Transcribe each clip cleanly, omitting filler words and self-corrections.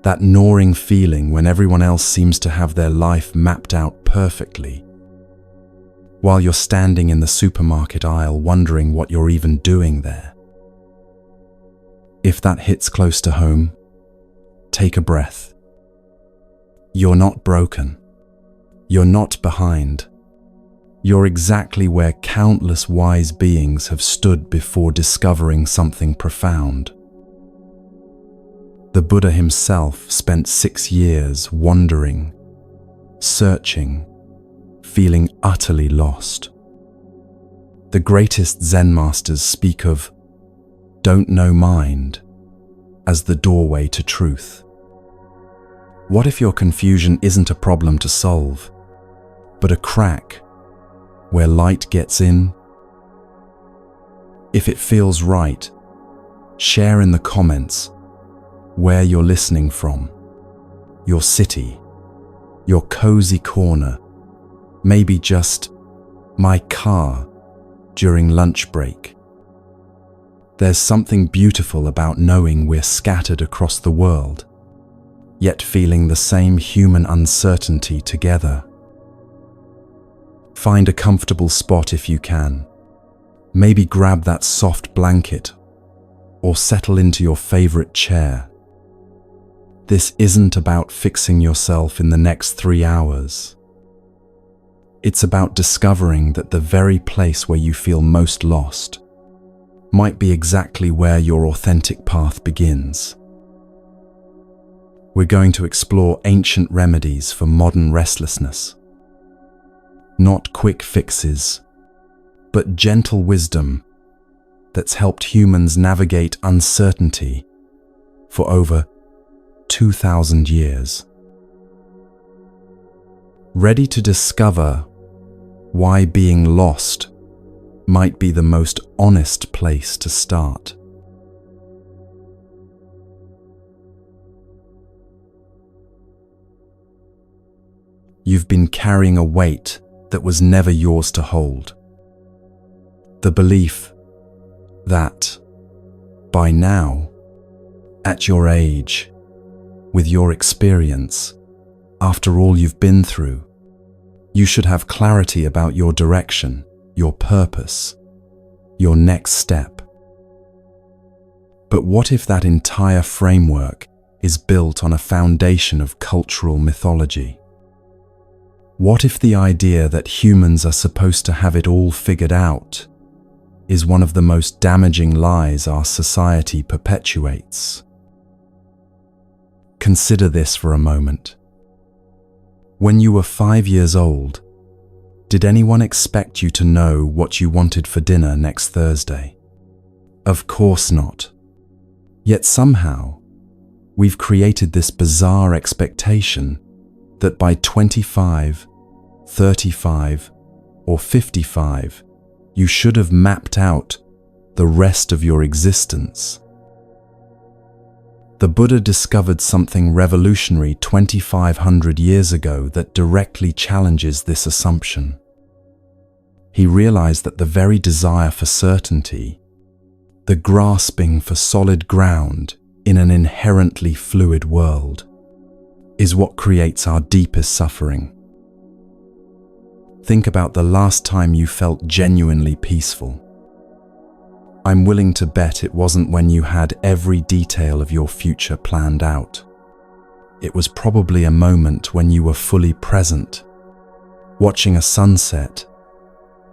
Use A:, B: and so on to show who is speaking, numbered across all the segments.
A: That gnawing feeling when everyone else seems to have their life mapped out perfectly, while you're standing in the supermarket aisle wondering what you're even doing there. If that hits close to home, take a breath. You're not broken. You're not behind. You're exactly where countless wise beings have stood before discovering something profound. The Buddha himself spent 6 years wandering, searching, feeling utterly lost. The greatest Zen masters speak of "don't know mind" as the doorway to truth. What if your confusion isn't a problem to solve, but a crack where light gets in? If it feels right, share in the comments where you're listening from, your city, your cozy corner, maybe just my car during lunch break. There's something beautiful about knowing we're scattered across the world, yet feeling the same human uncertainty together. Find a comfortable spot if you can. Maybe grab that soft blanket or settle into your favorite chair. This isn't about fixing yourself in the next 3 hours. It's about discovering that the very place where you feel most lost might be exactly where your authentic path begins. We're going to explore ancient remedies for modern restlessness. Not quick fixes, but gentle wisdom that's helped humans navigate uncertainty for over 2,000 years. Ready to discover why being lost might be the most honest place to start? You've been carrying a weight that was never yours to hold. The belief that, by now, at your age, with your experience, after all you've been through, you should have clarity about your direction, your purpose, your next step. But what if that entire framework is built on a foundation of cultural mythology? What if the idea that humans are supposed to have it all figured out is one of the most damaging lies our society perpetuates? Consider this for a moment. When you were 5 years old, did anyone expect you to know what you wanted for dinner next Thursday? Of course not. Yet somehow, we've created this bizarre expectation that by 25, 35, or 55, you should have mapped out the rest of your existence. The Buddha discovered something revolutionary 2,500 years ago that directly challenges this assumption. He realized that the very desire for certainty, the grasping for solid ground in an inherently fluid world, is what creates our deepest suffering. Think about the last time you felt genuinely peaceful. I'm willing to bet it wasn't when you had every detail of your future planned out. It was probably a moment when you were fully present, watching a sunset,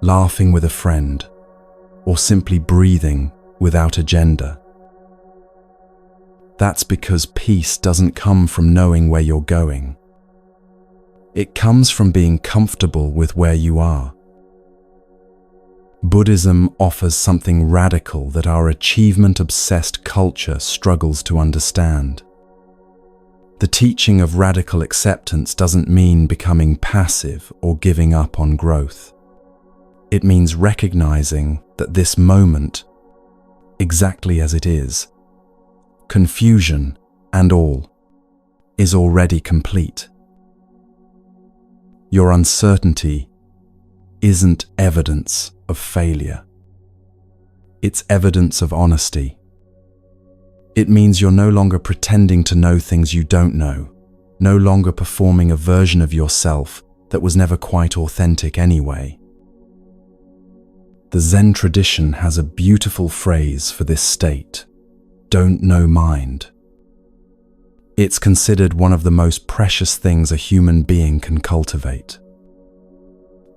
A: laughing with a friend, or simply breathing without agenda. That's because peace doesn't come from knowing where you're going. It comes from being comfortable with where you are. Buddhism offers something radical that our achievement-obsessed culture struggles to understand. The teaching of radical acceptance doesn't mean becoming passive or giving up on growth. It means recognizing that this moment, exactly as it is, confusion and all, is already complete. Your uncertainty isn't evidence of failure. It's evidence of honesty. It means you're no longer pretending to know things you don't know, no longer performing a version of yourself that was never quite authentic anyway. The Zen tradition has a beautiful phrase for this state: don't know mind. It's considered one of the most precious things a human being can cultivate.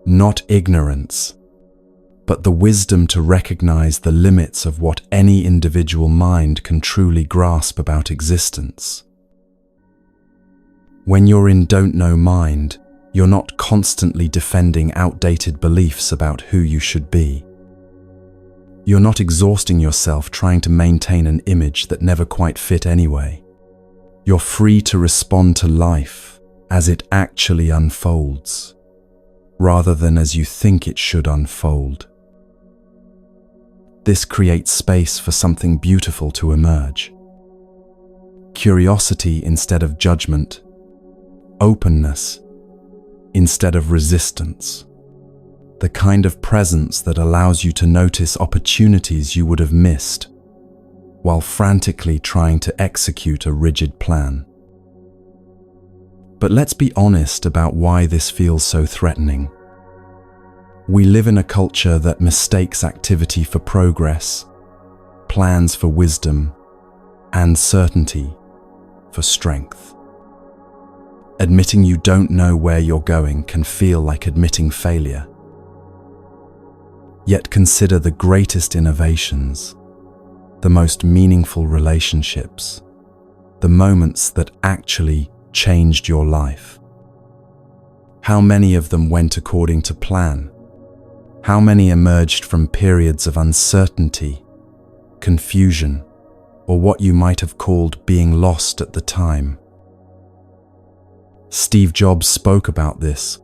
A: Not ignorance, but the wisdom to recognize the limits of what any individual mind can truly grasp about existence. When you're in don't know mind, you're not constantly defending outdated beliefs about who you should be. You're not exhausting yourself trying to maintain an image that never quite fit anyway. You're free to respond to life as it actually unfolds, rather than as you think it should unfold. This creates space for something beautiful to emerge. Curiosity instead of judgment, openness instead of resistance. The kind of presence that allows you to notice opportunities you would have missed while frantically trying to execute a rigid plan. But let's be honest about why this feels so threatening. We live in a culture that mistakes activity for progress, plans for wisdom, and certainty for strength. Admitting you don't know where you're going can feel like admitting failure. Yet consider the greatest innovations, the most meaningful relationships, the moments that actually changed your life. How many of them went according to plan? How many emerged from periods of uncertainty, confusion, or what you might have called being lost at the time? Steve Jobs spoke about this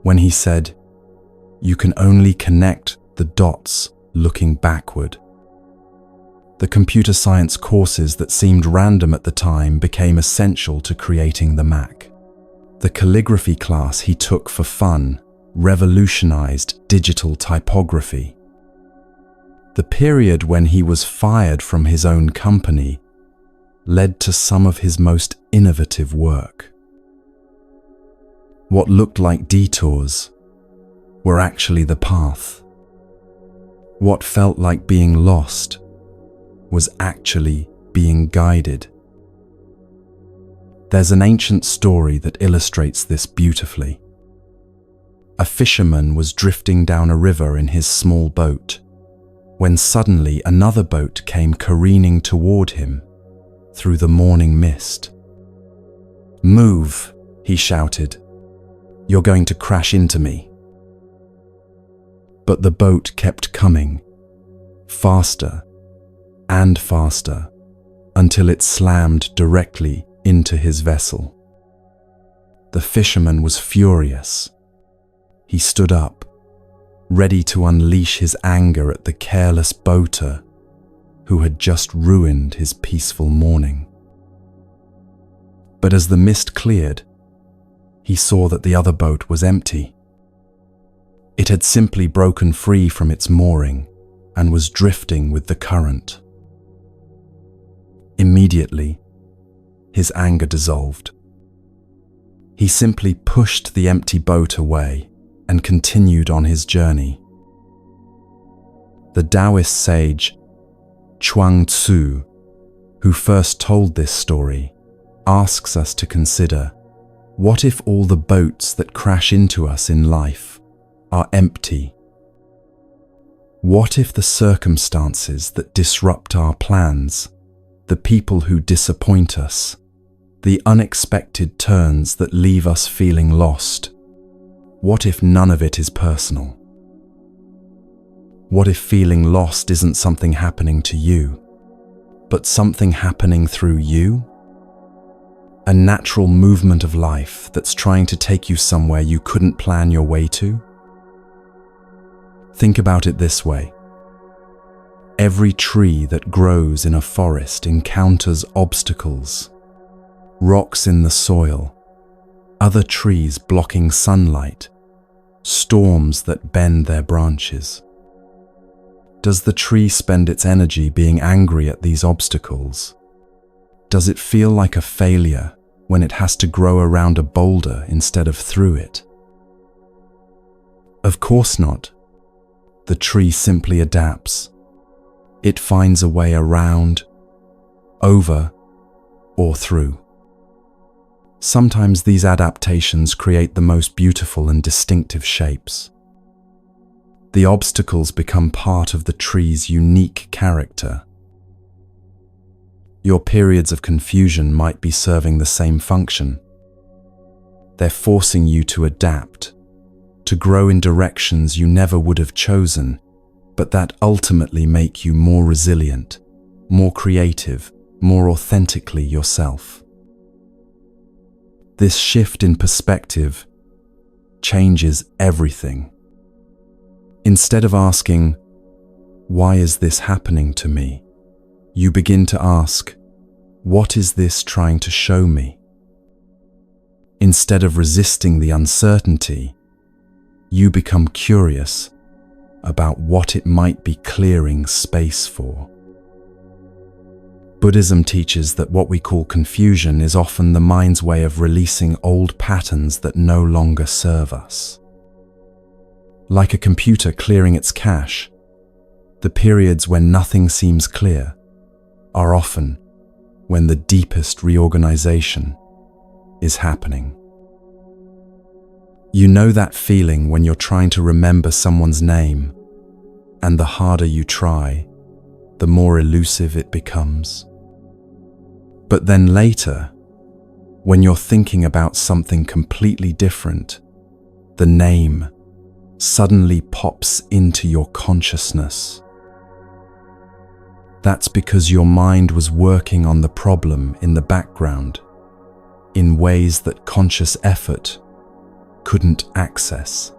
A: when he said, "You can only connect the dots looking backward." The computer science courses that seemed random at the time became essential to creating the Mac. The calligraphy class he took for fun revolutionized digital typography. The period when he was fired from his own company led to some of his most innovative work. What looked like detours were actually the path. What felt like being lost was actually being guided. There's an ancient story that illustrates this beautifully. A fisherman was drifting down a river in his small boat, when suddenly another boat came careening toward him through the morning mist. "Move," he shouted. "You're going to crash into me." But the boat kept coming, faster and faster, until it slammed directly into his vessel. The fisherman was furious. He stood up, ready to unleash his anger at the careless boater who had just ruined his peaceful morning. But as the mist cleared, he saw that the other boat was empty. It had simply broken free from its mooring and was drifting with the current. Immediately, his anger dissolved. He simply pushed the empty boat away and continued on his journey. The Taoist sage Chuang Tzu, who first told this story, asks us to consider, what if all the boats that crash into us in life are empty? What if the circumstances that disrupt our plans, the people who disappoint us, the unexpected turns that leave us feeling lost, what if none of it is personal? What if feeling lost isn't something happening to you, but something happening through you? A natural movement of life that's trying to take you somewhere you couldn't plan your way to? Think about it this way. Every tree that grows in a forest encounters obstacles, rocks in the soil, other trees blocking sunlight, storms that bend their branches. Does the tree spend its energy being angry at these obstacles? Does it feel like a failure when it has to grow around a boulder instead of through it? Of course not. The tree simply adapts. It finds a way around, over, or through. Sometimes these adaptations create the most beautiful and distinctive shapes. The obstacles become part of the tree's unique character. Your periods of confusion might be serving the same function. They're forcing you to adapt, to grow in directions you never would have chosen, but that ultimately make you more resilient, more creative, more authentically yourself. This shift in perspective changes everything. Instead of asking, "Why is this happening to me?" you begin to ask, "What is this trying to show me?" Instead of resisting the uncertainty, you become curious about what it might be clearing space for. Buddhism teaches that what we call confusion is often the mind's way of releasing old patterns that no longer serve us. Like a computer clearing its cache, the periods when nothing seems clear are often when the deepest reorganization is happening. You know that feeling when you're trying to remember someone's name, and the harder you try, the more elusive it becomes. But then later, when you're thinking about something completely different, the name suddenly pops into your consciousness. That's because your mind was working on the problem in the background in ways that conscious effort couldn't access.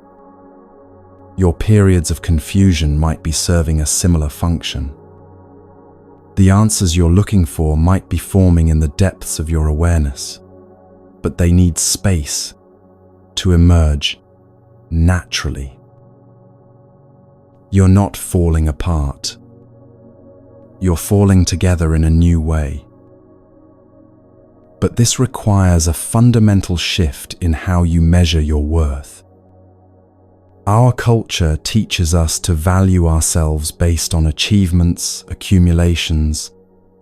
A: Your periods of confusion might be serving a similar function. The answers you're looking for might be forming in the depths of your awareness, but they need space to emerge naturally. You're not falling apart. You're falling together in a new way. But this requires a fundamental shift in how you measure your worth. Our culture teaches us to value ourselves based on achievements, accumulations,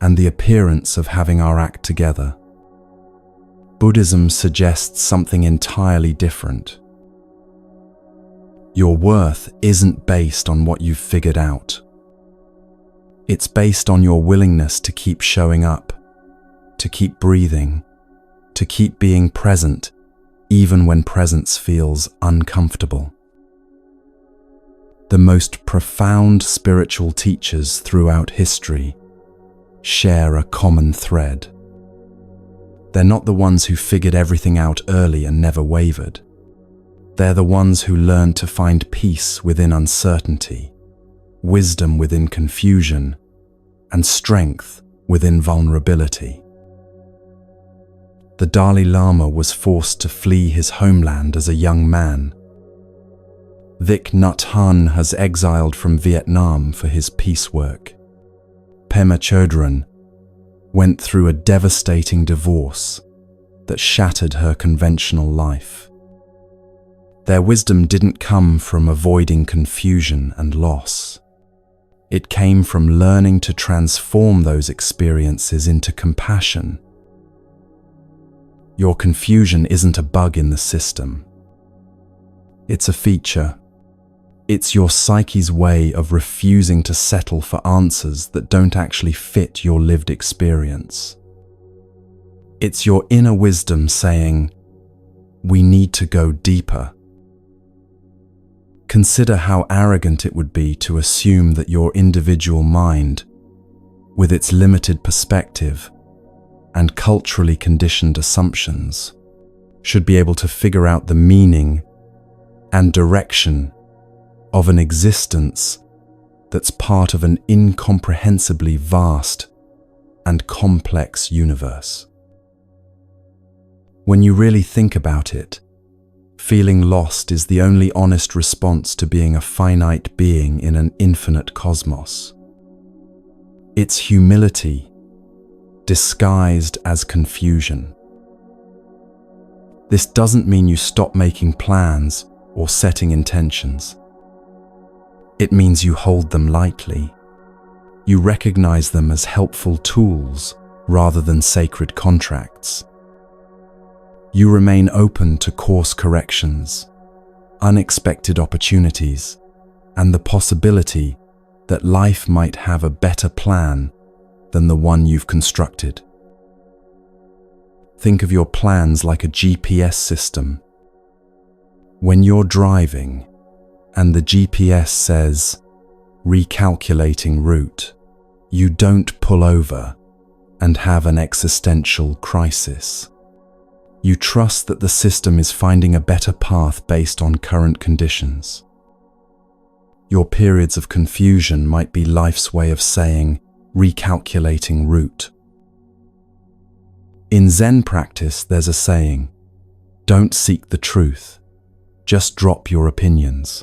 A: and the appearance of having our act together. Buddhism suggests something entirely different. Your worth isn't based on what you've figured out. It's based on your willingness to keep showing up, to keep breathing, to keep being present, even when presence feels uncomfortable. The most profound spiritual teachers throughout history share a common thread. They're not the ones who figured everything out early and never wavered. They're the ones who learned to find peace within uncertainty, wisdom within confusion, and strength within vulnerability. The Dalai Lama was forced to flee his homeland as a young man. Thich Nhat Hanh has exiled from Vietnam for his peace work. Pema Chodron went through a devastating divorce that shattered her conventional life. Their wisdom didn't come from avoiding confusion and loss. It came from learning to transform those experiences into compassion. Your confusion isn't a bug in the system. It's a feature. It's your psyche's way of refusing to settle for answers that don't actually fit your lived experience. It's your inner wisdom saying, "We need to go deeper." Consider how arrogant it would be to assume that your individual mind, with its limited perspective and culturally conditioned assumptions, should be able to figure out the meaning and direction of an existence that's part of an incomprehensibly vast and complex universe. When you really think about it, Feeling lost is the only honest response to being a finite being in an infinite cosmos. It's humility, disguised as confusion. This doesn't mean you stop making plans or setting intentions. It means you hold them lightly. You recognize them as helpful tools rather than sacred contracts. You remain open to course corrections, unexpected opportunities, and the possibility that life might have a better plan than the one you've constructed. Think of your plans like a GPS system. When you're driving and the GPS says, recalculating route, you don't pull over and have an existential crisis. You trust that the system is finding a better path based on current conditions. Your periods of confusion might be life's way of saying, recalculating route. In Zen practice, there's a saying, don't seek the truth, just drop your opinions.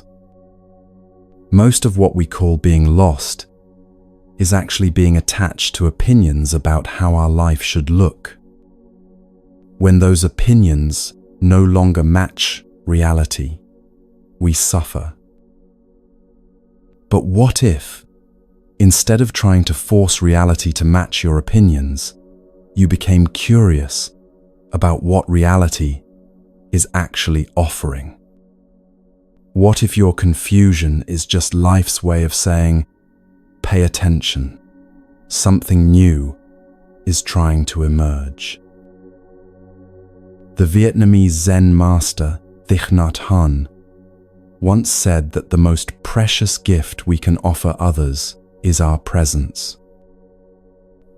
A: Most of what we call being lost is actually being attached to opinions about how our life should look. When those opinions no longer match reality, we suffer. But what if, instead of trying to force reality to match your opinions, you became curious about what reality is actually offering? What if your confusion is just life's way of saying, pay attention, something new is trying to emerge? The Vietnamese Zen master Thich Nhat Hanh once said that the most precious gift we can offer others is our presence.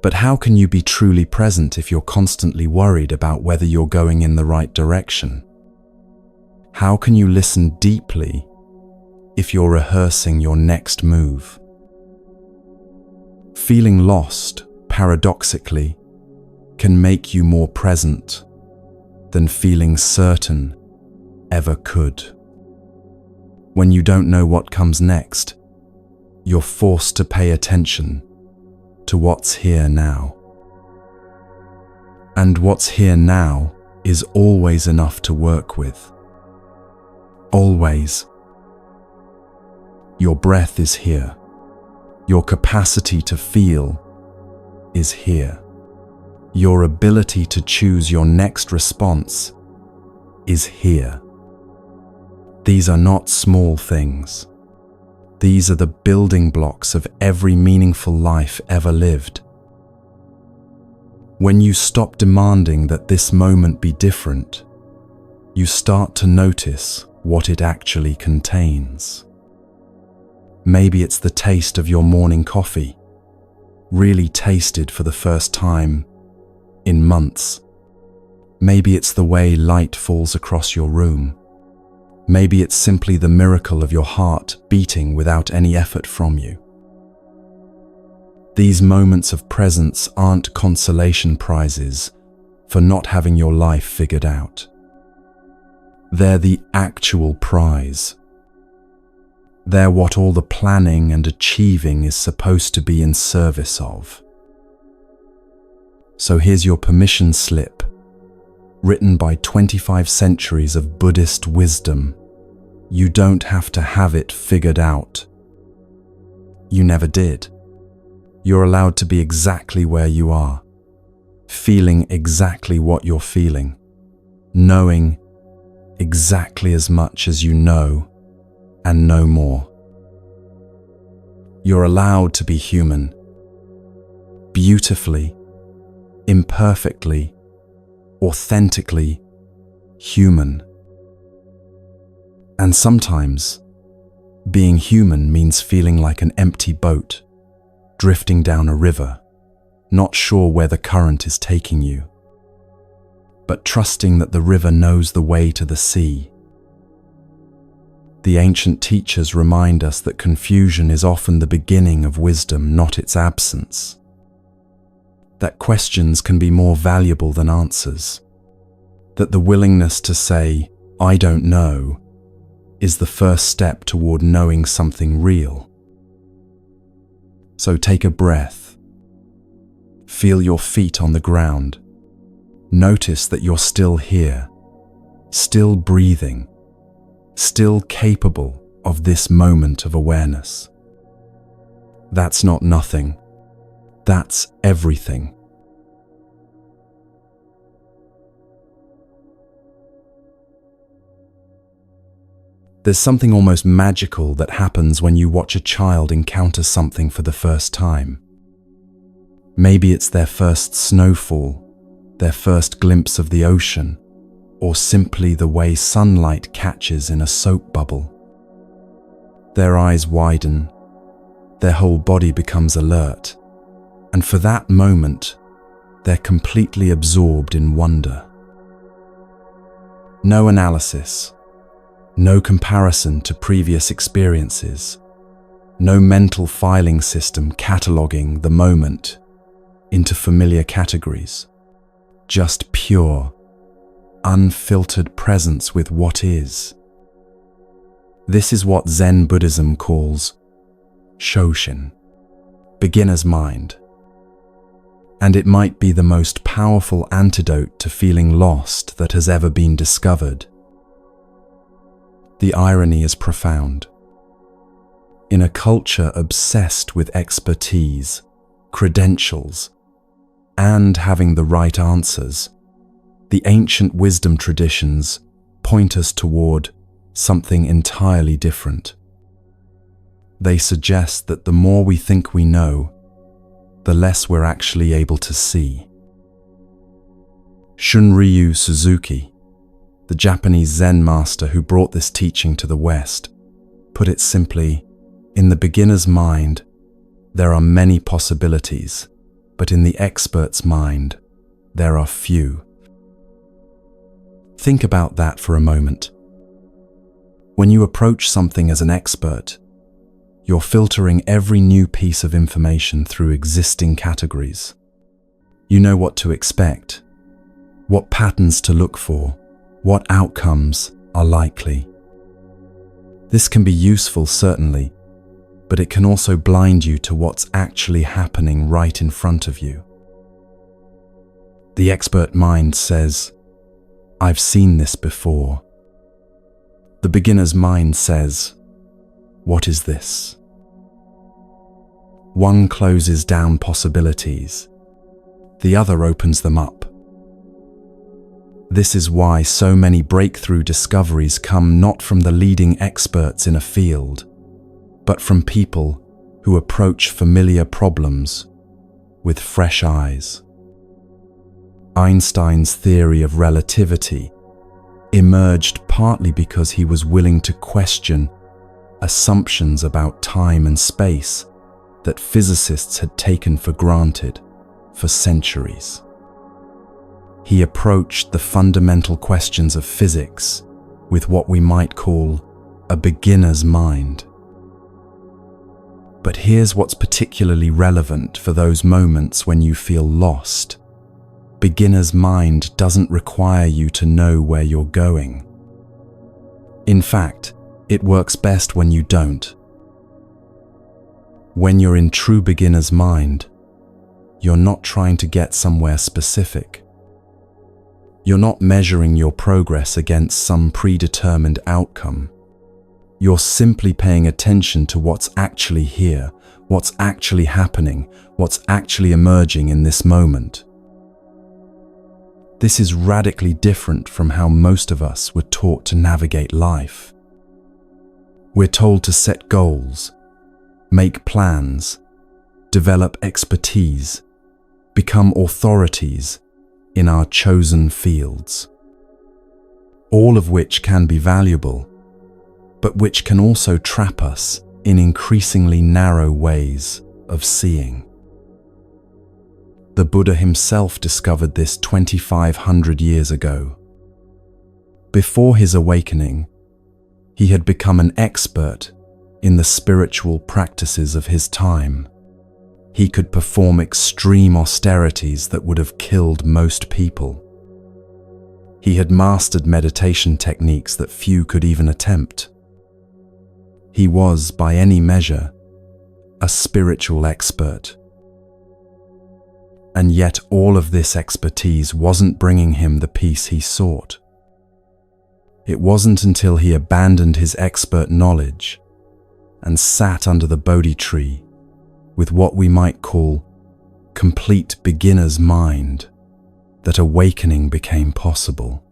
A: But how can you be truly present if you're constantly worried about whether you're going in the right direction? How can you listen deeply if you're rehearsing your next move? Feeling lost, paradoxically, can make you more present than feeling certain ever could. When you don't know what comes next, you're forced to pay attention to what's here now. And what's here now is always enough to work with. Always. Your breath is here. Your capacity to feel is here. Your ability to choose your next response is here. These are not small things. These are the building blocks of every meaningful life ever lived. When you stop demanding that this moment be different, you start to notice what it actually contains. Maybe it's the taste of your morning coffee, really tasted for the first time in months. Maybe it's the way light falls across your room. Maybe it's simply the miracle of your heart beating without any effort from you. These moments of presence aren't consolation prizes for not having your life figured out. They're the actual prize. They're what all the planning and achieving is supposed to be in service of. So here's your permission slip, written by 25 centuries of Buddhist wisdom. You don't have to have it figured out. You never did. You're allowed to be exactly where you are, feeling exactly what you're feeling, knowing exactly as much as you know and no more. You're allowed to be human, beautifully, imperfectly, authentically human. And sometimes, being human means feeling like an empty boat, drifting down a river, not sure where the current is taking you, but trusting that the river knows the way to the sea. The ancient teachers remind us that confusion is often the beginning of wisdom, not its absence. That questions can be more valuable than answers. That the willingness to say, "I don't know" is the first step toward knowing something real. So take a breath. Feel your feet on the ground. Notice that you're still here, still breathing, still capable of this moment of awareness. That's not nothing. That's everything. There's something almost magical that happens when you watch a child encounter something for the first time. Maybe it's their first snowfall, their first glimpse of the ocean, or simply the way sunlight catches in a soap bubble. Their eyes widen, their whole body becomes alert, and for that moment, they're completely absorbed in wonder. No analysis, no comparison to previous experiences, no mental filing system cataloging the moment into familiar categories. Just pure, unfiltered presence with what is. This is what Zen Buddhism calls Shoshin, beginner's mind. And it might be the most powerful antidote to feeling lost that has ever been discovered. The irony is profound. In a culture obsessed with expertise, credentials, and having the right answers, the ancient wisdom traditions point us toward something entirely different. They suggest that the more we think we know, the less we're actually able to see. Shunryu Suzuki, the Japanese Zen master who brought this teaching to the West, put it simply, in the beginner's mind, there are many possibilities, but in the expert's mind, there are few. Think about that for a moment. When you approach something as an expert, you're filtering every new piece of information through existing categories. You know what to expect, what patterns to look for, what outcomes are likely. This can be useful, certainly, but it can also blind you to what's actually happening right in front of you. The expert mind says, "I've seen this before." The beginner's mind says, "What is this?" One closes down possibilities, the other opens them up. This is why so many breakthrough discoveries come not from the leading experts in a field, but from people who approach familiar problems with fresh eyes. Einstein's theory of relativity emerged partly because he was willing to question assumptions about time and space that physicists had taken for granted for centuries. He approached the fundamental questions of physics with what we might call a beginner's mind. But here's what's particularly relevant for those moments when you feel lost. Beginner's mind doesn't require you to know where you're going. In fact, it works best when you don't. When you're in true beginner's mind, you're not trying to get somewhere specific. You're not measuring your progress against some predetermined outcome. You're simply paying attention to what's actually here, what's actually happening, what's actually emerging in this moment. This is radically different from how most of us were taught to navigate life. We're told to set goals, make plans, develop expertise, become authorities in our chosen fields. All of which can be valuable, but which can also trap us in increasingly narrow ways of seeing. The Buddha himself discovered this 2,500 years ago. Before his awakening, he had become an expert in the spiritual practices of his time. He could perform extreme austerities that would have killed most people. He had mastered meditation techniques that few could even attempt. He was, by any measure, a spiritual expert. And yet all of this expertise wasn't bringing him the peace he sought. It wasn't until he abandoned his expert knowledge and sat under the Bodhi tree with what we might call complete beginner's mind that awakening became possible.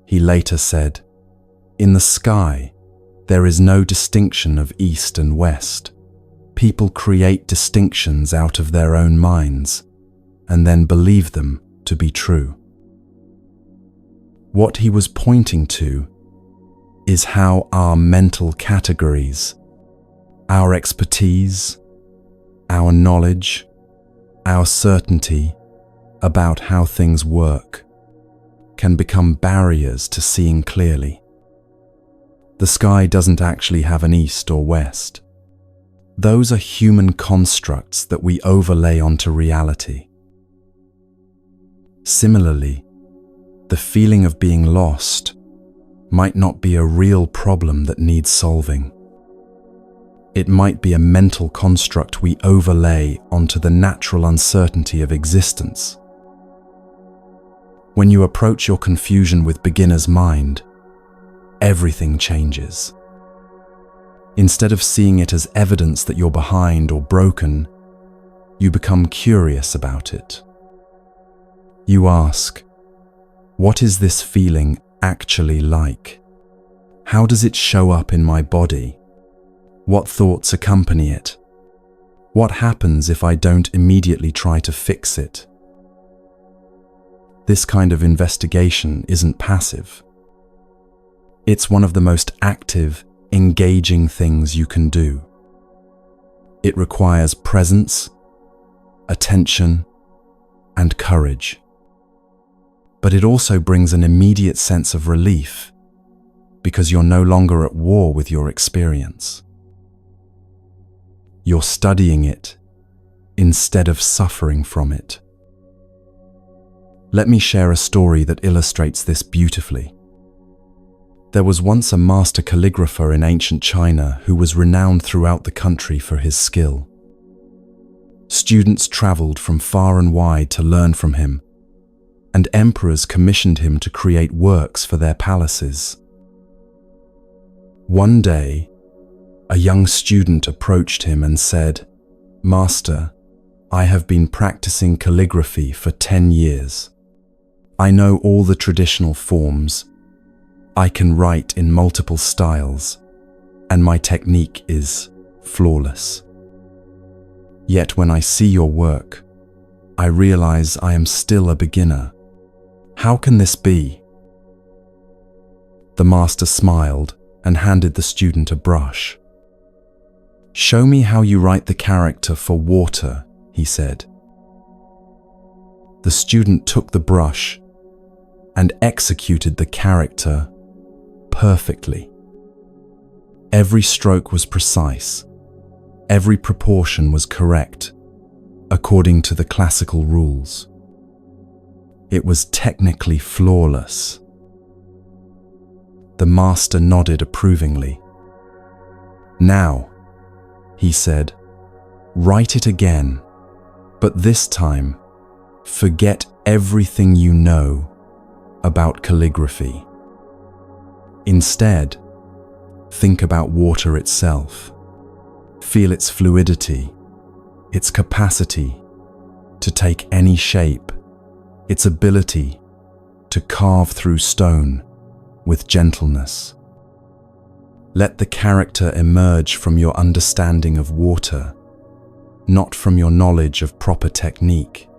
A: He later said, "In the sky, there is no distinction of east and west. People create distinctions out of their own minds and then believe them to be true." What he was pointing to is how our mental categories, our expertise, our knowledge, our certainty about how things work can become barriers to seeing clearly. The sky doesn't actually have an east or west. Those are human constructs that we overlay onto reality. Similarly, the feeling of being lost might not be a real problem that needs solving. It might be a mental construct we overlay onto the natural uncertainty of existence. When you approach your confusion with beginner's mind, everything changes. Instead of seeing it as evidence that you're behind or broken, you become curious about it. You ask, what is this feeling actually like? How does it show up in my body? What thoughts accompany it? What happens if I don't immediately try to fix it? This kind of investigation isn't passive. It's one of the most active, engaging things you can do. It requires presence, attention, and courage. But it also brings an immediate sense of relief because you're no longer at war with your experience. You're studying it instead of suffering from it. Let me share a story that illustrates this beautifully. There was once a master calligrapher in ancient China who was renowned throughout the country for his skill. Students traveled from far and wide to learn from him, and emperors commissioned him to create works for their palaces. One day, a young student approached him and said, "Master, I have been practicing calligraphy for 10 years. I know all the traditional forms. I can write in multiple styles, and my technique is flawless. Yet when I see your work, I realize I am still a beginner. How can this be?" The master smiled and handed the student a brush. "Show me how you write the character for water," he said. The student took the brush and executed the character perfectly. Every stroke was precise. Every proportion was correct, according to the classical rules. It was technically flawless. The master nodded approvingly. "Now," he said, "write it again, but this time, forget everything you know about calligraphy. Instead, think about water itself. Feel its fluidity, its capacity to take any shape, its ability to carve through stone with gentleness. Let the character emerge from your understanding of water, not from your knowledge of proper technique."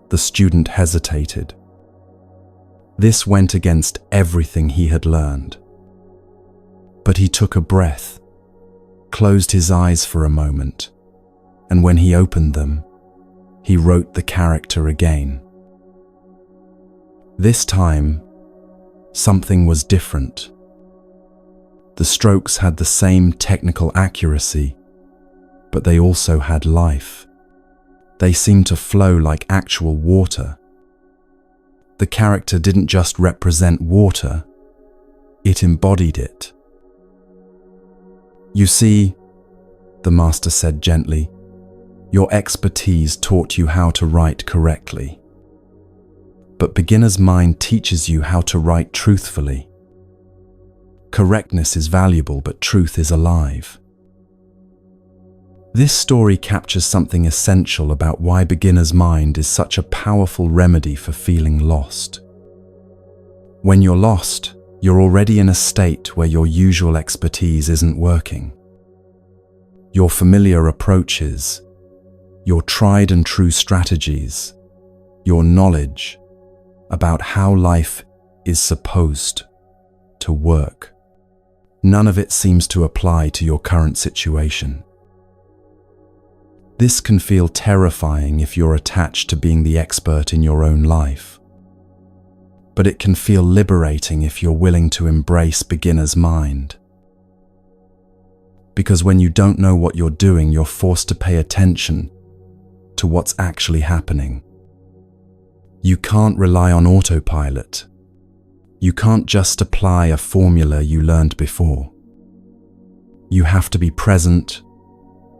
A: The student hesitated. This went against everything he had learned. But he took a breath, closed his eyes for a moment, and when he opened them, he wrote the character again. This time, something was different. The strokes had the same technical accuracy, but they also had life. They seemed to flow like actual water, The character didn't just represent water, it embodied it. You see, the master said gently, your expertise taught you how to write correctly. But beginner's mind teaches you how to write truthfully. Correctness is valuable, but truth is alive. This story captures something essential about why beginner's mind is such a powerful remedy for feeling lost. When you're lost, you're already in a state where your usual expertise isn't working. Your familiar approaches, your tried and true strategies, your knowledge about how life is supposed to work. None of it seems to apply to your current situation. This can feel terrifying if you're attached to being the expert in your own life. But it can feel liberating if you're willing to embrace beginner's mind. Because when you don't know what you're doing, you're forced to pay attention to what's actually happening. You can't rely on autopilot. You can't just apply a formula you learned before. You have to be present,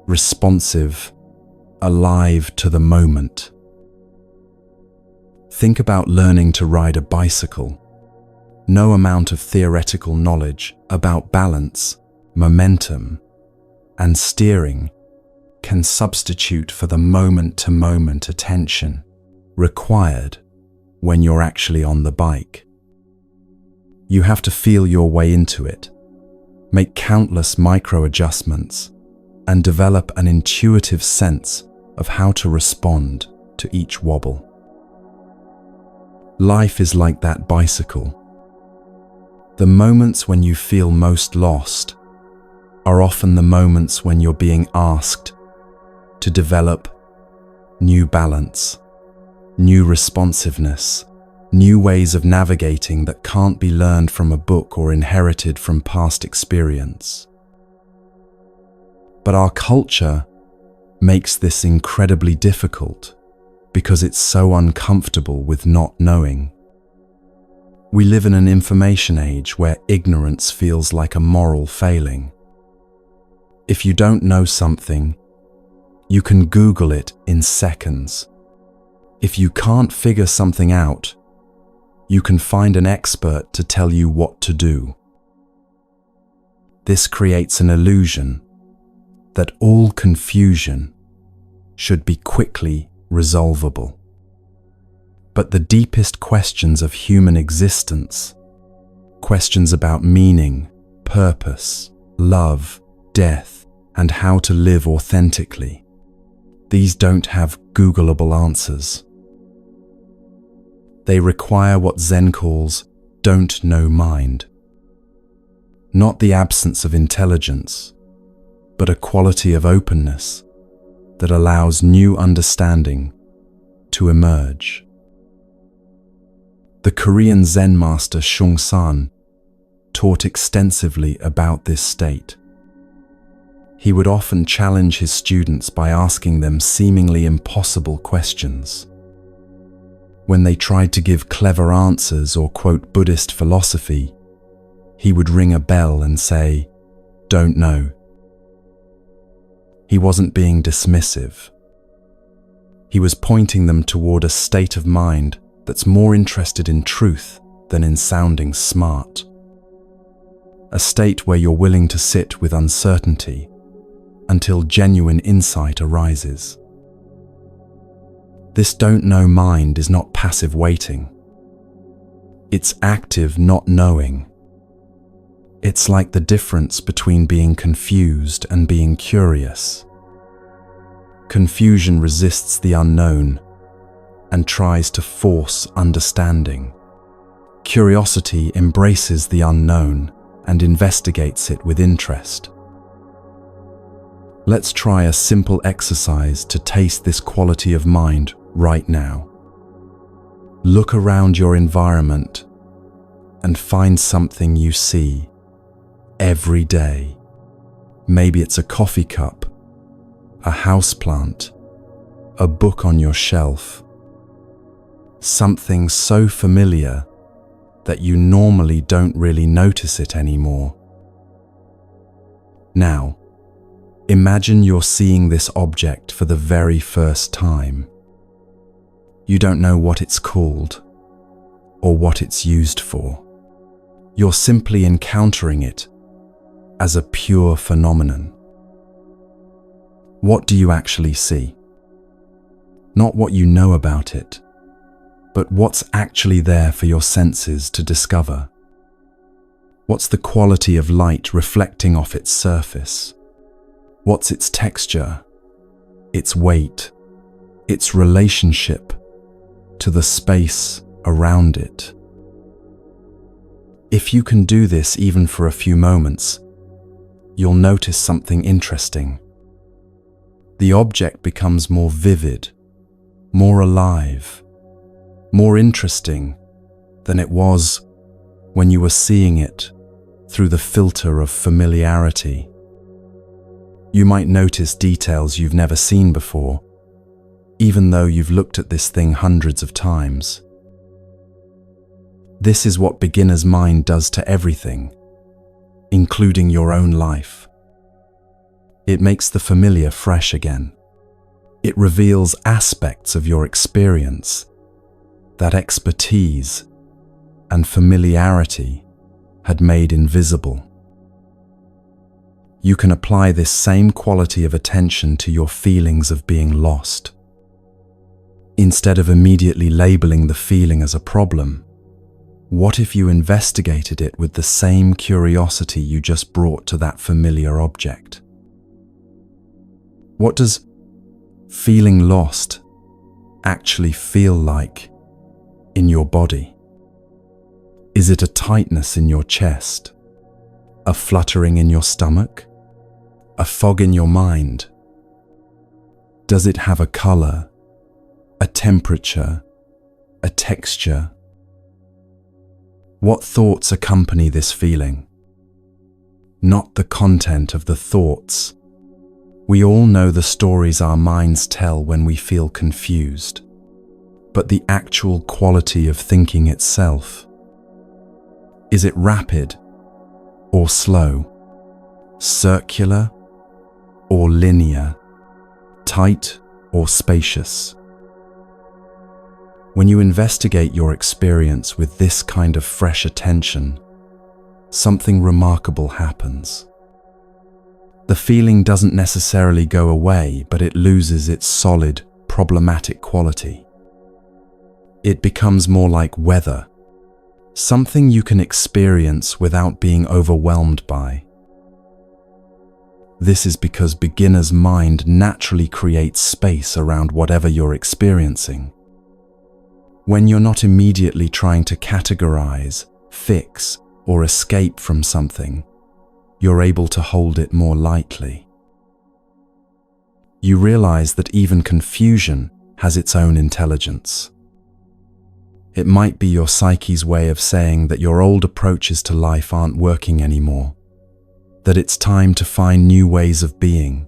A: responsive, alive to the moment. Think about learning to ride a bicycle. No amount of theoretical knowledge about balance, momentum, and steering can substitute for the moment-to-moment attention required when you're actually on the bike. You have to feel your way into it, make countless micro-adjustments, and develop an intuitive sense of how to respond to each wobble. Life is like that bicycle. The moments when you feel most lost are often the moments when you're being asked to develop new balance, new responsiveness, new ways of navigating that can't be learned from a book or inherited from past experience. But our culture makes this incredibly difficult because it's so uncomfortable with not knowing. We live in an information age where ignorance feels like a moral failing. If you don't know something, you can Google it in seconds. If you can't figure something out, you can find an expert to tell you what to do. This creates an illusion that all confusion should be quickly resolvable. But the deepest questions of human existence, questions about meaning, purpose, love, death, and how to live authentically, these don't have Googleable answers. They require what Zen calls don't know mind. Not the absence of intelligence, but a quality of openness that allows new understanding to emerge. The Korean Zen master Shung-san taught extensively about this state. He would often challenge his students by asking them seemingly impossible questions. When they tried to give clever answers or quote Buddhist philosophy, he would ring a bell and say, "Don't know." He wasn't being dismissive. He was pointing them toward a state of mind that's more interested in truth than in sounding smart. A state where you're willing to sit with uncertainty until genuine insight arises. This don't know mind is not passive waiting. It's active not knowing. It's like the difference between being confused and being curious. Confusion resists the unknown and tries to force understanding. Curiosity embraces the unknown and investigates it with interest. Let's try a simple exercise to taste this quality of mind right now. Look around your environment and find something you see every day. Maybe it's a coffee cup, a houseplant, a book on your shelf. something so familiar that you normally don't really notice it anymore. Now, imagine you're seeing this object for the very first time. You don't know what it's called or what it's used for. You're simply encountering it as a pure phenomenon. What do you actually see? Not what you know about it, but what's actually there for your senses to discover. What's the quality of light reflecting off its surface? What's its texture, its weight, its relationship to the space around it? If you can do this even for a few moments, you'll notice something interesting. The object becomes more vivid, more alive, more interesting than it was when you were seeing it through the filter of familiarity. You might notice details you've never seen before, even though you've looked at this thing hundreds of times. This is what beginner's mind does to everything, including your own life. It makes the familiar fresh again. It reveals aspects of your experience that expertise and familiarity had made invisible. You can apply this same quality of attention to your feelings of being lost. Instead of immediately labeling the feeling as a problem, what if you investigated it with the same curiosity you just brought to that familiar object? What does feeling lost actually feel like in your body? Is it a tightness in your chest? A fluttering in your stomach? A fog in your mind? Does it have a color, a temperature, a texture? What thoughts accompany this feeling? Not the content of the thoughts. We all know the stories our minds tell when we feel confused, but the actual quality of thinking itself. Is it rapid or slow? Circular or linear? Tight or spacious? When you investigate your experience with this kind of fresh attention, something remarkable happens. The feeling doesn't necessarily go away, but it loses its solid, problematic quality. It becomes more like weather, something you can experience without being overwhelmed by. This is because beginner's mind naturally creates space around whatever you're experiencing. When you're not immediately trying to categorize, fix, or escape from something, you're able to hold it more lightly. You realize that even confusion has its own intelligence. It might be your psyche's way of saying that your old approaches to life aren't working anymore, that it's time to find new ways of being.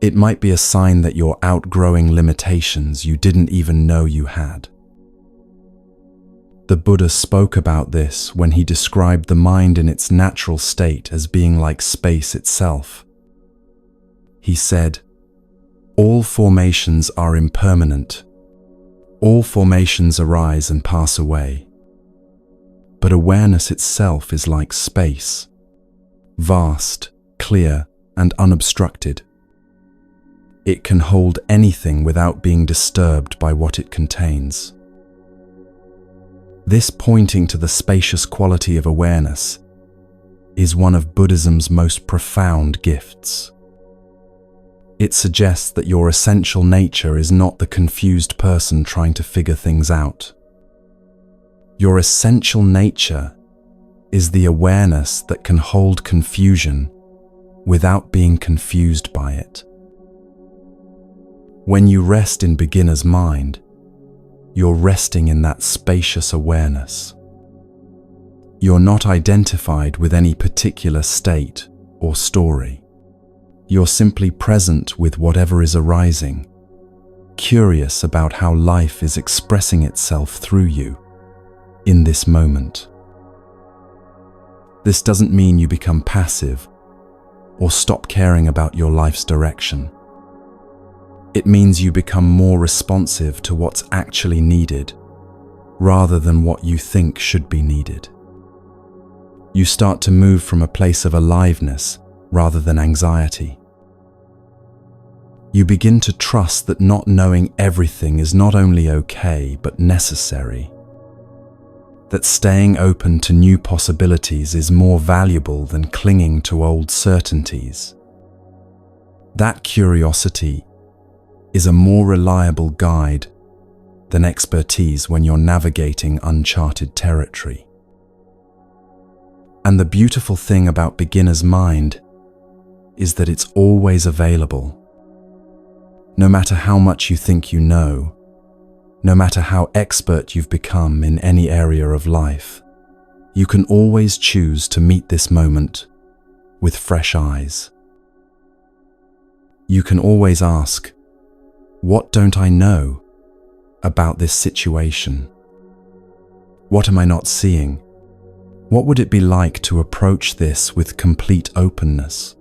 A: It might be a sign that you're outgrowing limitations you didn't even know you had. The Buddha spoke about this when he described the mind in its natural state as being like space itself. He said, "All formations are impermanent. All formations arise and pass away. But awareness itself is like space, vast, clear, and unobstructed. It can hold anything without being disturbed by what it contains." This pointing to the spacious quality of awareness is one of Buddhism's most profound gifts. It suggests that your essential nature is not the confused person trying to figure things out. Your essential nature is the awareness that can hold confusion without being confused by it. When you rest in beginner's mind, you're resting in that spacious awareness. You're not identified with any particular state or story. You're simply present with whatever is arising, curious about how life is expressing itself through you in this moment. This doesn't mean you become passive or stop caring about your life's direction. It means you become more responsive to what's actually needed rather than what you think should be needed. You start to move from a place of aliveness rather than anxiety. You begin to trust that not knowing everything is not only okay but necessary. That staying open to new possibilities is more valuable than clinging to old certainties. That curiosity is a more reliable guide than expertise when you're navigating uncharted territory. And the beautiful thing about beginner's mind is that it's always available. No matter how much you think you know, no matter how expert you've become in any area of life, you can always choose to meet this moment with fresh eyes. You can always ask, what don't I know about this situation? What am I not seeing? What would it be like to approach this with complete openness?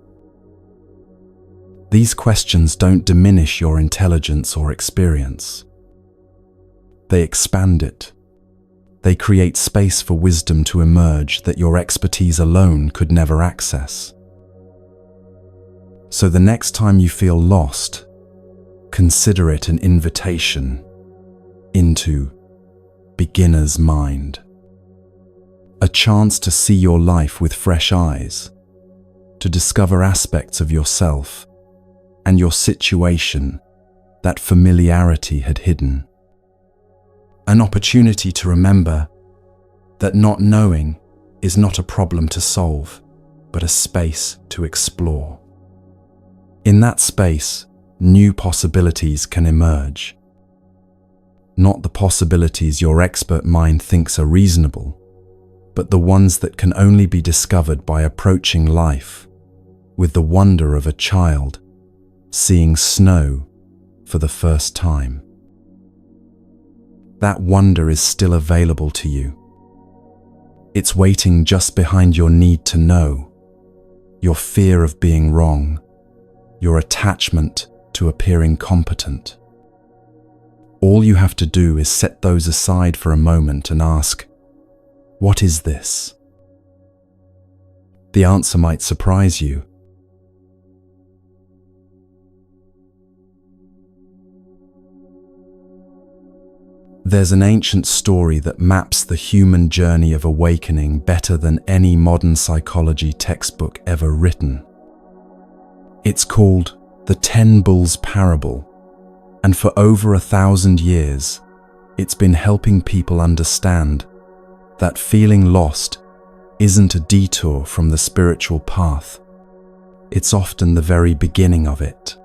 A: These questions don't diminish your intelligence or experience. They expand it. They create space for wisdom to emerge that your expertise alone could never access. So the next time you feel lost, consider it an invitation into beginner's mind. A chance to see your life with fresh eyes, to discover aspects of yourself and your situation that familiarity had hidden. An opportunity to remember that not knowing is not a problem to solve, but a space to explore. In that space, new possibilities can emerge. Not the possibilities your expert mind thinks are reasonable, but the ones that can only be discovered by approaching life with the wonder of a child seeing snow for the first time. That wonder is still available to you. It's waiting just behind your need to know, your fear of being wrong, your attachment to appearing competent. All you have to do is set those aside for a moment and ask, what is this? The answer might surprise you. There's an ancient story that maps the human journey of awakening better than any modern psychology textbook ever written. It's called the 10 Bulls Parable, and for over 1,000 years, it's been helping people understand that feeling lost isn't a detour from the spiritual path. It's often the very beginning of it.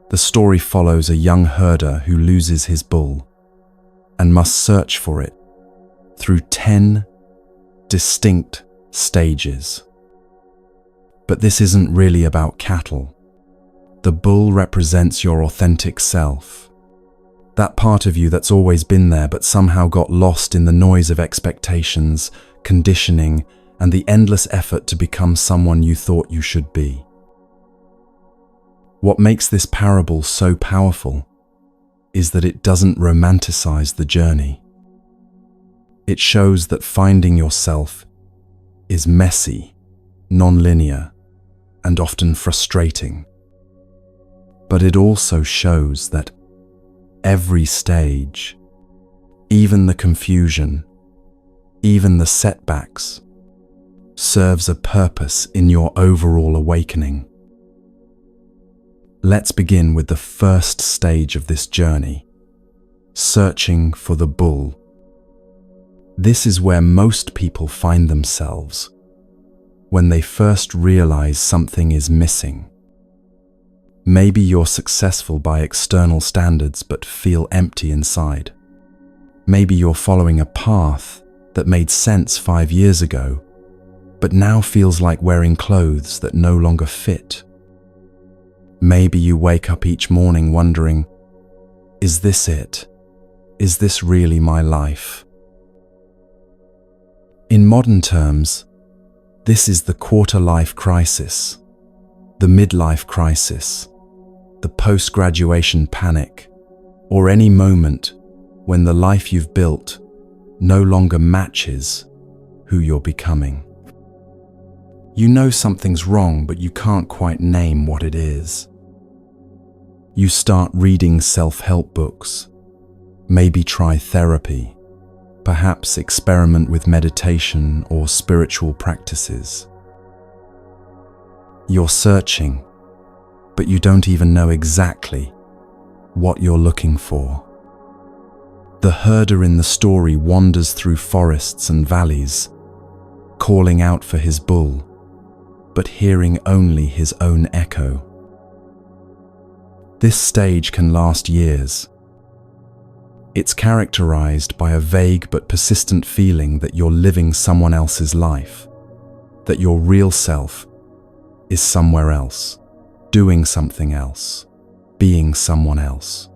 A: The story follows a young herder who loses his bull and must search for it through 10 distinct stages. But this isn't really about cattle. The bull represents your authentic self, that part of you that's always been there but somehow got lost in the noise of expectations, conditioning, and the endless effort to become someone you thought you should be. What makes this parable so powerful is that it doesn't romanticize the journey. It shows that finding yourself is messy, non-linear, and often frustrating. But it also shows that every stage, even the confusion, even the setbacks, serves a purpose in your overall awakening. Let's begin with the first stage of this journey, searching for the bull. This is where most people find themselves, when they first realize something is missing. Maybe you're successful by external standards but feel empty inside. Maybe you're following a path that made sense 5 years ago, but now feels like wearing clothes that no longer fit. Maybe you wake up each morning wondering, is this it? Is this really my life? In modern terms, this is the quarter-life crisis, the midlife crisis, the post-graduation panic, or any moment when the life you've built no longer matches who you're becoming. You know something's wrong, but you can't quite name what it is. You start reading self-help books, maybe try therapy, perhaps experiment with meditation or spiritual practices. You're searching, but you don't even know exactly what you're looking for. The herder in the story wanders through forests and valleys, calling out for his bull, but hearing only his own echo. This stage can last years. It's characterized by a vague but persistent feeling that you're living someone else's life, that your real self is somewhere else, doing something else, being someone else.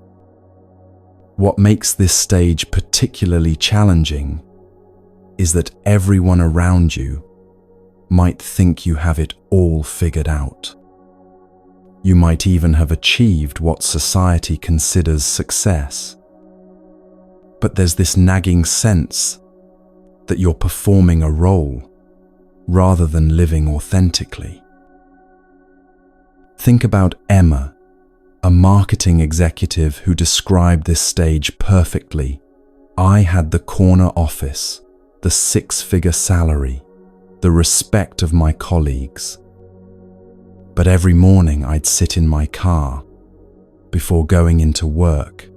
A: What makes this stage particularly challenging is that everyone around you might think you have it all figured out. You might even have achieved what society considers success. But there's this nagging sense that you're performing a role rather than living authentically. Think about Emma, a marketing executive who described this stage perfectly. I had the corner office, the six-figure salary, the respect of my colleagues. But every morning I'd sit in my car before going into work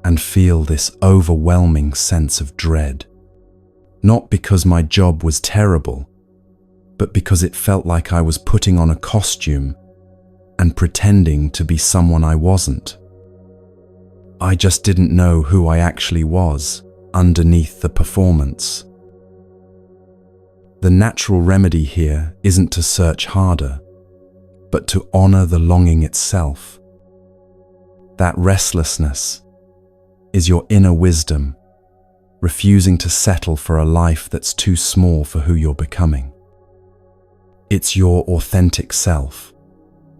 A: and feel this overwhelming sense of dread. Not because my job was terrible, but because it felt like I was putting on a costume and pretending to be someone I wasn't. I just didn't know who I actually was underneath the performance. The natural remedy here isn't to search harder, but to honor the longing itself. That restlessness is your inner wisdom, refusing to settle for a life that's too small for who you're becoming. It's your authentic self,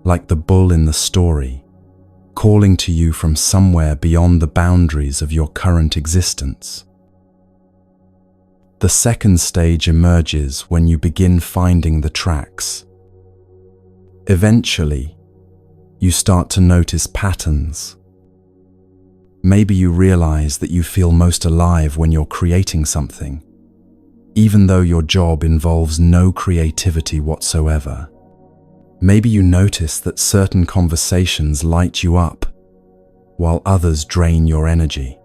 A: like the bull in the story, calling to you from somewhere beyond the boundaries of your current existence. The second stage emerges when you begin finding the tracks. Eventually, you start to notice patterns. Maybe you realize that you feel most alive when you're creating something, even though your job involves no creativity whatsoever. Maybe you notice that certain conversations light you up, while others drain your energy.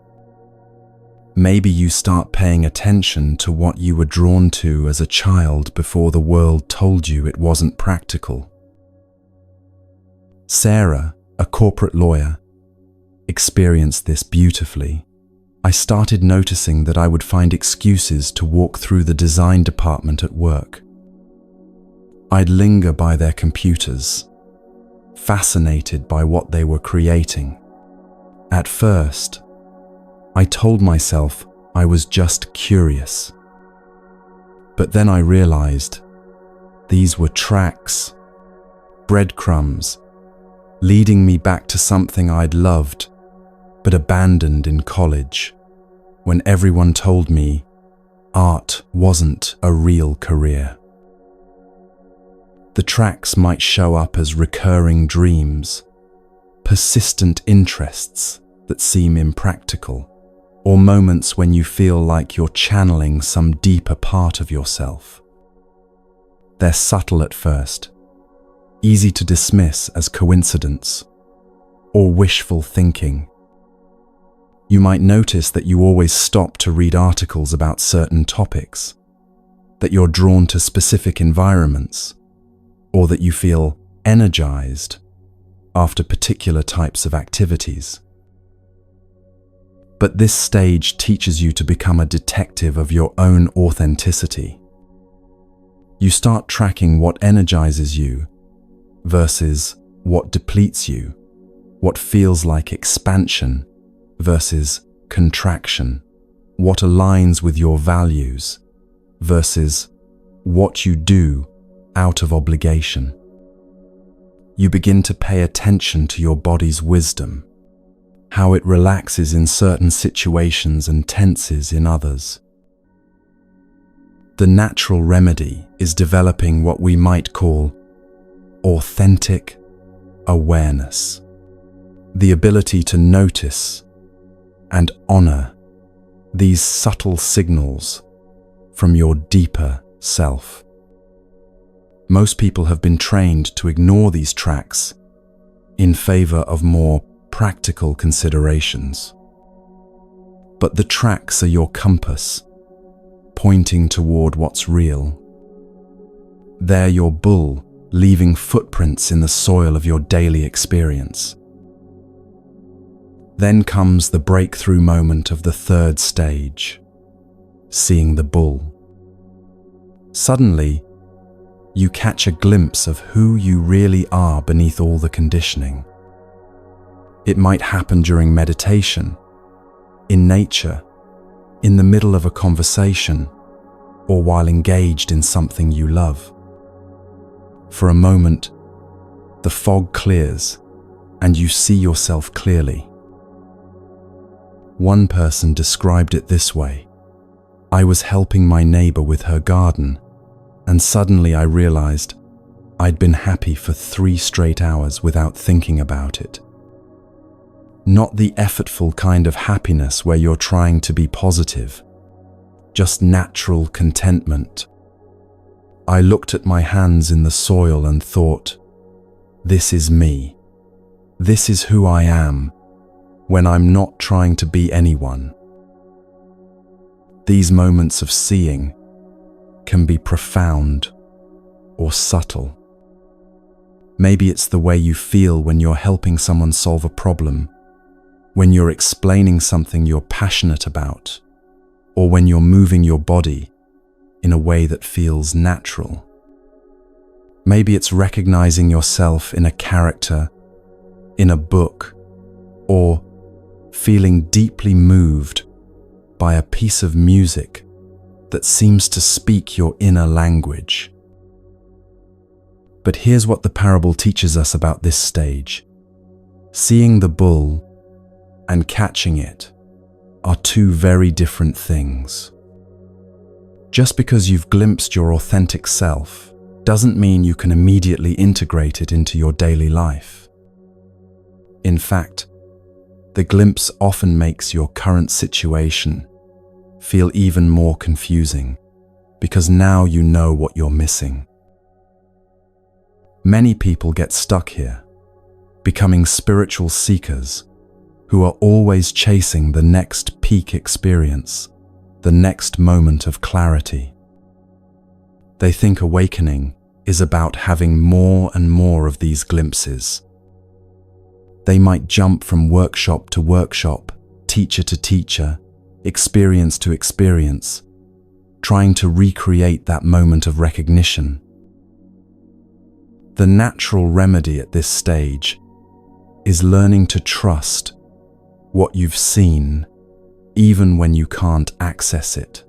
A: Maybe you start paying attention to what you were drawn to as a child before the world told you it wasn't practical. Sarah, a corporate lawyer, experienced this beautifully. I started noticing that I would find excuses to walk through the design department at work. I'd linger by their computers, fascinated by what they were creating. At first, I told myself I was just curious. But then I realized these were tracks, breadcrumbs, leading me back to something I'd loved but abandoned in college, when everyone told me art wasn't a real career. The tracks might show up as recurring dreams, persistent interests that seem impractical, or moments when you feel like you're channeling some deeper part of yourself. They're subtle at first, easy to dismiss as coincidence or wishful thinking. You might notice that you always stop to read articles about certain topics, that you're drawn to specific environments, or that you feel energized after particular types of activities. But this stage teaches you to become a detective of your own authenticity. You start tracking what energizes you versus what depletes you, what feels like expansion versus contraction, what aligns with your values versus what you do out of obligation. You begin to pay attention to your body's wisdom, how it relaxes in certain situations and tenses in others. The natural remedy is developing what we might call authentic awareness, the ability to notice and honor these subtle signals from your deeper self. Most people have been trained to ignore these tracks in favor of more practical considerations. But the tracks are your compass, pointing toward what's real. They're your bull, leaving footprints in the soil of your daily experience. Then comes the breakthrough moment of the third stage, seeing the bull. Suddenly, you catch a glimpse of who you really are beneath all the conditioning. It might happen during meditation, in nature, in the middle of a conversation, or while engaged in something you love. For a moment, the fog clears and you see yourself clearly. One person described it this way: I was helping my neighbor with her garden, and suddenly I realized I'd been happy for 3 straight hours without thinking about it. Not the effortful kind of happiness where you're trying to be positive, just natural contentment. I looked at my hands in the soil and thought, this is me. This is who I am when I'm not trying to be anyone. These moments of seeing can be profound or subtle. Maybe it's the way you feel when you're helping someone solve a problem, when you're explaining something you're passionate about, or when you're moving your body in a way that feels natural. Maybe it's recognizing yourself in a character, in a book, or feeling deeply moved by a piece of music that seems to speak your inner language. But here's what the parable teaches us about this stage. Seeing the bull and catching it are 2 very different things. Just because you've glimpsed your authentic self doesn't mean you can immediately integrate it into your daily life. In fact, the glimpse often makes your current situation feel even more confusing, because now you know what you're missing. Many people get stuck here, becoming spiritual seekers who are always chasing the next peak experience, the next moment of clarity. They think awakening is about having more and more of these glimpses. They might jump from workshop to workshop, teacher to teacher, experience to experience, trying to recreate that moment of recognition. The natural remedy at this stage is learning to trust what you've seen, even when you can't access it.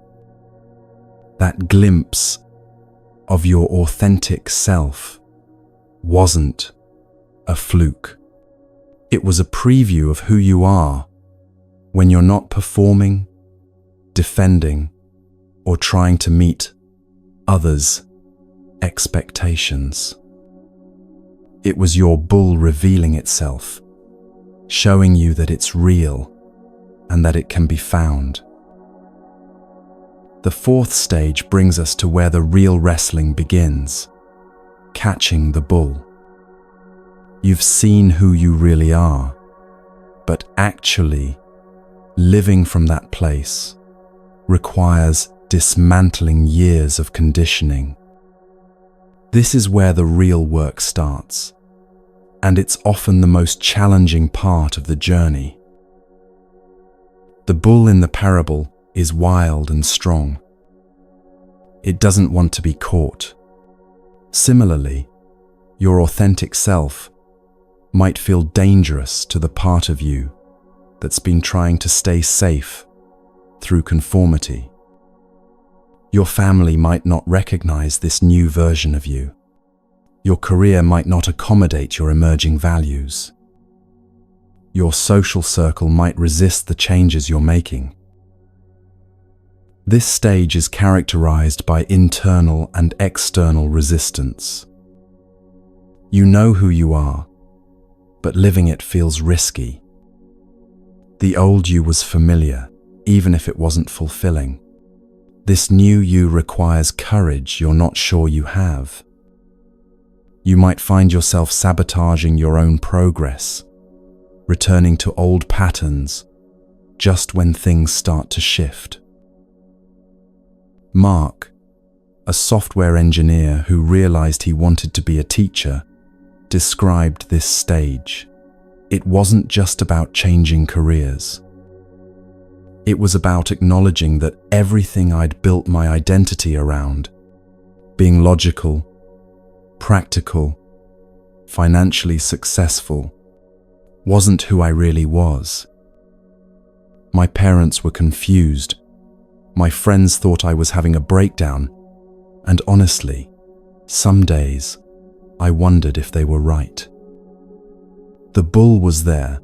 A: That glimpse of your authentic self wasn't a fluke. It was a preview of who you are when you're not performing, defending, or trying to meet others' expectations. It was your bull revealing itself, showing you that it's real and that it can be found. The 4th stage brings us to where the real wrestling begins, catching the bull. You've seen who you really are, but actually living from that place requires dismantling years of conditioning. This is where the real work starts, and it's often the most challenging part of the journey. The bull in the parable is wild and strong. It doesn't want to be caught. Similarly, your authentic self might feel dangerous to the part of you that's been trying to stay safe through conformity. Your family might not recognize this new version of you. Your career might not accommodate your emerging values. Your social circle might resist the changes you're making. This stage is characterized by internal and external resistance. You know who you are, but living it feels risky. The old you was familiar, even if it wasn't fulfilling. This new you requires courage you're not sure you have. You might find yourself sabotaging your own progress, returning to old patterns just when things start to shift. Mark, a software engineer who realized he wanted to be a teacher, described this stage. It wasn't just about changing careers. It was about acknowledging that everything I'd built my identity around, being logical, practical, financially successful, wasn't who I really was. My parents were confused. My friends thought I was having a breakdown, and honestly, some days I wondered if they were right. The bull was there,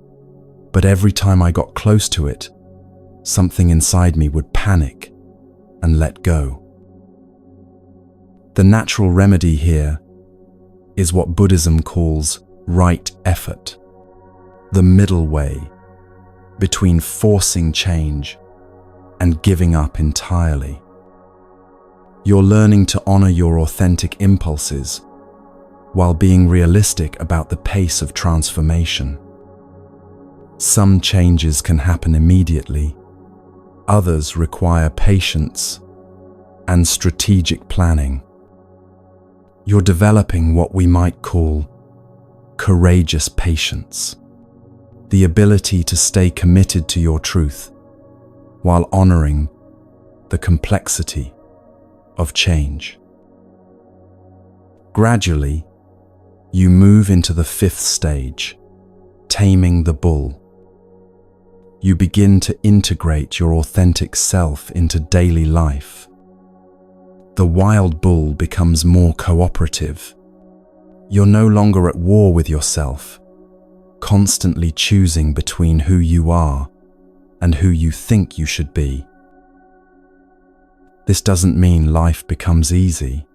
A: but every time I got close to it, something inside me would panic and let go. The natural remedy here is what Buddhism calls right effort, the middle way between forcing change and giving up entirely. You're learning to honor your authentic impulses while being realistic about the pace of transformation. Some changes can happen immediately. Others require patience and strategic planning. You're developing what we might call courageous patience, the ability to stay committed to your truth while honoring the complexity of change. Gradually, you move into the fifth stage, taming the bull. You begin to integrate your authentic self into daily life. The wild bull becomes more cooperative. You're no longer at war with yourself, constantly choosing between who you are and who you think you should be. This doesn't mean life becomes easy.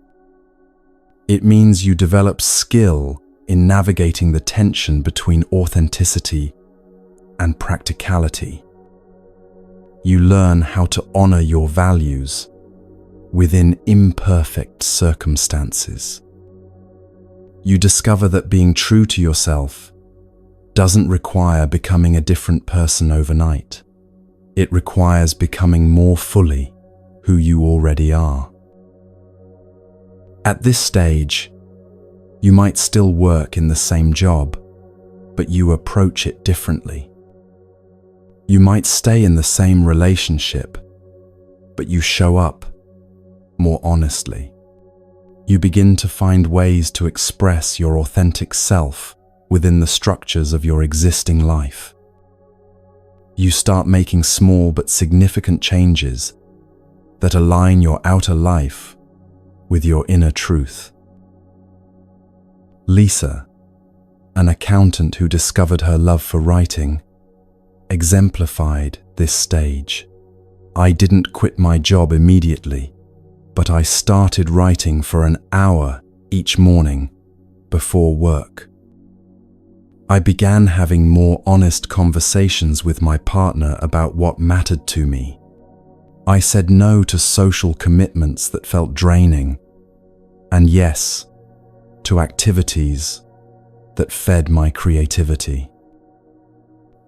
A: It means you develop skill in navigating the tension between authenticity and practicality. You learn how to honor your values within imperfect circumstances. You discover that being true to yourself doesn't require becoming a different person overnight. It requires becoming more fully who you already are. At this stage, you might still work in the same job, but you approach it differently. You might stay in the same relationship, but you show up more honestly. You begin to find ways to express your authentic self within the structures of your existing life. You start making small but significant changes that align your outer life with your inner truth. Lisa, an accountant who discovered her love for writing, exemplified this stage. I didn't quit my job immediately, but I started writing for an hour each morning before work. I began having more honest conversations with my partner about what mattered to me. I said no to social commitments that felt draining, and yes to activities that fed my creativity.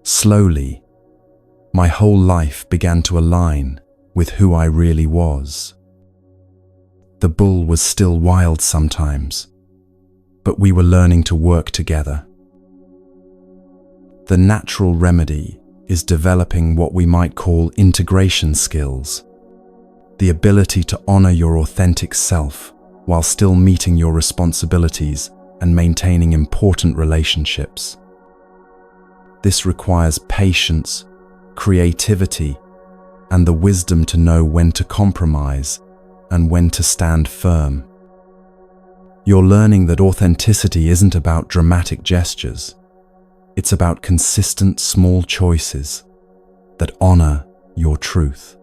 A: Slowly, my whole life began to align with who I really was. The bull was still wild sometimes, but we were learning to work together. The natural remedy is developing what we might call integration skills, the ability to honor your authentic self while still meeting your responsibilities and maintaining important relationships. This requires patience, creativity, and the wisdom to know when to compromise and when to stand firm. You're learning that authenticity isn't about dramatic gestures. It's about consistent small choices that honor your truth.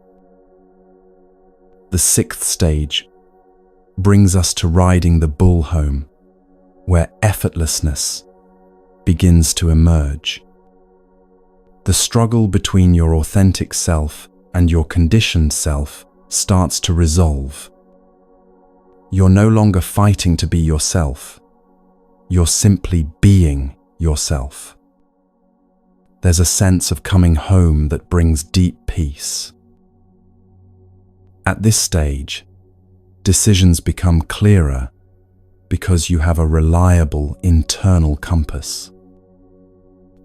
A: The sixth stage brings us to riding the bull home, where effortlessness begins to emerge. The struggle between your authentic self and your conditioned self starts to resolve. You're no longer fighting to be yourself. You're simply being yourself. There's a sense of coming home that brings deep peace. At this stage, decisions become clearer because you have a reliable internal compass.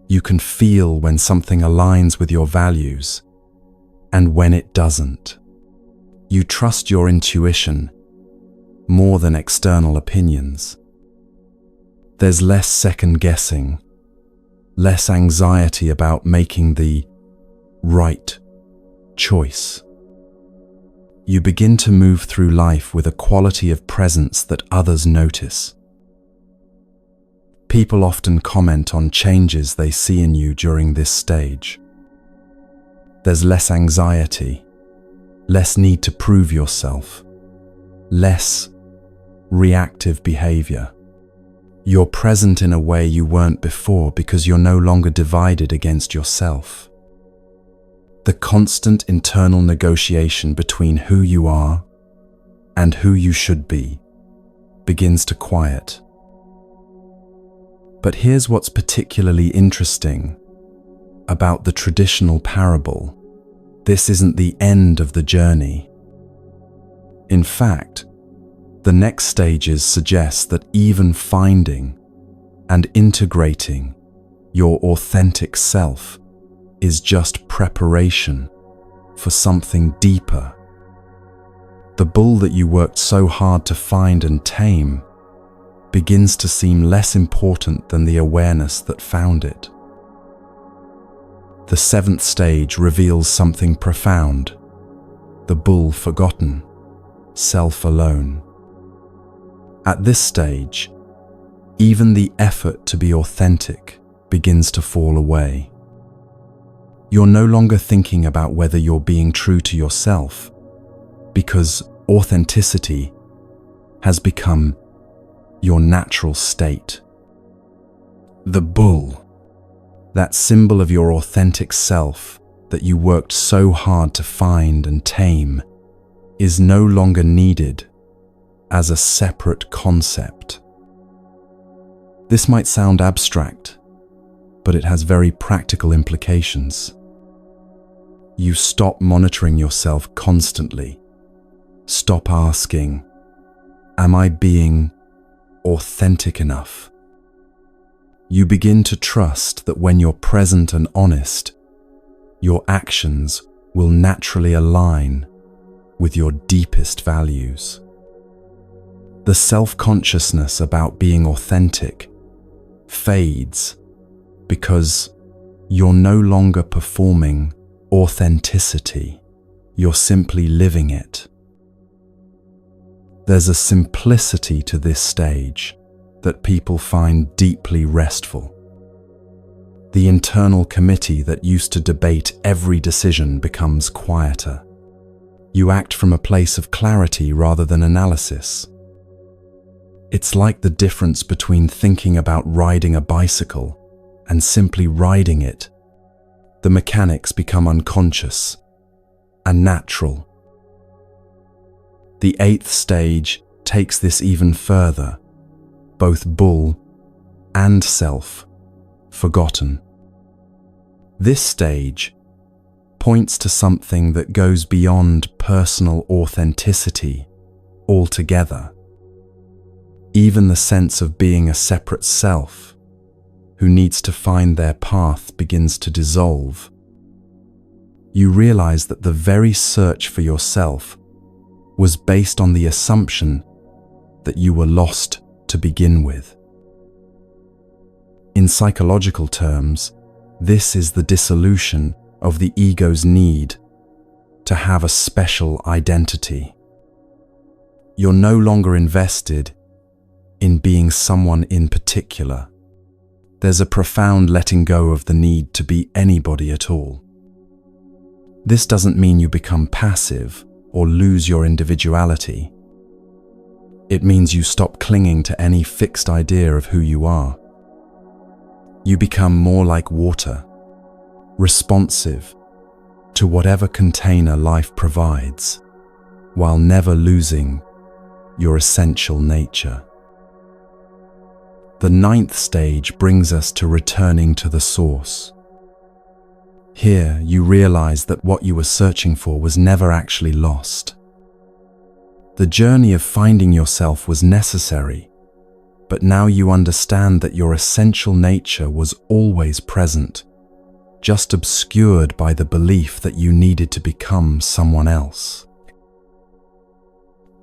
A: You can feel when something aligns with your values and when it doesn't. You trust your intuition more than external opinions. There's less second guessing, less anxiety about making the right choice. You begin to move through life with a quality of presence that others notice. People often comment on changes they see in you during this stage. There's less anxiety, less need to prove yourself, less reactive behavior. You're present in a way you weren't before because you're no longer divided against yourself. The constant internal negotiation between who you are and who you should be begins to quiet. But here's what's particularly interesting about the traditional parable. This isn't the end of the journey. In fact, the next stages suggest that even finding and integrating your authentic self is just preparation for something deeper. The bull that you worked so hard to find and tame begins to seem less important than the awareness that found it. The seventh stage reveals something profound: the bull forgotten, self alone. At this stage, even the effort to be authentic begins to fall away. You're no longer thinking about whether you're being true to yourself, because authenticity has become your natural state. The bull, that symbol of your authentic self that you worked so hard to find and tame, is no longer needed as a separate concept. This might sound abstract, but it has very practical implications. You stop monitoring yourself constantly. Stop asking, "Am I being authentic enough?" You begin to trust that when you're present and honest, your actions will naturally align with your deepest values. The self-consciousness about being authentic fades because you're no longer performing authenticity, you're simply living it. There's a simplicity to this stage that people find deeply restful. The internal committee that used to debate every decision becomes quieter. You act from a place of clarity rather than analysis. It's like the difference between thinking about riding a bicycle and simply riding it. The mechanics become unconscious and natural. The eighth stage takes this even further, both bull and self forgotten. This stage points to something that goes beyond personal authenticity altogether. Even the sense of being a separate self who needs to find their path begins to dissolve. You realize that the very search for yourself was based on the assumption that you were lost to begin with. In psychological terms, this is the dissolution of the ego's need to have a special identity. You're no longer invested in being someone in particular. There's a profound letting go of the need to be anybody at all. This doesn't mean you become passive or lose your individuality. It means you stop clinging to any fixed idea of who you are. You become more like water, responsive to whatever container life provides, while never losing your essential nature. The 9th stage brings us to returning to the source. Here, you realize that what you were searching for was never actually lost. The journey of finding yourself was necessary, but now you understand that your essential nature was always present, just obscured by the belief that you needed to become someone else.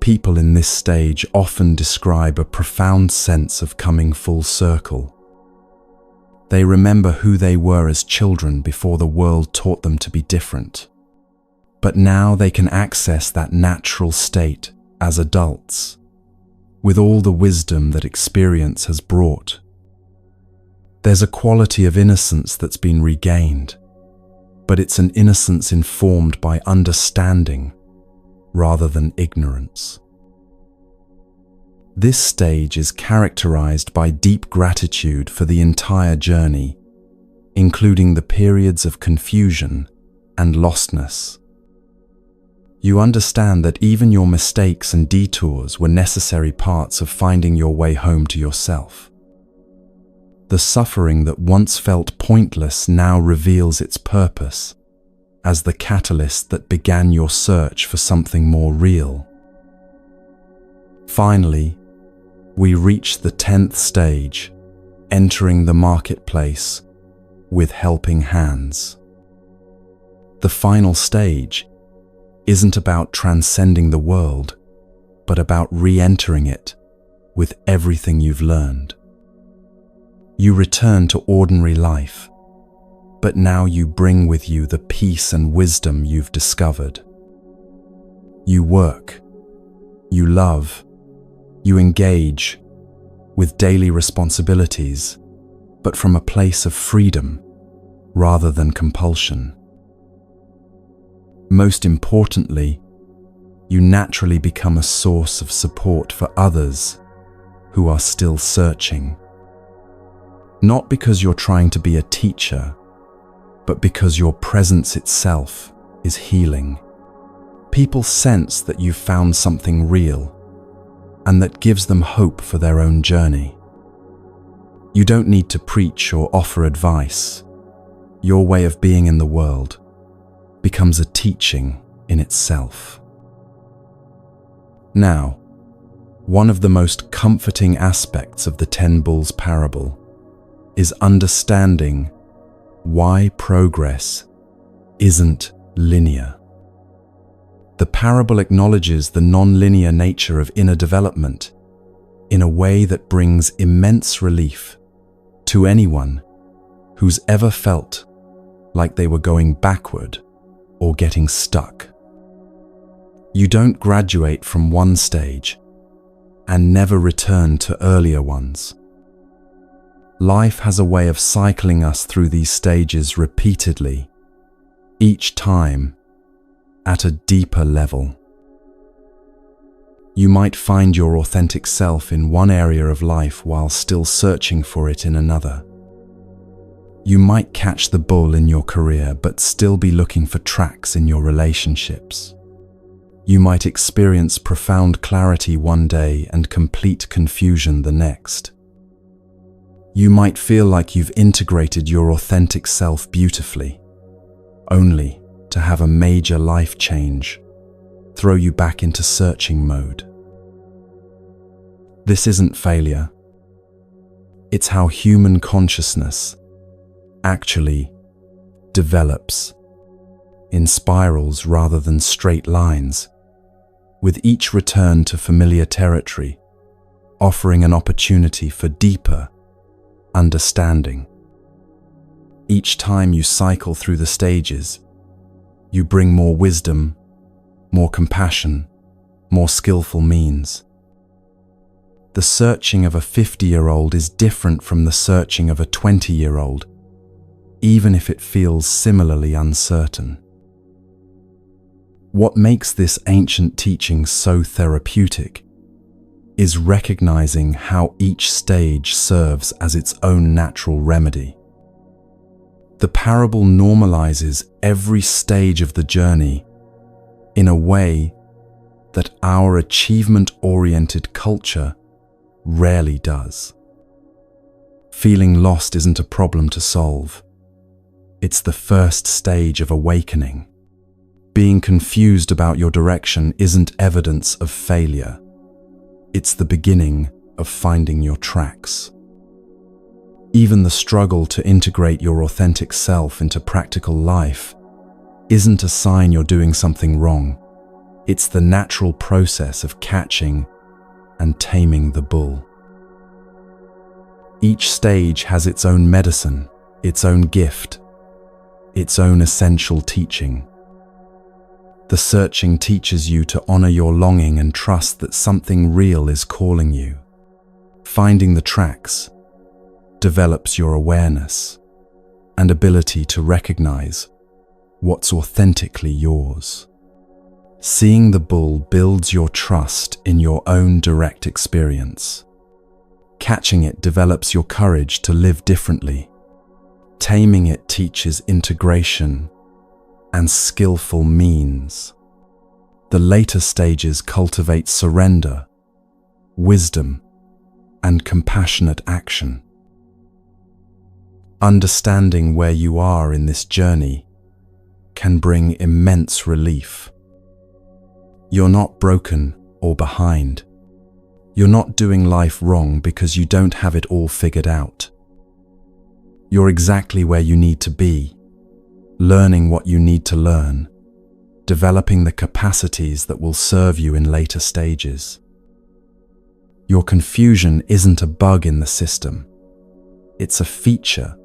A: People in this stage often describe a profound sense of coming full circle. They remember who they were as children before the world taught them to be different. But now they can access that natural state as adults, with all the wisdom that experience has brought. There's a quality of innocence that's been regained, but it's an innocence informed by understanding rather than ignorance. This stage is characterized by deep gratitude for the entire journey, including the periods of confusion and lostness. You understand that even your mistakes and detours were necessary parts of finding your way home to yourself. The suffering that once felt pointless now reveals its purpose as the catalyst that began your search for something more real. Finally, we reach the 10th stage, entering the marketplace with helping hands. The final stage isn't about transcending the world, but about re-entering it with everything you've learned. You return to ordinary life, but now you bring with you the peace and wisdom you've discovered. You work, you love, you engage with daily responsibilities, but from a place of freedom rather than compulsion. Most importantly, you naturally become a source of support for others who are still searching. Not because you're trying to be a teacher, but because your presence itself is healing. People sense that you've found something real, and that gives them hope for their own journey. You don't need to preach or offer advice. Your way of being in the world becomes a teaching in itself. Now, one of the most comforting aspects of the 10 Bulls parable is understanding why progress isn't linear. The parable acknowledges the non-linear nature of inner development in a way that brings immense relief to anyone who's ever felt like they were going backward or getting stuck. You don't graduate from one stage and never return to earlier ones. Life has a way of cycling us through these stages repeatedly, each time at a deeper level. You might find your authentic self in one area of life while still searching for it in another. You might catch the bull in your career but still be looking for tracks in your relationships. You might experience profound clarity one day and complete confusion the next. You might feel like you've integrated your authentic self beautifully, only to have a major life change throw you back into searching mode. This isn't failure. It's how human consciousness actually develops in spirals rather than straight lines, with each return to familiar territory offering an opportunity for deeper, understanding. Each time you cycle through the stages, you bring more wisdom, more compassion, more skillful means. The searching of a 50-year-old is different from the searching of a 20-year-old, even if it feels similarly uncertain. What makes this ancient teaching so therapeutic is recognizing how each stage serves as its own natural remedy. The parable normalizes every stage of the journey in a way that our achievement-oriented culture rarely does. Feeling lost isn't a problem to solve. It's the first stage of awakening. Being confused about your direction isn't evidence of failure. It's the beginning of finding your tracks. Even the struggle to integrate your authentic self into practical life isn't a sign you're doing something wrong. It's the natural process of catching and taming the bull. Each stage has its own medicine, its own gift, its own essential teaching. The searching teaches you to honor your longing and trust that something real is calling you. Finding the tracks develops your awareness and ability to recognize what's authentically yours. Seeing the bull builds your trust in your own direct experience. Catching it develops your courage to live differently. Taming it teaches integration and skillful means. The later stages cultivate surrender, wisdom, and compassionate action. Understanding where you are in this journey can bring immense relief. You're not broken or behind. You're not doing life wrong because you don't have it all figured out. You're exactly where you need to be, learning what you need to learn, developing the capacities that will serve you in later stages. Your confusion isn't a bug in the system. It's a feature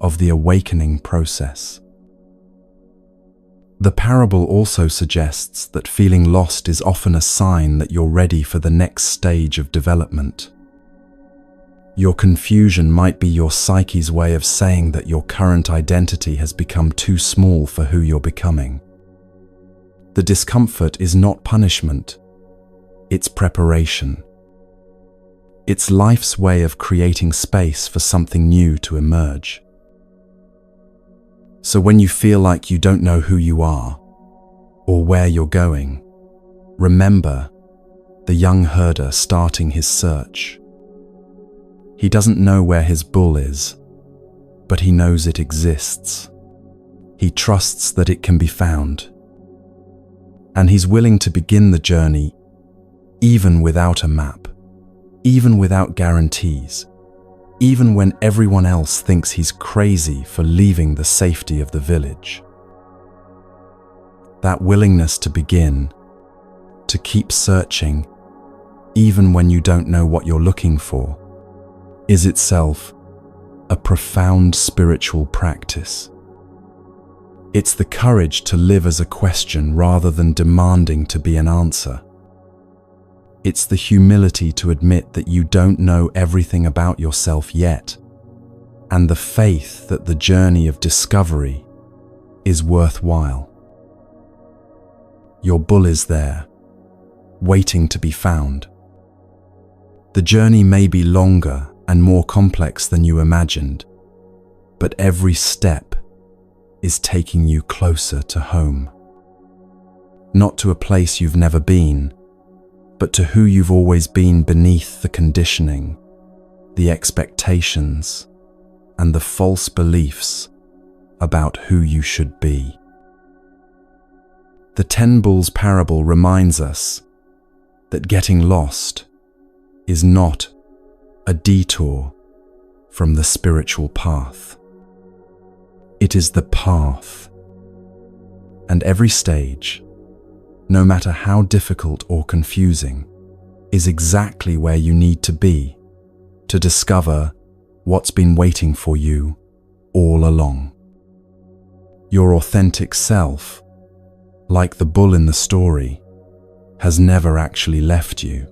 A: of the awakening process. The parable also suggests that feeling lost is often a sign that you're ready for the next stage of development. Your confusion might be your psyche's way of saying that your current identity has become too small for who you're becoming. The discomfort is not punishment, it's preparation. It's life's way of creating space for something new to emerge. So when you feel like you don't know who you are or where you're going, remember the young herder starting his search. He doesn't know where his bull is, but he knows it exists. He trusts that it can be found. And he's willing to begin the journey even without a map, even without guarantees, even when everyone else thinks he's crazy for leaving the safety of the village. That willingness to begin, to keep searching, even when you don't know what you're looking for, is itself a profound spiritual practice. It's the courage to live as a question rather than demanding to be an answer. It's the humility to admit that you don't know everything about yourself yet, and the faith that the journey of discovery is worthwhile. Your bull is there, waiting to be found. The journey may be longer and more complex than you imagined, but every step is taking you closer to home. Not to a place you've never been, but to who you've always been beneath the conditioning, the expectations, and the false beliefs about who you should be. The 10 Bulls parable reminds us that getting lost is not a detour from the spiritual path. It is the path, and every stage, no matter how difficult or confusing, is exactly where you need to be to discover what's been waiting for you all along. Your authentic self, like the bull in the story, has never actually left you.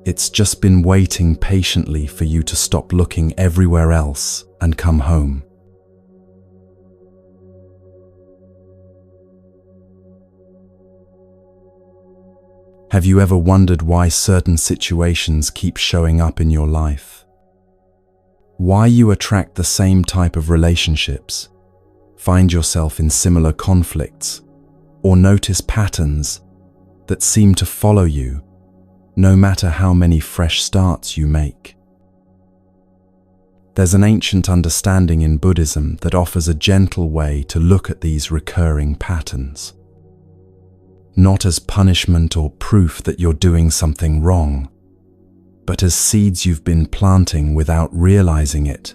A: It's just been waiting patiently for you to stop looking everywhere else and come home. Have you ever wondered why certain situations keep showing up in your life? Why you attract the same type of relationships, find yourself in similar conflicts, or notice patterns that seem to follow you, no matter how many fresh starts you make? There's an ancient understanding in Buddhism that offers a gentle way to look at these recurring patterns. Not as punishment or proof that you're doing something wrong, but as seeds you've been planting without realizing it.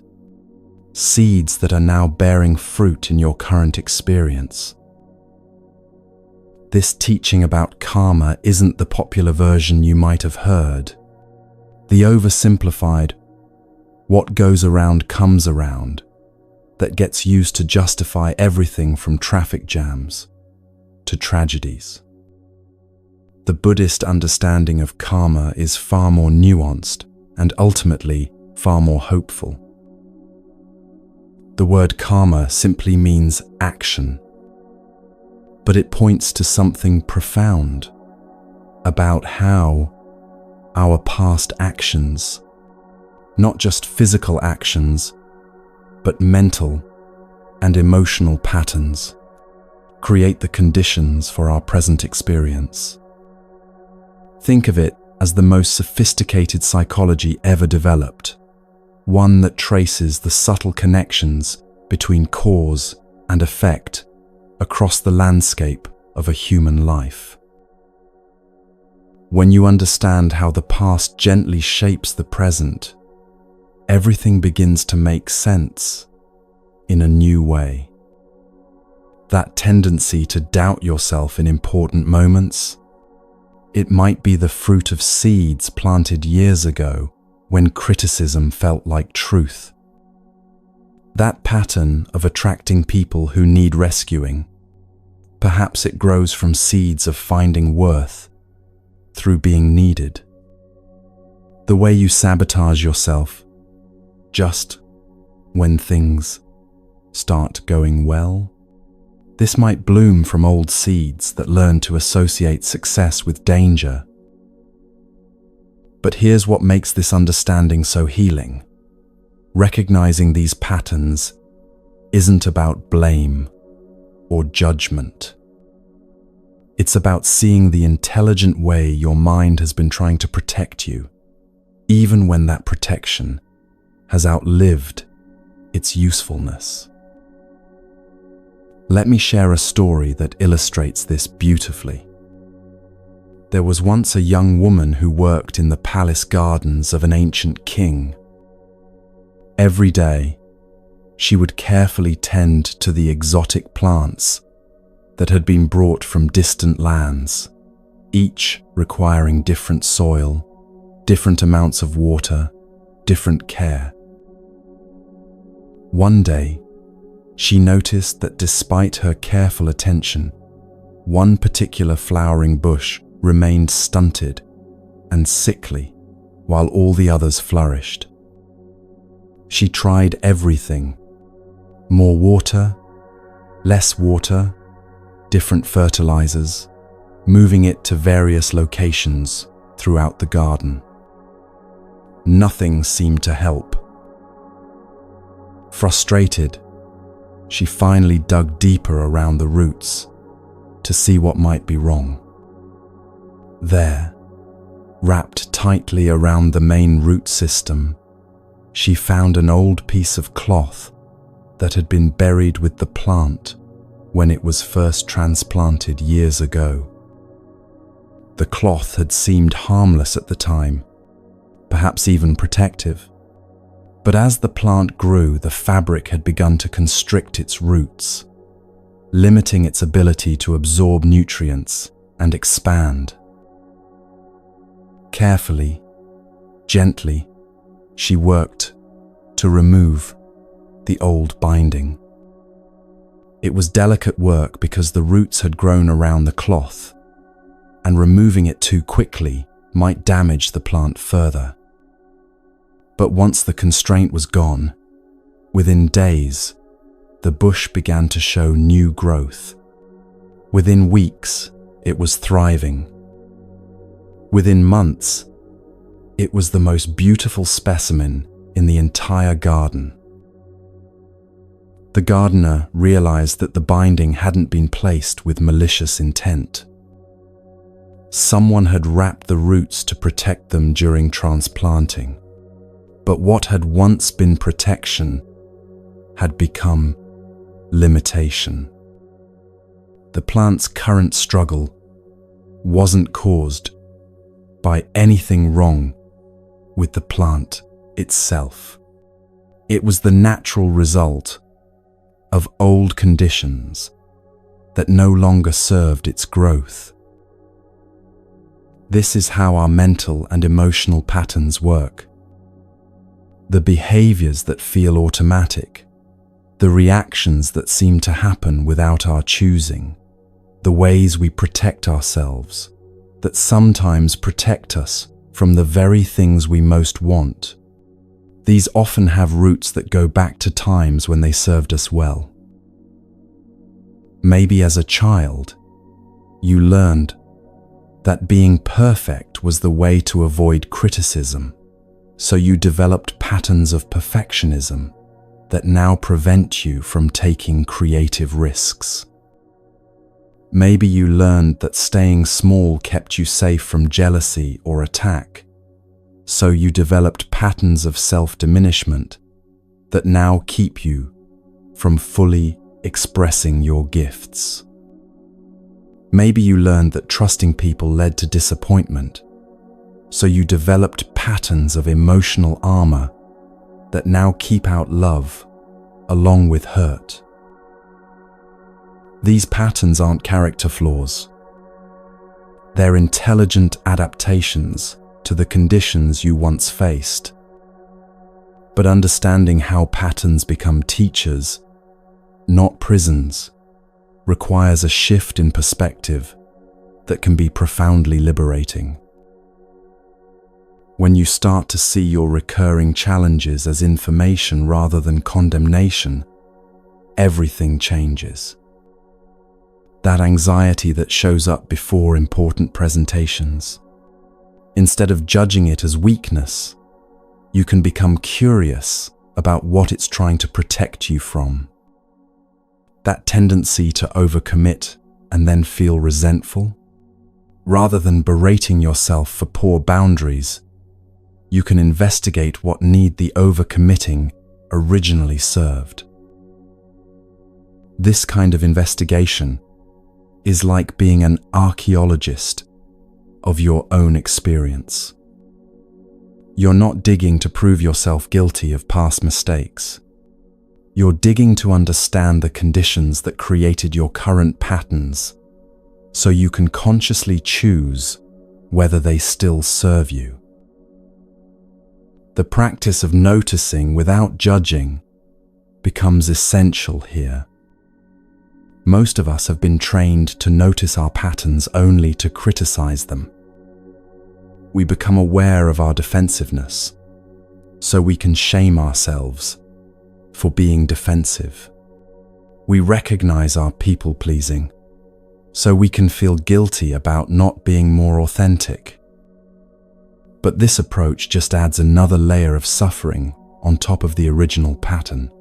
A: Seeds that are now bearing fruit in your current experience. This teaching about karma isn't the popular version you might have heard. The oversimplified, what goes around comes around, that gets used to justify everything from traffic jams to tragedies. The Buddhist understanding of karma is far more nuanced and ultimately far more hopeful. The word karma simply means action, but it points to something profound about how our past actions, not just physical actions, but mental and emotional patterns, create the conditions for our present experience. Think of it as the most sophisticated psychology ever developed, one that traces the subtle connections between cause and effect across the landscape of a human life. When you understand how the past gently shapes the present, everything begins to make sense in a new way. That tendency to doubt yourself in important moments, it might be the fruit of seeds planted years ago when criticism felt like truth. That pattern of attracting people who need rescuing, perhaps it grows from seeds of finding worth through being needed. The way you sabotage yourself just when things start going well, this might bloom from old seeds that learn to associate success with danger. But here's what makes this understanding so healing. Recognizing these patterns isn't about blame or judgment. It's about seeing the intelligent way your mind has been trying to protect you, even when that protection has outlived its usefulness. Let me share a story that illustrates this beautifully. There was once a young woman who worked in the palace gardens of an ancient king. Every day, she would carefully tend to the exotic plants that had been brought from distant lands, each requiring different soil, different amounts of water, different care. One day, she noticed that despite her careful attention, one particular flowering bush remained stunted and sickly while all the others flourished. She tried everything: more water, less water, different fertilizers, moving it to various locations throughout the garden. Nothing seemed to help. Frustrated, she finally dug deeper around the roots to see what might be wrong. There, wrapped tightly around the main root system, she found an old piece of cloth that had been buried with the plant when it was first transplanted years ago. The cloth had seemed harmless at the time, perhaps even protective. But as the plant grew, the fabric had begun to constrict its roots, limiting its ability to absorb nutrients and expand. Carefully, gently, she worked to remove the old binding. It was delicate work because the roots had grown around the cloth, and removing it too quickly might damage the plant further. But once the constraint was gone, within days, the bush began to show new growth. Within weeks, it was thriving. Within months, it was the most beautiful specimen in the entire garden. The gardener realized that the binding hadn't been placed with malicious intent. Someone had wrapped the roots to protect them during transplanting. But what had once been protection had become limitation. The plant's current struggle wasn't caused by anything wrong with the plant itself. It was the natural result of old conditions that no longer served its growth. This is how our mental and emotional patterns work. The behaviors that feel automatic, the reactions that seem to happen without our choosing, the ways we protect ourselves, that sometimes protect us from the very things we most want. These often have roots that go back to times when they served us well. Maybe as a child, you learned that being perfect was the way to avoid criticism, so you developed patterns of perfectionism that now prevent you from taking creative risks. Maybe you learned that staying small kept you safe from jealousy or attack, so you developed patterns of self-diminishment that now keep you from fully expressing your gifts. Maybe you learned that trusting people led to disappointment, so you developed patterns of emotional armor that now keep out love along with hurt. These patterns aren't character flaws. They're intelligent adaptations to the conditions you once faced. But understanding how patterns become teachers, not prisons, requires a shift in perspective that can be profoundly liberating. When you start to see your recurring challenges as information rather than condemnation, everything changes. That anxiety that shows up before important presentations, instead of judging it as weakness, you can become curious about what it's trying to protect you from. That tendency to overcommit and then feel resentful, rather than berating yourself for poor boundaries, you can investigate what need the overcommitting originally served. This kind of investigation is like being an archaeologist of your own experience. You're not digging to prove yourself guilty of past mistakes. You're digging to understand the conditions that created your current patterns, so you can consciously choose whether they still serve you. The practice of noticing without judging becomes essential here. Most of us have been trained to notice our patterns only to criticize them. We become aware of our defensiveness, so we can shame ourselves for being defensive. We recognize our people-pleasing, so we can feel guilty about not being more authentic. But this approach just adds another layer of suffering on top of the original pattern.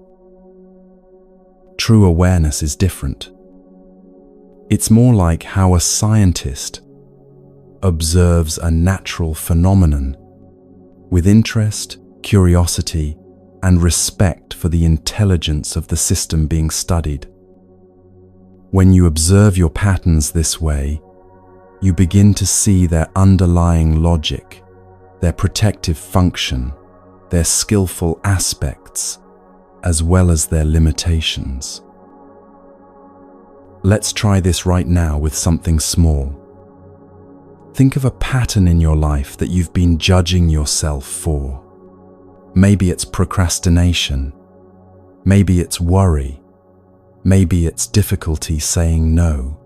A: True awareness is different. It's more like how a scientist observes a natural phenomenon with interest, curiosity, and respect for the intelligence of the system being studied. When you observe your patterns this way, you begin to see their underlying logic, their protective function, their skillful aspects, as well as their limitations. Let's try this right now with something small. Think of a pattern in your life that you've been judging yourself for. Maybe it's procrastination. Maybe it's worry. Maybe it's difficulty saying no.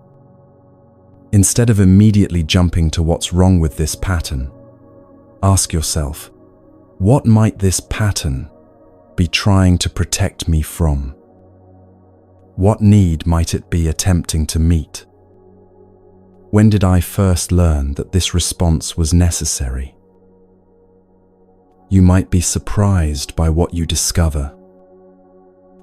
A: Instead of immediately jumping to what's wrong with this pattern, ask yourself, what might this pattern be trying to protect me from? What need might it be attempting to meet? When did I first learn that this response was necessary? You might be surprised by what you discover.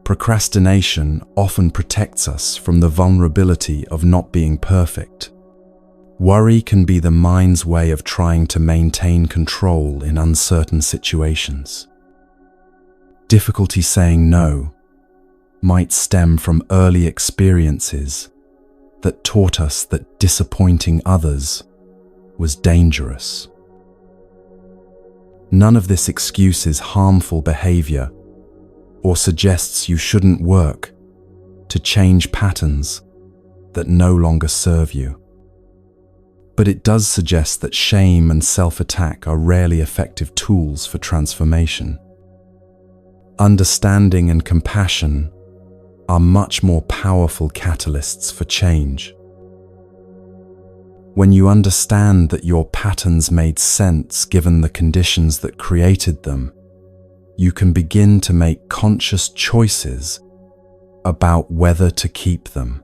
A: Procrastination often protects us from the vulnerability of not being perfect. Worry can be the mind's way of trying to maintain control in uncertain situations. Difficulty saying no might stem from early experiences that taught us that disappointing others was dangerous. None of this excuses harmful behavior or suggests you shouldn't work to change patterns that no longer serve you. But it does suggest that shame and self-attack are rarely effective tools for transformation. Understanding and compassion are much more powerful catalysts for change. When you understand that your patterns made sense given the conditions that created them, you can begin to make conscious choices about whether to keep them.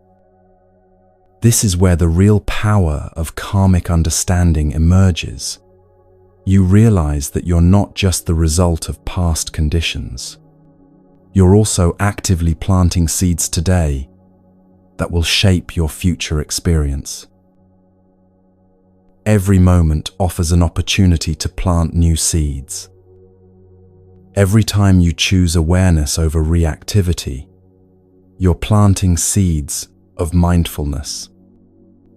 A: This is where the real power of karmic understanding emerges. You realize that you're not just the result of past conditions. You're also actively planting seeds today that will shape your future experience. Every moment offers an opportunity to plant new seeds. Every time you choose awareness over reactivity, you're planting seeds of mindfulness.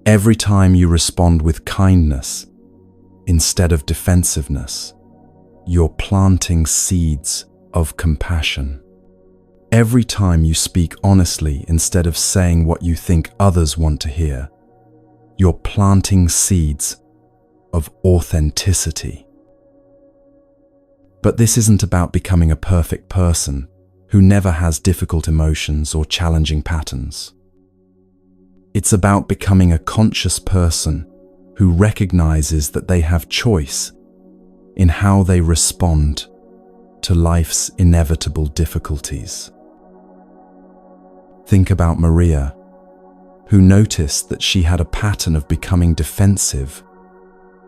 A: Every time you respond with kindness instead of defensiveness, you're planting seeds of compassion. Every time you speak honestly instead of saying what you think others want to hear, you're planting seeds of authenticity. But this isn't about becoming a perfect person who never has difficult emotions or challenging patterns. It's about becoming a conscious person who recognizes that they have choice in how they respond to life's inevitable difficulties. Think about Maria, who noticed that she had a pattern of becoming defensive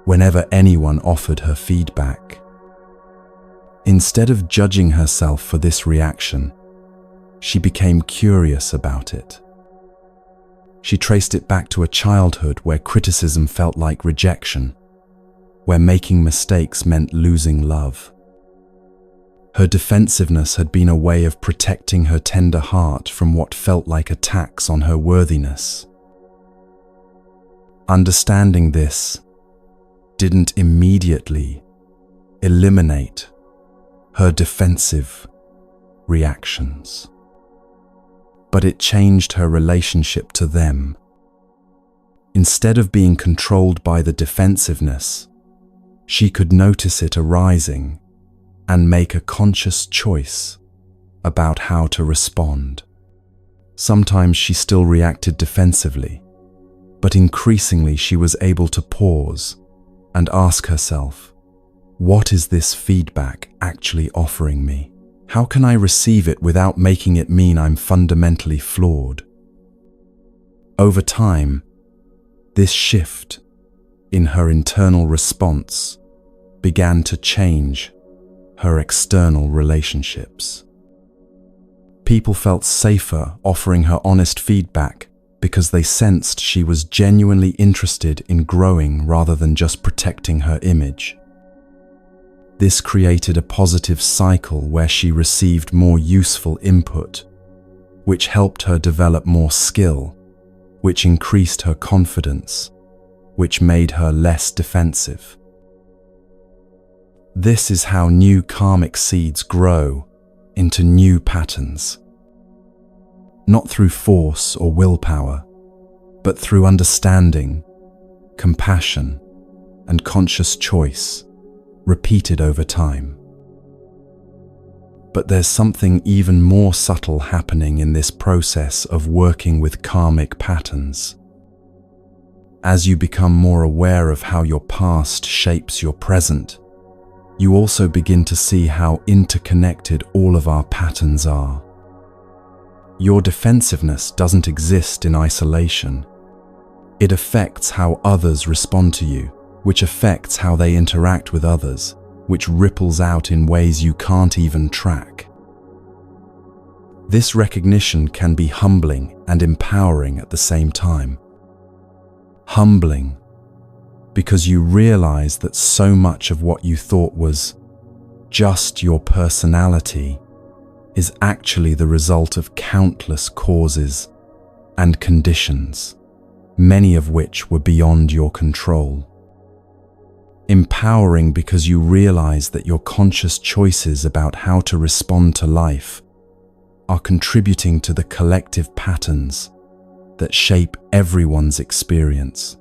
A: whenever anyone offered her feedback. Instead of judging herself for this reaction, she became curious about it. She traced it back to a childhood where criticism felt like rejection, where making mistakes meant losing love. Her defensiveness had been a way of protecting her tender heart from what felt like attacks on her worthiness. Understanding this didn't immediately eliminate her defensive reactions, but it changed her relationship to them. Instead of being controlled by the defensiveness, she could notice it arising and make a conscious choice about how to respond. Sometimes she still reacted defensively, but increasingly she was able to pause and ask herself, what is this feedback actually offering me? How can I receive it without making it mean I'm fundamentally flawed? Over time, this shift in her internal response began to change her external relationships. People felt safer offering her honest feedback because they sensed she was genuinely interested in growing rather than just protecting her image. This created a positive cycle where she received more useful input, which helped her develop more skill, which increased her confidence, which made her less defensive. This is how new karmic seeds grow into new patterns. Not through force or willpower, but through understanding, compassion, and conscious choice, repeated over time. But there's something even more subtle happening in this process of working with karmic patterns. As you become more aware of how your past shapes your present, you also begin to see how interconnected all of our patterns are. Your defensiveness doesn't exist in isolation. It affects how others respond to you, which affects how they interact with others, which ripples out in ways you can't even track. This recognition can be humbling and empowering at the same time. Humbling, because you realize that so much of what you thought was just your personality is actually the result of countless causes and conditions, many of which were beyond your control. Empowering because you realize that your conscious choices about how to respond to life are contributing to the collective patterns that shape everyone's experience.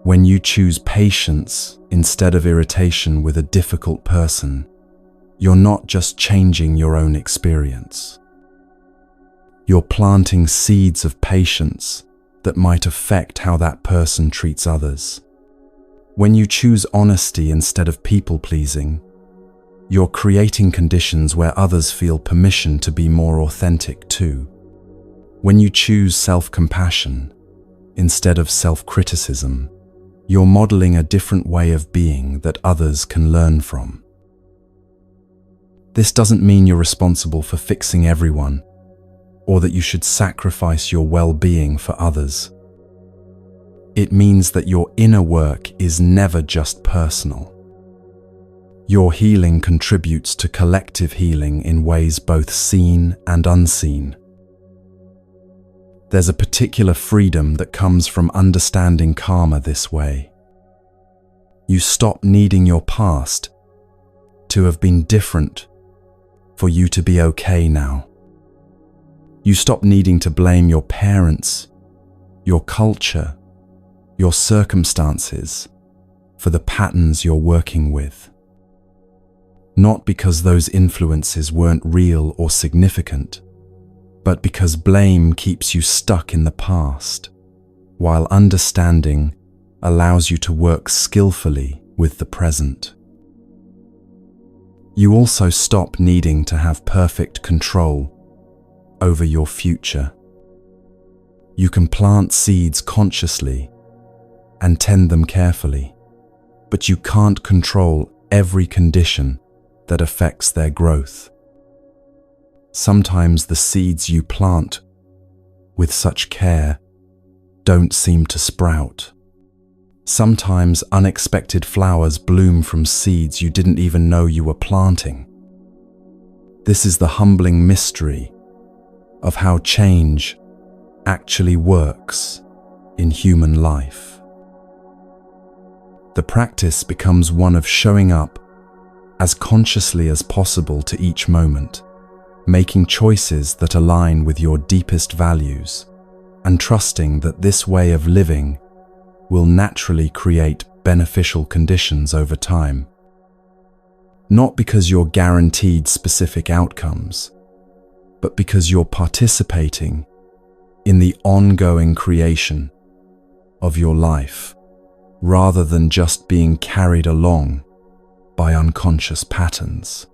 A: When you choose patience instead of irritation with a difficult person, you're not just changing your own experience. You're planting seeds of patience that might affect how that person treats others. When you choose honesty instead of people-pleasing, you're creating conditions where others feel permission to be more authentic too. When you choose self-compassion instead of self-criticism, you're modeling a different way of being that others can learn from. This doesn't mean you're responsible for fixing everyone, or that you should sacrifice your well-being for others. It means that your inner work is never just personal. Your healing contributes to collective healing in ways both seen and unseen. There's a particular freedom that comes from understanding karma this way. You stop needing your past to have been different for you to be okay now. You stop needing to blame your parents, your culture, your circumstances for the patterns you're working with. Not because those influences weren't real or significant, but because blame keeps you stuck in the past, while understanding allows you to work skillfully with the present. You also stop needing to have perfect control over your future. You can plant seeds consciously and tend them carefully, but you can't control every condition that affects their growth. Sometimes the seeds you plant with such care don't seem to sprout. Sometimes unexpected flowers bloom from seeds you didn't even know you were planting. This is the humbling mystery of how change actually works in human life. The practice becomes one of showing up as consciously as possible to each moment, making choices that align with your deepest values, and trusting that this way of living will naturally create beneficial conditions over time. Not because you're guaranteed specific outcomes, but because you're participating in the ongoing creation of your life, rather than just being carried along by unconscious patterns.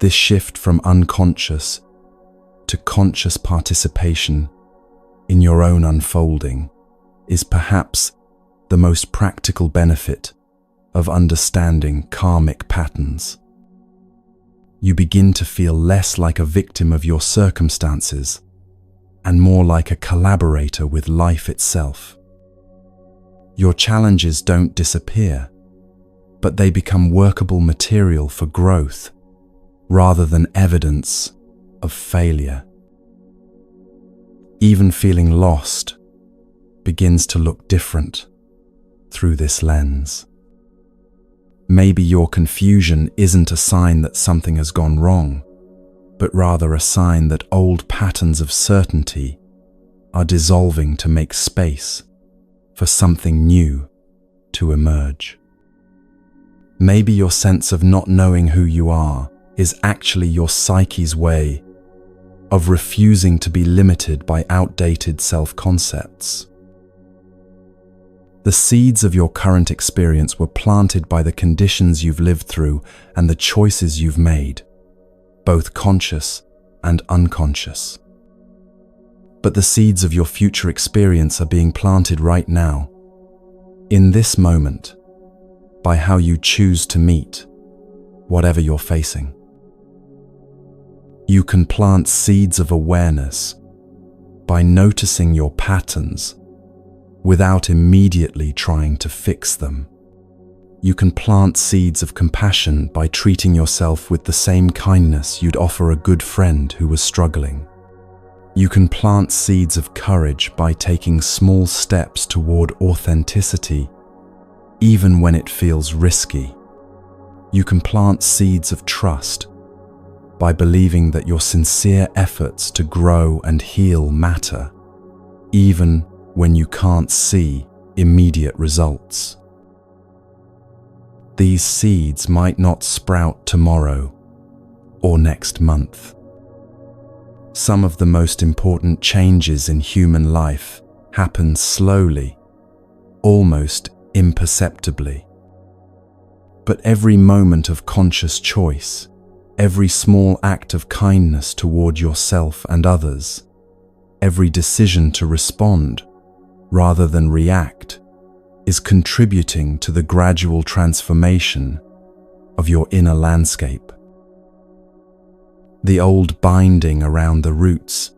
A: This shift from unconscious to conscious participation in your own unfolding is perhaps the most practical benefit of understanding karmic patterns. You begin to feel less like a victim of your circumstances and more like a collaborator with life itself. Your challenges don't disappear, but they become workable material for growth rather than evidence of failure. Even feeling lost begins to look different through this lens. Maybe your confusion isn't a sign that something has gone wrong, but rather a sign that old patterns of certainty are dissolving to make space for something new to emerge. Maybe your sense of not knowing who you are is actually your psyche's way of refusing to be limited by outdated self-concepts. The seeds of your current experience were planted by the conditions you've lived through and the choices you've made, both conscious and unconscious. But the seeds of your future experience are being planted right now, in this moment, by how you choose to meet whatever you're facing. You can plant seeds of awareness by noticing your patterns without immediately trying to fix them. You can plant seeds of compassion by treating yourself with the same kindness you'd offer a good friend who was struggling. You can plant seeds of courage by taking small steps toward authenticity, even when it feels risky. You can plant seeds of trust by believing that your sincere efforts to grow and heal matter, even when you can't see immediate results. These seeds might not sprout tomorrow or next month. Some of the most important changes in human life happen slowly, almost imperceptibly. But every moment of conscious choice, every small act of kindness toward yourself and others, every decision to respond rather than react, is contributing to the gradual transformation of your inner landscape. The old binding around the roots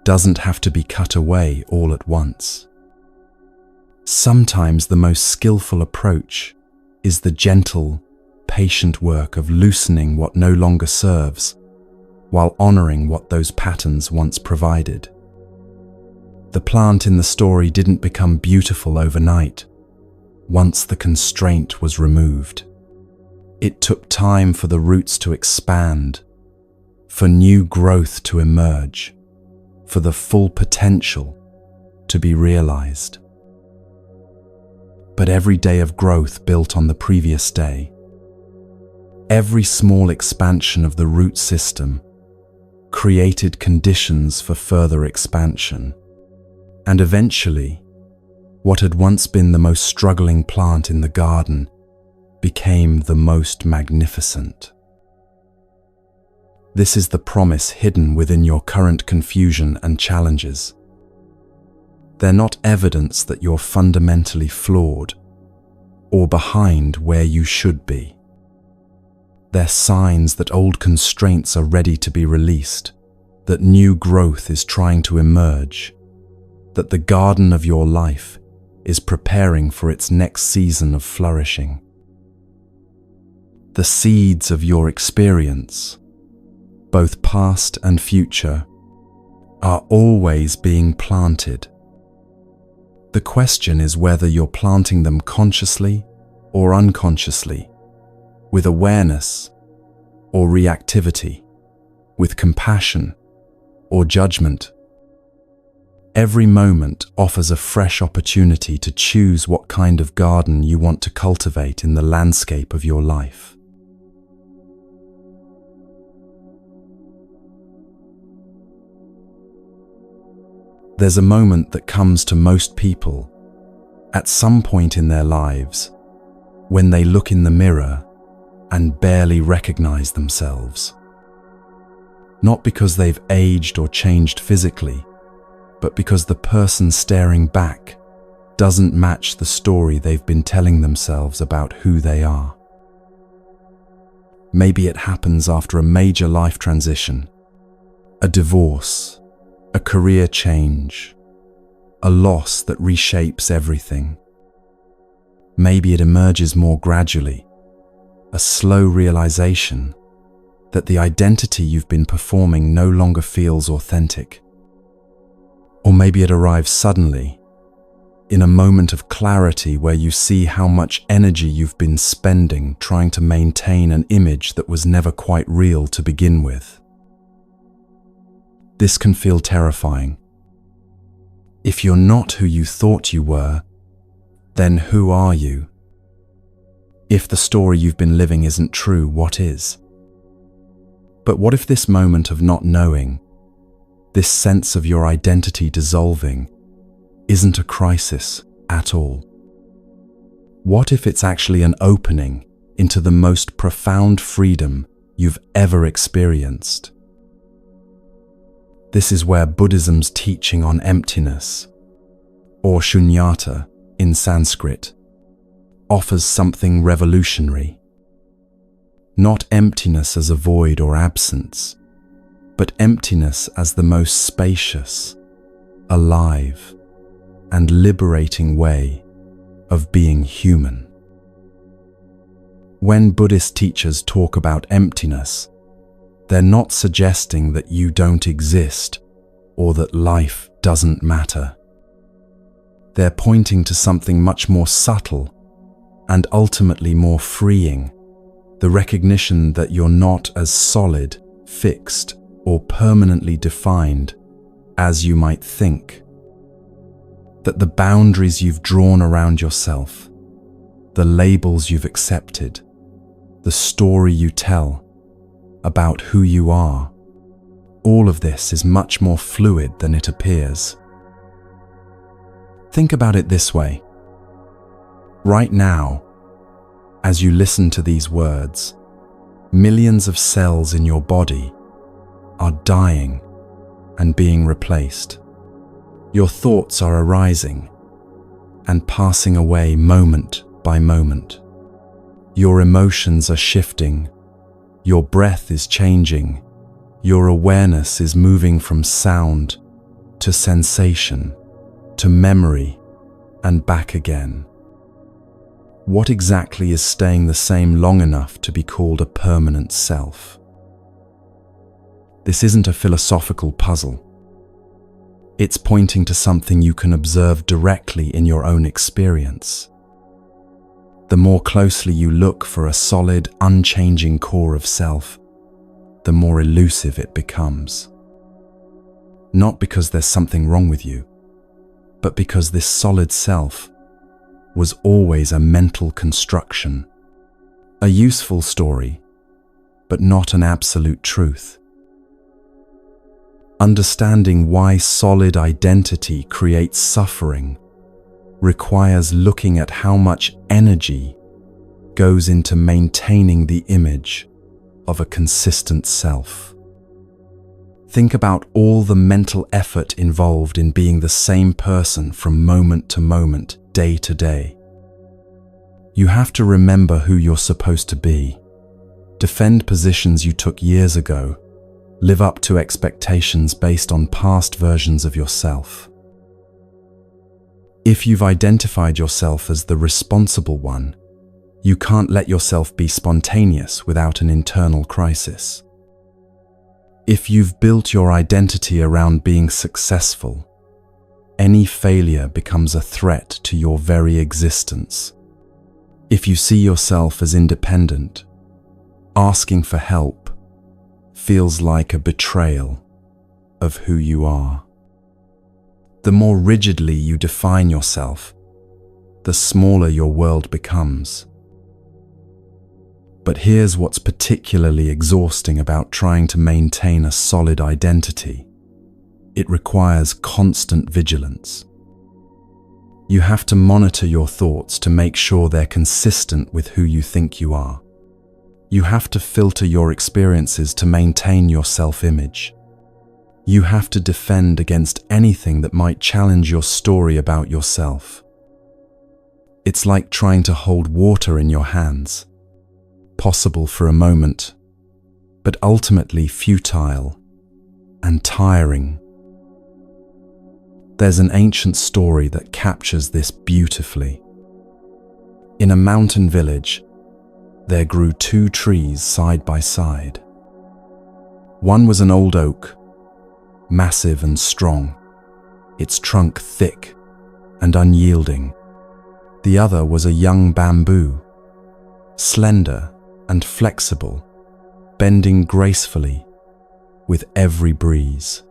A: doesn't have to be cut away all at once. Sometimes the most skillful approach is the gentle, patient work of loosening what no longer serves, while honoring what those patterns once provided. The plant in the story didn't become beautiful overnight, once the constraint was removed. It took time for the roots to expand, for new growth to emerge, for the full potential to be realized. But every day of growth built on the previous day. Every small expansion of the root system created conditions for further expansion. And eventually, what had once been the most struggling plant in the garden became the most magnificent. This is the promise hidden within your current confusion and challenges. They're not evidence that you're fundamentally flawed or behind where you should be. They're signs that old constraints are ready to be released, that new growth is trying to emerge, that the garden of your life is preparing for its next season of flourishing. The seeds of your experience, both past and future, are always being planted. The question is whether you're planting them consciously or unconsciously, with awareness or reactivity, with compassion or judgment. Every moment offers a fresh opportunity to choose what kind of garden you want to cultivate in the landscape of your life. There's a moment that comes to most people at some point in their lives when they look in the mirror and barely recognize themselves. Not because they've aged or changed physically, but because the person staring back doesn't match the story they've been telling themselves about who they are. Maybe it happens after a major life transition, a divorce, a career change, a loss that reshapes everything. Maybe it emerges more gradually, a slow realization that the identity you've been performing no longer feels authentic. Or maybe it arrives suddenly, in a moment of clarity where you see how much energy you've been spending trying to maintain an image that was never quite real to begin with. This can feel terrifying. If you're not who you thought you were, then who are you? If the story you've been living isn't true, what is? But what if this moment of not knowing, this sense of your identity dissolving, isn't a crisis at all? What if it's actually an opening into the most profound freedom you've ever experienced? This is where Buddhism's teaching on emptiness, or shunyata in Sanskrit, offers something revolutionary. Not emptiness as a void or absence, but emptiness as the most spacious, alive, and liberating way of being human. When Buddhist teachers talk about emptiness, they're not suggesting that you don't exist or that life doesn't matter. They're pointing to something much more subtle and ultimately more freeing, the recognition that you're not as solid, fixed, or permanently defined as you might think. That the boundaries you've drawn around yourself, the labels you've accepted, the story you tell about who you are, all of this is much more fluid than it appears. Think about it this way. Right now, as you listen to these words, millions of cells in your body are dying and being replaced. Your thoughts are arising and passing away moment by moment. Your emotions are shifting. Your breath is changing. Your awareness is moving from sound to sensation, to memory, and back again. What exactly is staying the same long enough to be called a permanent self? This isn't a philosophical puzzle. It's pointing to something you can observe directly in your own experience. The more closely you look for a solid, unchanging core of self, the more elusive it becomes. Not because there's something wrong with you, but because this solid self was always a mental construction, a useful story, but not an absolute truth. Understanding why solid identity creates suffering requires looking at how much energy goes into maintaining the image of a consistent self. Think about all the mental effort involved in being the same person from moment to moment, day to day. You have to remember who you're supposed to be, defend positions you took years ago, live up to expectations based on past versions of yourself. If you've identified yourself as the responsible one, you can't let yourself be spontaneous without an internal crisis. If you've built your identity around being successful, any failure becomes a threat to your very existence. If you see yourself as independent, asking for help feels like a betrayal of who you are. The more rigidly you define yourself, the smaller your world becomes. But here's what's particularly exhausting about trying to maintain a solid identity. It requires constant vigilance. You have to monitor your thoughts to make sure they're consistent with who you think you are. You have to filter your experiences to maintain your self-image. You have to defend against anything that might challenge your story about yourself. It's like trying to hold water in your hands, possible for a moment, but ultimately futile and tiring. There's an ancient story that captures this beautifully. In a mountain village, there grew two trees side by side. One was an old oak, massive and strong, its trunk thick and unyielding. The other was a young bamboo, slender and flexible, bending gracefully with every breeze.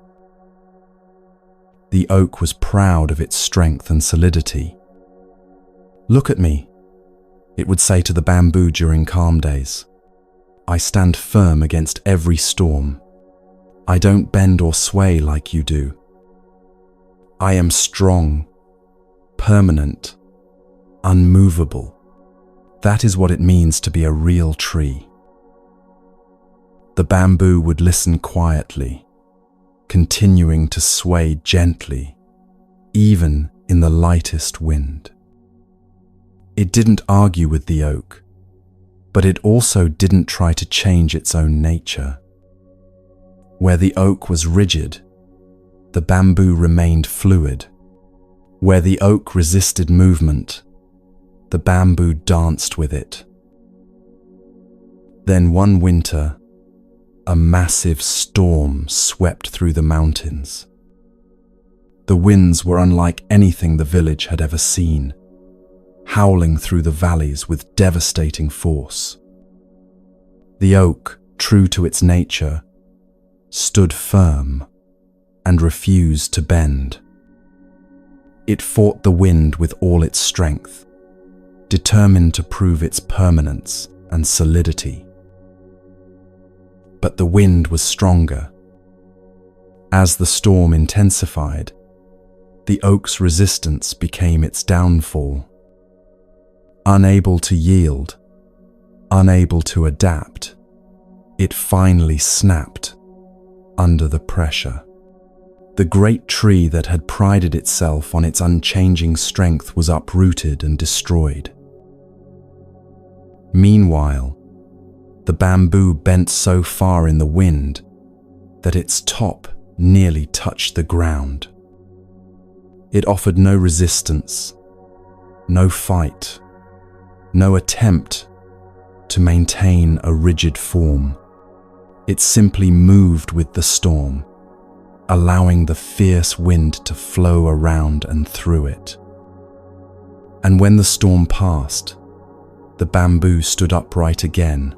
A: The oak was proud of its strength and solidity. "Look at me," It would say to the bamboo during calm days, "I stand firm against every storm. I don't bend or sway like you do. I am strong, permanent, unmovable." That is what it means to be a real tree. The bamboo would listen quietly, continuing to sway gently, even in the lightest wind. It didn't argue with the oak, but it also didn't try to change its own nature. Where the oak was rigid, the bamboo remained fluid. Where the oak resisted movement, the bamboo danced with it. Then one winter, a massive storm swept through the mountains. The winds were unlike anything the village had ever seen, howling through the valleys with devastating force. The oak, true to its nature, stood firm and refused to bend. It fought the wind with all its strength, determined to prove its permanence and solidity. But the wind was stronger. As the storm intensified, the oak's resistance became its downfall. Unable to yield, unable to adapt, it finally snapped under the pressure. The great tree that had prided itself on its unchanging strength was uprooted and destroyed. Meanwhile, the bamboo bent so far in the wind that its top nearly touched the ground. It offered no resistance, no fight, no attempt to maintain a rigid form. It simply moved with the storm, allowing the fierce wind to flow around and through it. And when the storm passed, the bamboo stood upright again,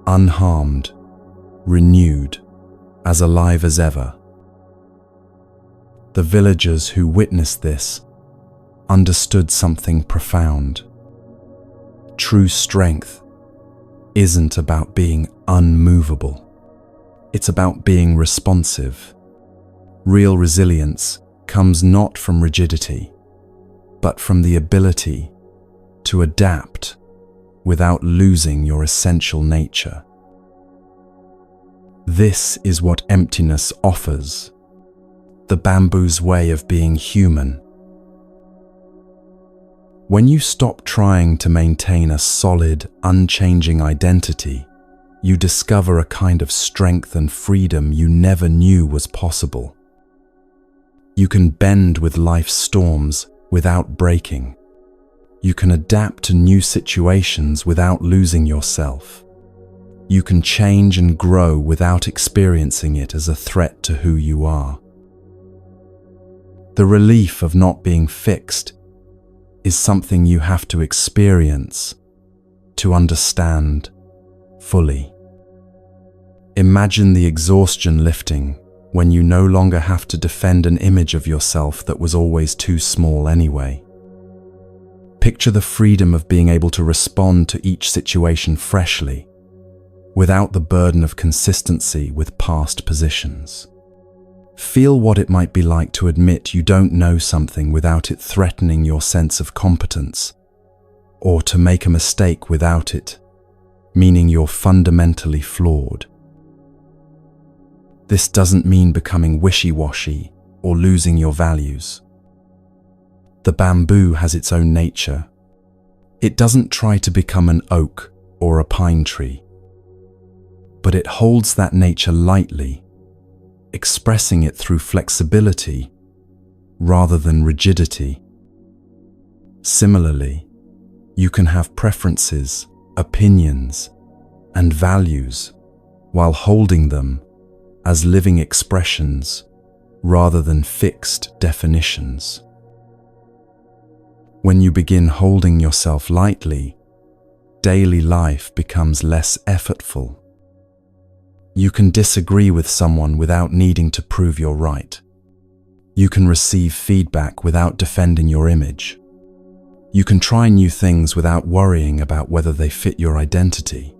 A: unharmed, renewed, as alive as ever. The villagers who witnessed this understood something profound. True strength isn't about being unmovable. It's about being responsive. Real resilience comes not from rigidity, but from the ability to adapt without losing your essential nature. This is what emptiness offers, the bamboo's way of being human. When you stop trying to maintain a solid, unchanging identity, you discover a kind of strength and freedom you never knew was possible. You can bend with life's storms without breaking. You can adapt to new situations without losing yourself. You can change and grow without experiencing it as a threat to who you are. The relief of not being fixed is something you have to experience to understand fully. Imagine the exhaustion lifting when you no longer have to defend an image of yourself that was always too small anyway. Picture the freedom of being able to respond to each situation freshly, without the burden of consistency with past positions. Feel what it might be like to admit you don't know something without it threatening your sense of competence, or to make a mistake without it, meaning you're fundamentally flawed. This doesn't mean becoming wishy-washy or losing your values. The bamboo has its own nature. It doesn't try to become an oak or a pine tree, but it holds that nature lightly, expressing it through flexibility rather than rigidity. Similarly, you can have preferences, opinions, and values while holding them as living expressions rather than fixed definitions. When you begin holding yourself lightly, daily life becomes less effortful. You can disagree with someone without needing to prove you're right. You can receive feedback without defending your image. You can try new things without worrying about whether they fit your identity.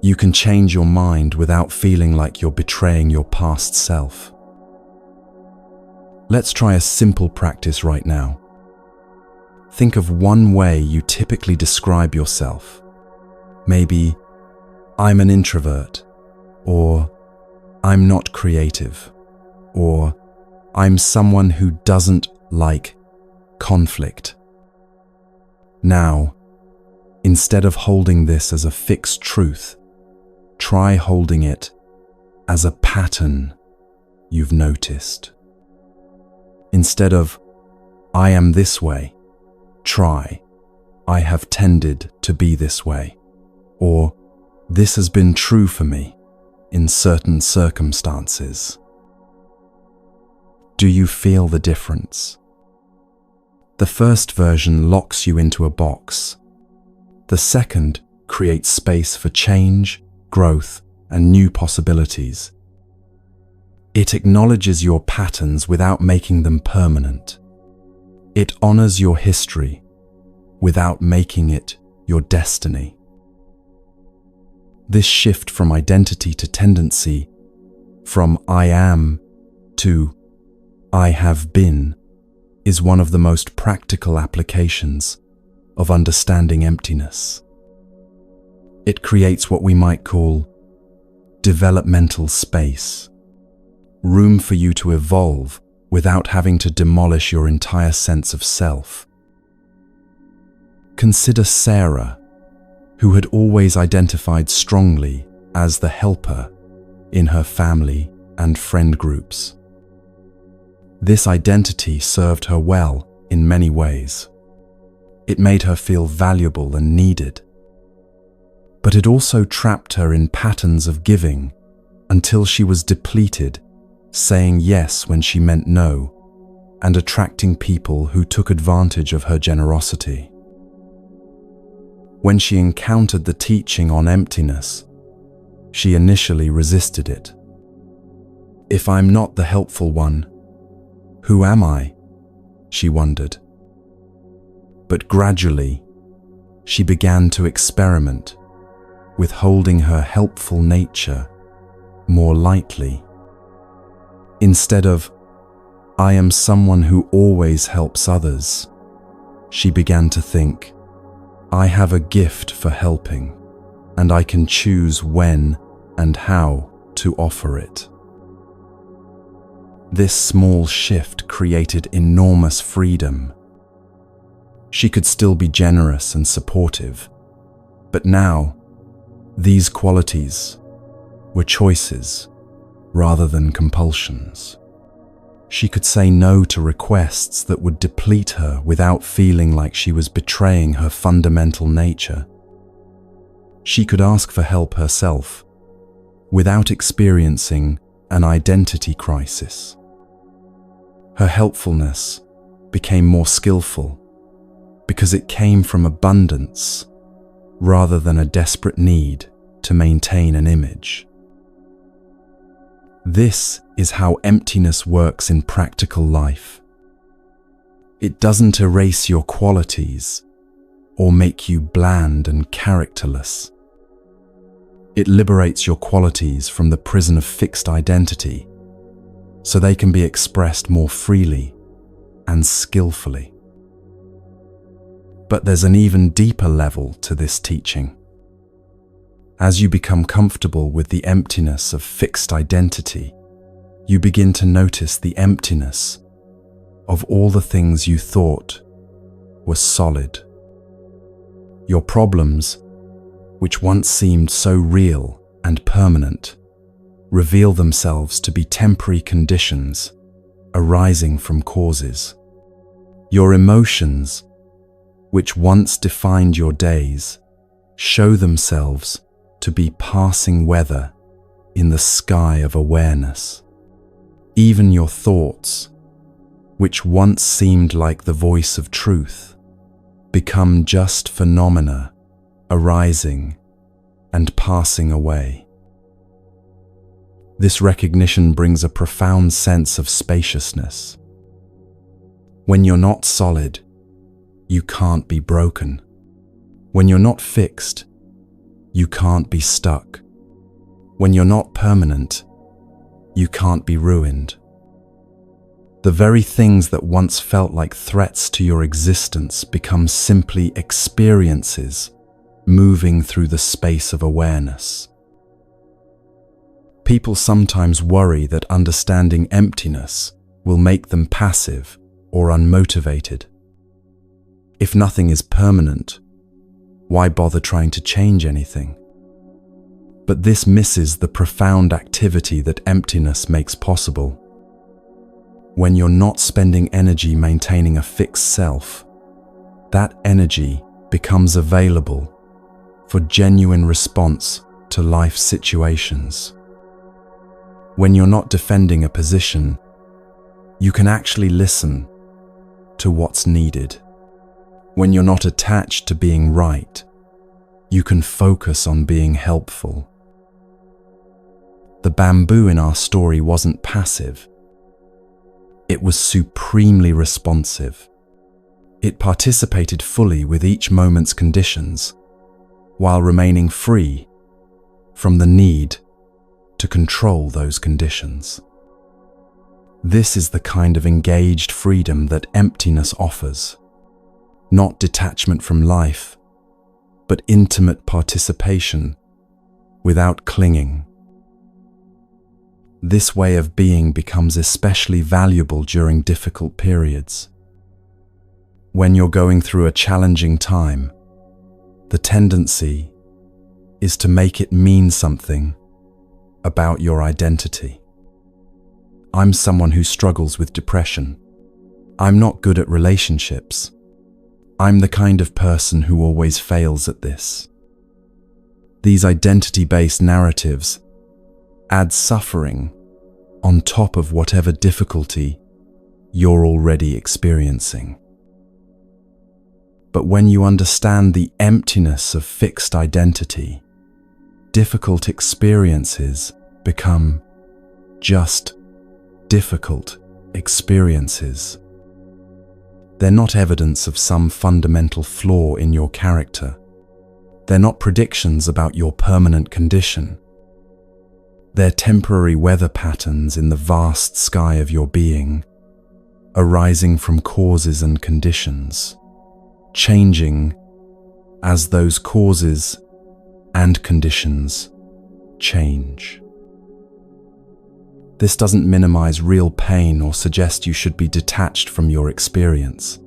A: You can change your mind without feeling like you're betraying your past self. Let's try a simple practice right now. Think of one way you typically describe yourself. Maybe, I'm an introvert, or I'm not creative, or I'm someone who doesn't like conflict. Now, instead of holding this as a fixed truth, try holding it as a pattern you've noticed. Instead of, I am this way, try, I have tended to be this way, or this has been true for me in certain circumstances. Do you feel the difference? The first version locks you into a box. The second creates space for change, growth, and new possibilities. It acknowledges your patterns without making them permanent. It honors your history without making it your destiny. This shift from identity to tendency, from I am to I have been, is one of the most practical applications of understanding emptiness. It creates what we might call developmental space, room for you to evolve without having to demolish your entire sense of self. Consider Sarah, who had always identified strongly as the helper in her family and friend groups. This identity served her well in many ways. It made her feel valuable and needed. But it also trapped her in patterns of giving until she was depleted, saying yes when she meant no, and attracting people who took advantage of her generosity. When she encountered the teaching on emptiness, she initially resisted it. If I'm not the helpful one, who am I? She wondered. But gradually, she began to experiment with holding her helpful nature more lightly. Instead of, I am someone who always helps others, she began to think, I have a gift for helping, and I can choose when and how to offer it. This small shift created enormous freedom. She could still be generous and supportive, but now, these qualities were choices rather than compulsions. She could say no to requests that would deplete her without feeling like she was betraying her fundamental nature. She could ask for help herself without experiencing an identity crisis. Her helpfulness became more skillful because it came from abundance rather than a desperate need to maintain an image. This is how emptiness works in practical life. It doesn't erase your qualities or make you bland and characterless. It liberates your qualities from the prison of fixed identity so they can be expressed more freely and skillfully. But there's an even deeper level to this teaching. As you become comfortable with the emptiness of fixed identity, you begin to notice the emptiness of all the things you thought were solid. Your problems, which once seemed so real and permanent, reveal themselves to be temporary conditions arising from causes. Your emotions, which once defined your days, show themselves to be passing weather in the sky of awareness. Even your thoughts, which once seemed like the voice of truth, become just phenomena arising and passing away. This recognition brings a profound sense of spaciousness. When you're not solid, you can't be broken. When you're not fixed, you can't be stuck. When you're not permanent, you can't be ruined. The very things that once felt like threats to your existence become simply experiences moving through the space of awareness. People sometimes worry that understanding emptiness will make them passive or unmotivated. If nothing is permanent, why bother trying to change anything? But this misses the profound activity that emptiness makes possible. When you're not spending energy maintaining a fixed self, that energy becomes available for genuine response to life's situations. When you're not defending a position, you can actually listen to what's needed. When you're not attached to being right, you can focus on being helpful. The bamboo in our story wasn't passive. It was supremely responsive. It participated fully with each moment's conditions, while remaining free from the need to control those conditions. This is the kind of engaged freedom that emptiness offers. Not detachment from life, but intimate participation without clinging. This way of being becomes especially valuable during difficult periods. When you're going through a challenging time, the tendency is to make it mean something about your identity. I'm someone who struggles with depression. I'm not good at relationships. I'm the kind of person who always fails at this. These identity-based narratives add suffering on top of whatever difficulty you're already experiencing. But when you understand the emptiness of fixed identity, difficult experiences become just difficult experiences. They're not evidence of some fundamental flaw in your character. They're not predictions about your permanent condition. They're temporary weather patterns in the vast sky of your being, arising from causes and conditions, changing as those causes and conditions change. This doesn't minimize real pain or suggest you should be detached from your experience.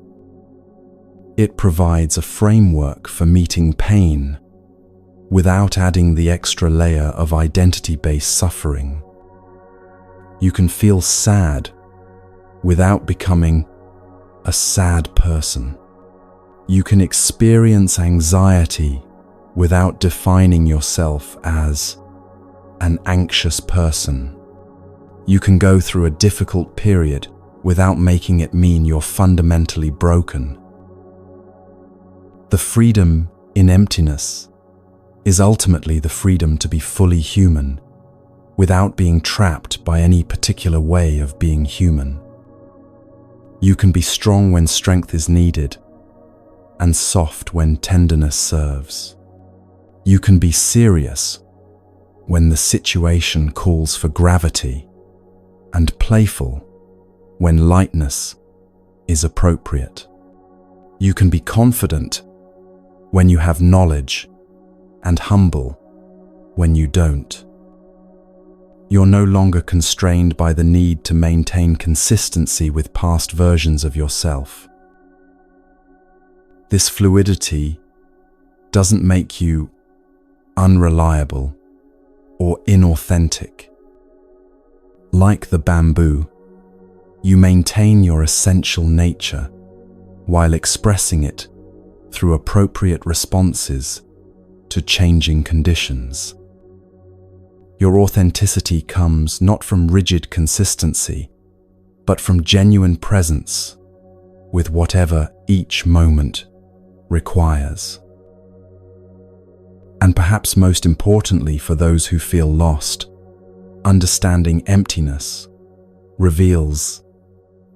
A: It provides a framework for meeting pain without adding the extra layer of identity-based suffering. You can feel sad without becoming a sad person. You can experience anxiety without defining yourself as an anxious person. You can go through a difficult period without making it mean you're fundamentally broken. The freedom in emptiness is ultimately the freedom to be fully human without being trapped by any particular way of being human. You can be strong when strength is needed and soft when tenderness serves. You can be serious when the situation calls for gravity and playful when lightness is appropriate. You can be confident when you have knowledge and humble when you don't. You're no longer constrained by the need to maintain consistency with past versions of yourself. This fluidity doesn't make you unreliable or inauthentic. Like the bamboo, you maintain your essential nature while expressing it through appropriate responses to changing conditions. Your authenticity comes not from rigid consistency, but from genuine presence with whatever each moment requires. And perhaps most importantly for those who feel lost, understanding emptiness reveals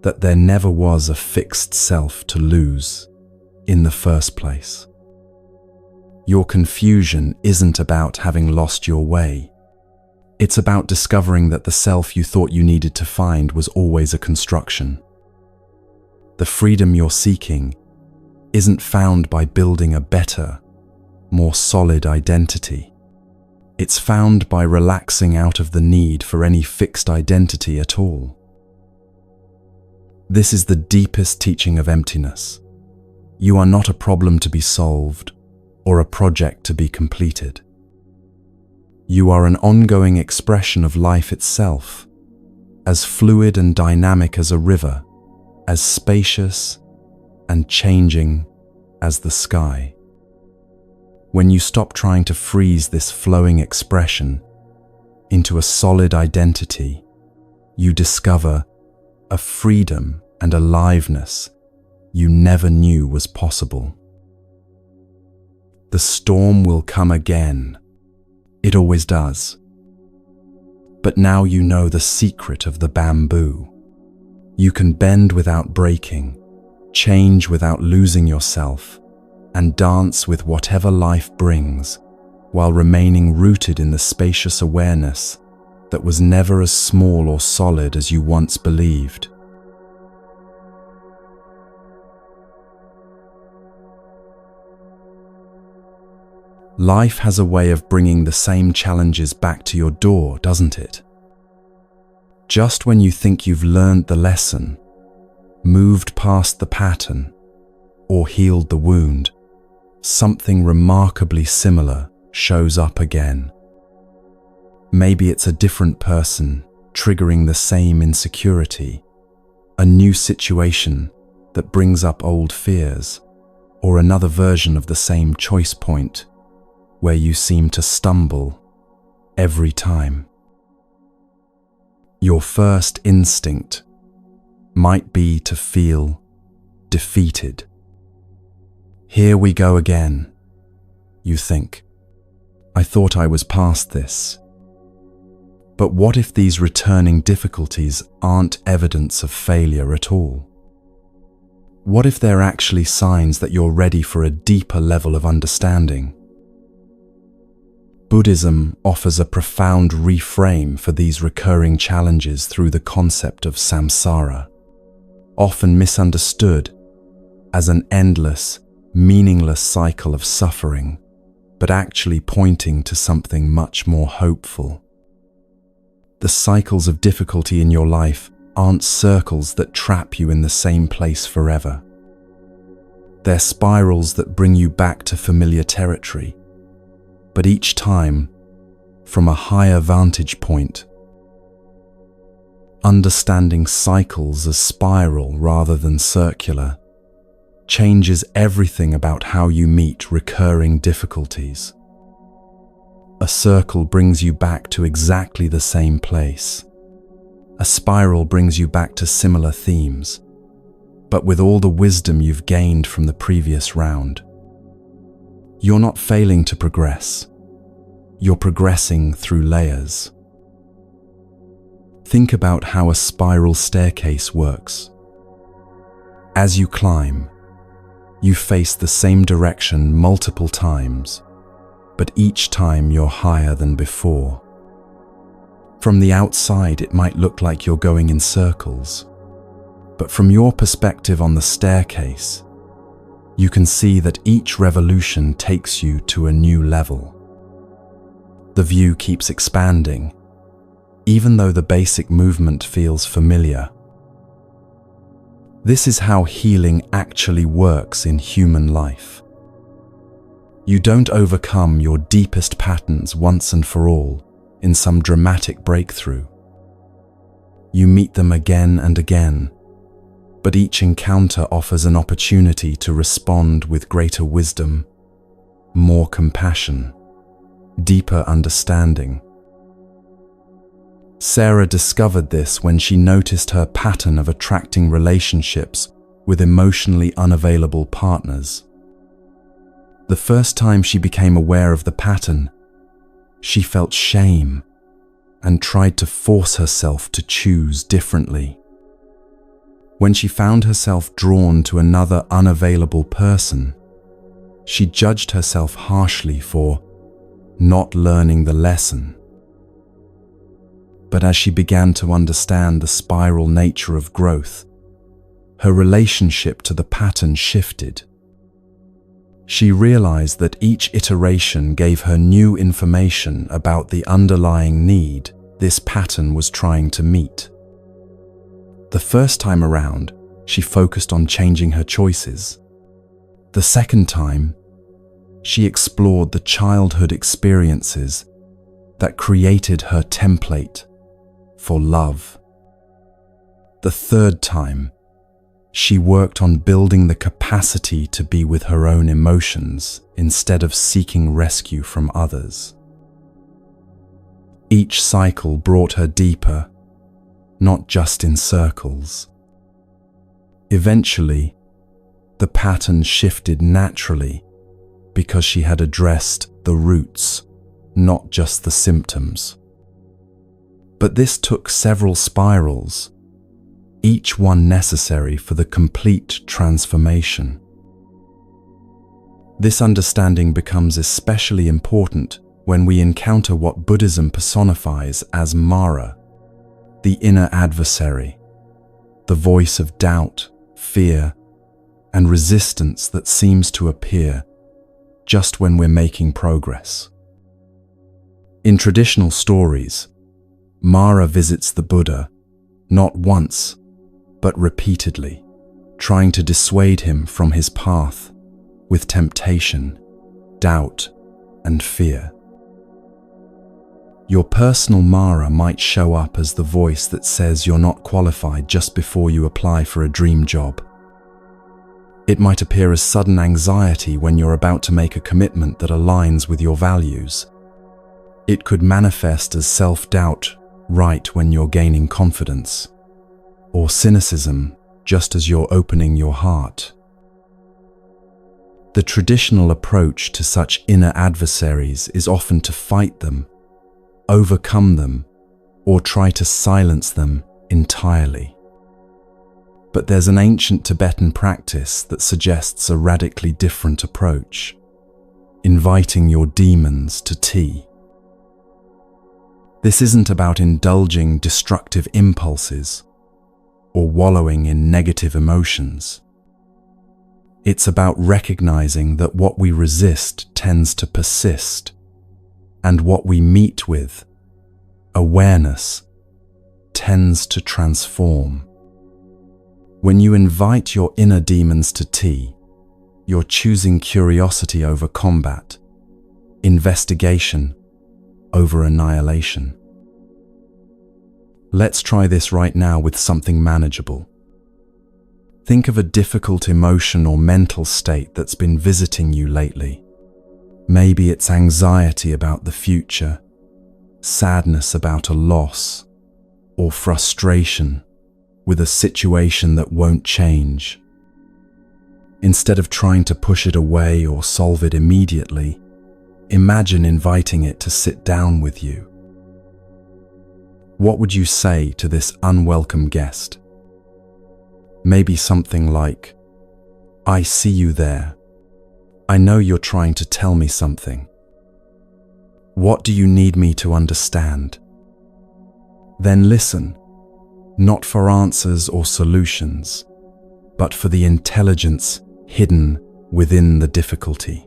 A: that there never was a fixed self to lose. in the first place. Your confusion isn't about having lost your way. It's about discovering that the self you thought you needed to find was always a construction. The freedom you're seeking isn't found by building a better, more solid identity. It's found by relaxing out of the need for any fixed identity at all. This is the deepest teaching of emptiness. You are not a problem to be solved or a project to be completed. You are an ongoing expression of life itself, as fluid and dynamic as a river, as spacious and changing as the sky. When you stop trying to freeze this flowing expression into a solid identity, you discover a freedom and aliveness you never knew was possible. The storm will come again. It always does. But now you know the secret of the bamboo. You can bend without breaking, change without losing yourself, and dance with whatever life brings, while remaining rooted in the spacious awareness that was never as small or solid as you once believed. Life has a way of bringing the same challenges back to your door, doesn't it? Just when you think you've learned the lesson, moved past the pattern, or healed the wound, something remarkably similar shows up again. Maybe it's a different person triggering the same insecurity, a new situation that brings up old fears, or another version of the same choice point where you seem to stumble every time. Your first instinct might be to feel defeated. Here we go again, you think. I thought I was past this. But what if these returning difficulties aren't evidence of failure at all? What if they're actually signs that you're ready for a deeper level of understanding? Buddhism offers a profound reframe for these recurring challenges through the concept of samsara, often misunderstood as an endless, meaningless cycle of suffering, but actually pointing to something much more hopeful. The cycles of difficulty in your life aren't circles that trap you in the same place forever. They're spirals that bring you back to familiar territory, but each time from a higher vantage point. Understanding cycles as spiral rather than circular changes everything about how you meet recurring difficulties. A circle brings you back to exactly the same place. A spiral brings you back to similar themes, but with all the wisdom you've gained from the previous round. You're not failing to progress. You're progressing through layers. Think about how a spiral staircase works. As you climb, you face the same direction multiple times, but each time you're higher than before. From the outside, it might look like you're going in circles, but from your perspective on the staircase, you can see that each revolution takes you to a new level. The view keeps expanding, even though the basic movement feels familiar. This is how healing actually works in human life. You don't overcome your deepest patterns once and for all in some dramatic breakthrough. You meet them again and again, but each encounter offers an opportunity to respond with greater wisdom, more compassion, deeper understanding. Sarah discovered this when she noticed her pattern of attracting relationships with emotionally unavailable partners. The first time she became aware of the pattern, she felt shame and tried to force herself to choose differently. When she found herself drawn to another unavailable person, she judged herself harshly for not learning the lesson. But as she began to understand the spiral nature of growth, her relationship to the pattern shifted. She realized that each iteration gave her new information about the underlying need this pattern was trying to meet. The first time around, she focused on changing her choices. The second time, she explored the childhood experiences that created her template for love. The third time, she worked on building the capacity to be with her own emotions instead of seeking rescue from others. Each cycle brought her deeper, not just in circles. Eventually, the pattern shifted naturally because she had addressed the roots, not just the symptoms. But this took several spirals, each one necessary for the complete transformation. This understanding becomes especially important when we encounter what Buddhism personifies as Mara, the inner adversary, the voice of doubt, fear, and resistance that seems to appear just when we're making progress. In traditional stories, Mara visits the Buddha not once, but repeatedly, trying to dissuade him from his path with temptation, doubt, and fear. Your personal Mara might show up as the voice that says you're not qualified just before you apply for a dream job. It might appear as sudden anxiety when you're about to make a commitment that aligns with your values. It could manifest as self-doubt right when you're gaining confidence, or cynicism just as you're opening your heart. The traditional approach to such inner adversaries is often to fight them, overcome them, or try to silence them entirely. But there's an ancient Tibetan practice that suggests a radically different approach, inviting your demons to tea. This isn't about indulging destructive impulses or wallowing in negative emotions. It's about recognizing that what we resist tends to persist, and what we meet with, awareness, tends to transform. When you invite your inner demons to tea, you're choosing curiosity over combat, investigation over annihilation. Let's try this right now with something manageable. Think of a difficult emotion or mental state that's been visiting you lately. Maybe it's anxiety about the future, sadness about a loss, or frustration with a situation that won't change. Instead of trying to push it away or solve it immediately, imagine inviting it to sit down with you. What would you say to this unwelcome guest? Maybe something like, "I see you there. I know you're trying to tell me something. What do you need me to understand?" Then listen, not for answers or solutions, but for the intelligence hidden within the difficulty.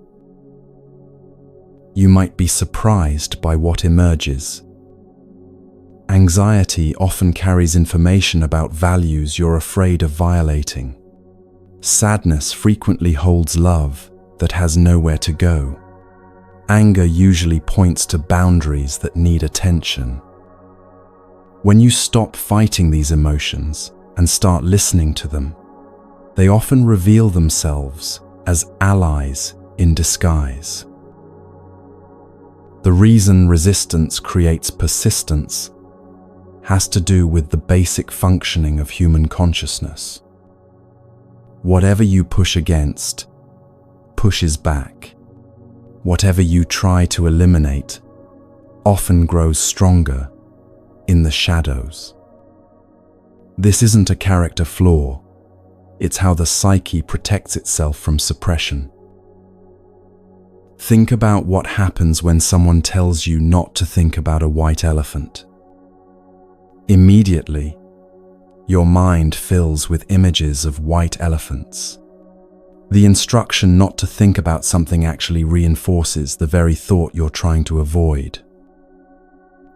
A: You might be surprised by what emerges. Anxiety often carries information about values you're afraid of violating. Sadness frequently holds love that has nowhere to go. Anger usually points to boundaries that need attention. When you stop fighting these emotions and start listening to them, they often reveal themselves as allies in disguise. The reason resistance creates persistence has to do with the basic functioning of human consciousness. Whatever you push against pushes back. Whatever you try to eliminate often grows stronger in the shadows. This isn't a character flaw. It's how the psyche protects itself from suppression. Think about what happens when someone tells you not to think about a white elephant. Immediately, your mind fills with images of white elephants. The instruction not to think about something actually reinforces the very thought you're trying to avoid.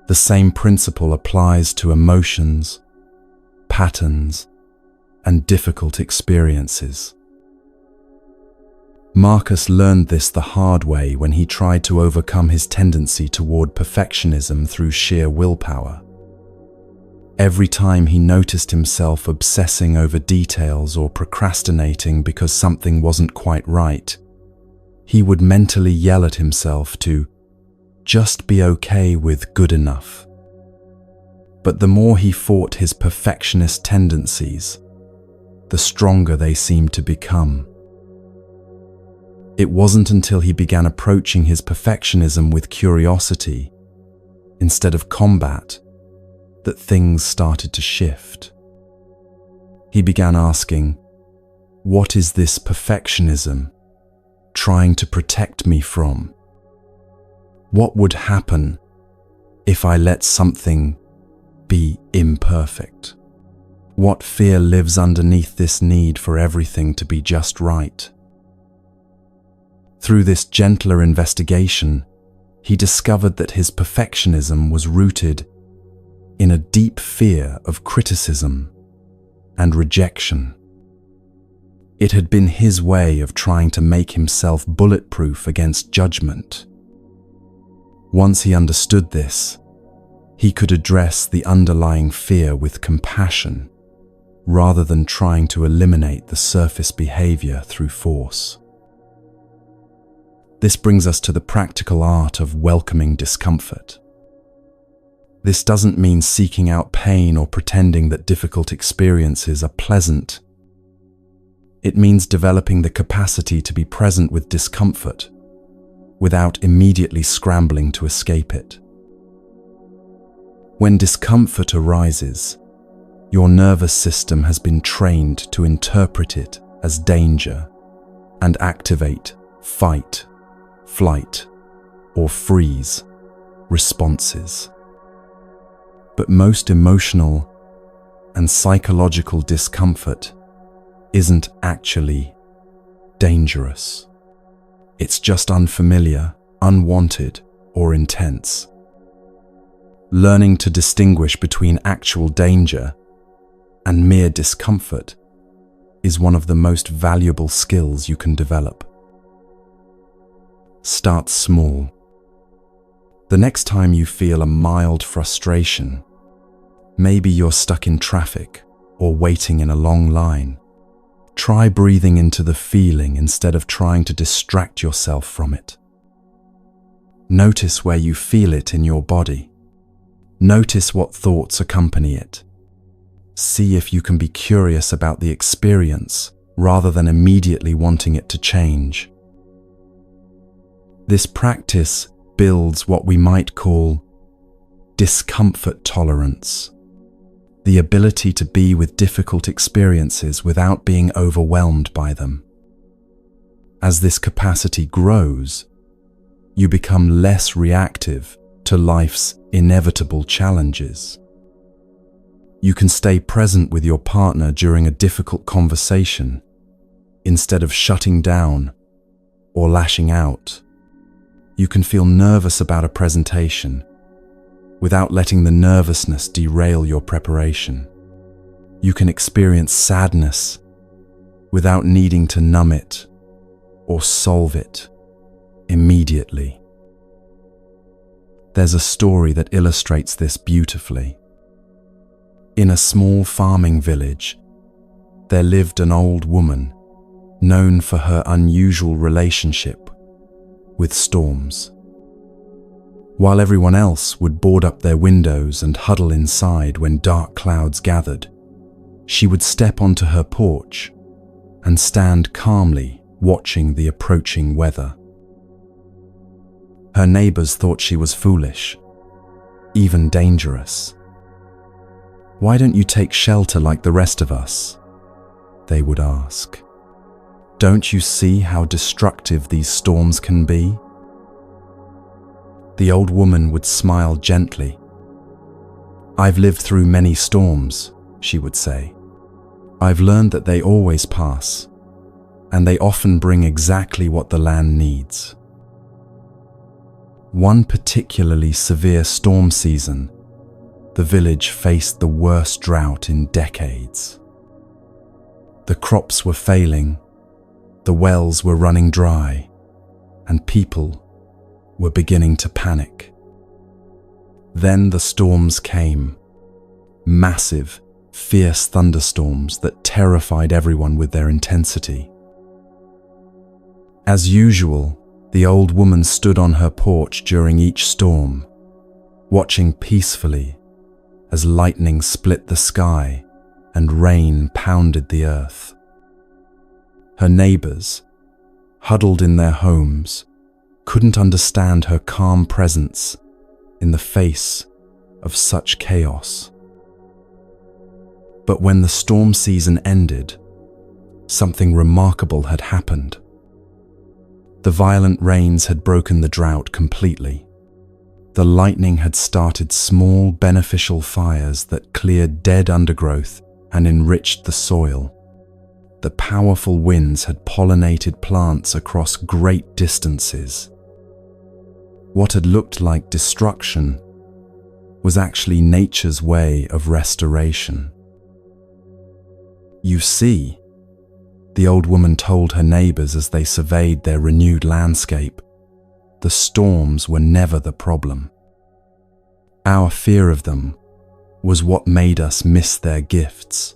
A: The same principle applies to emotions, patterns, and difficult experiences. Marcus learned this the hard way when he tried to overcome his tendency toward perfectionism through sheer willpower. Every time he noticed himself obsessing over details or procrastinating because something wasn't quite right, he would mentally yell at himself to just be okay with good enough. But the more he fought his perfectionist tendencies, the stronger they seemed to become. It wasn't until he began approaching his perfectionism with curiosity, instead of combat, that things started to shift. He began asking, what is this perfectionism trying to protect me from? What would happen if I let something be imperfect? What fear lives underneath this need for everything to be just right? Through this gentler investigation, he discovered that his perfectionism was rooted in a deep fear of criticism and rejection. It had been his way of trying to make himself bulletproof against judgment. Once he understood this, he could address the underlying fear with compassion, rather than trying to eliminate the surface behavior through force. This brings us to the practical art of welcoming discomfort. This doesn't mean seeking out pain or pretending that difficult experiences are pleasant. It means developing the capacity to be present with discomfort without immediately scrambling to escape it. When discomfort arises, your nervous system has been trained to interpret it as danger and activate fight, flight, or freeze responses. But most emotional and psychological discomfort isn't actually dangerous. It's just unfamiliar, unwanted, or intense. Learning to distinguish between actual danger and mere discomfort is one of the most valuable skills you can develop. Start small. The next time you feel a mild frustration, maybe you're stuck in traffic or waiting in a long line, try breathing into the feeling instead of trying to distract yourself from it. Notice where you feel it in your body. Notice what thoughts accompany it. See if you can be curious about the experience rather than immediately wanting it to change. This practice builds what we might call discomfort tolerance, the ability to be with difficult experiences without being overwhelmed by them. As this capacity grows, you become less reactive to life's inevitable challenges. You can stay present with your partner during a difficult conversation instead of shutting down or lashing out. You can feel nervous about a presentation without letting the nervousness derail your preparation. You can experience sadness without needing to numb it or solve it immediately. There's a story that illustrates this beautifully. In a small farming village, there lived an old woman known for her unusual relationship with storms. While everyone else would board up their windows and huddle inside when dark clouds gathered, she would step onto her porch and stand calmly watching the approaching weather. Her neighbors thought she was foolish, even dangerous. "Why don't you take shelter like the rest of us?" they would ask. "Don't you see how destructive these storms can be?" The old woman would smile gently. "I've lived through many storms," she would say. "I've learned that they always pass, and they often bring exactly what the land needs." One particularly severe storm season, the village faced the worst drought in decades. The crops were failing, the wells were running dry, and people were beginning to panic. Then the storms came, massive, fierce thunderstorms that terrified everyone with their intensity. As usual, the old woman stood on her porch during each storm, watching peacefully as lightning split the sky and rain pounded the earth. Her neighbors, huddled in their homes, couldn't understand her calm presence in the face of such chaos. But when the storm season ended, something remarkable had happened. The violent rains had broken the drought completely. The lightning had started small, beneficial fires that cleared dead undergrowth and enriched the soil. The powerful winds had pollinated plants across great distances. What had looked like destruction was actually nature's way of restoration. "You see," the old woman told her neighbors as they surveyed their renewed landscape, "the storms were never the problem. Our fear of them was what made us miss their gifts.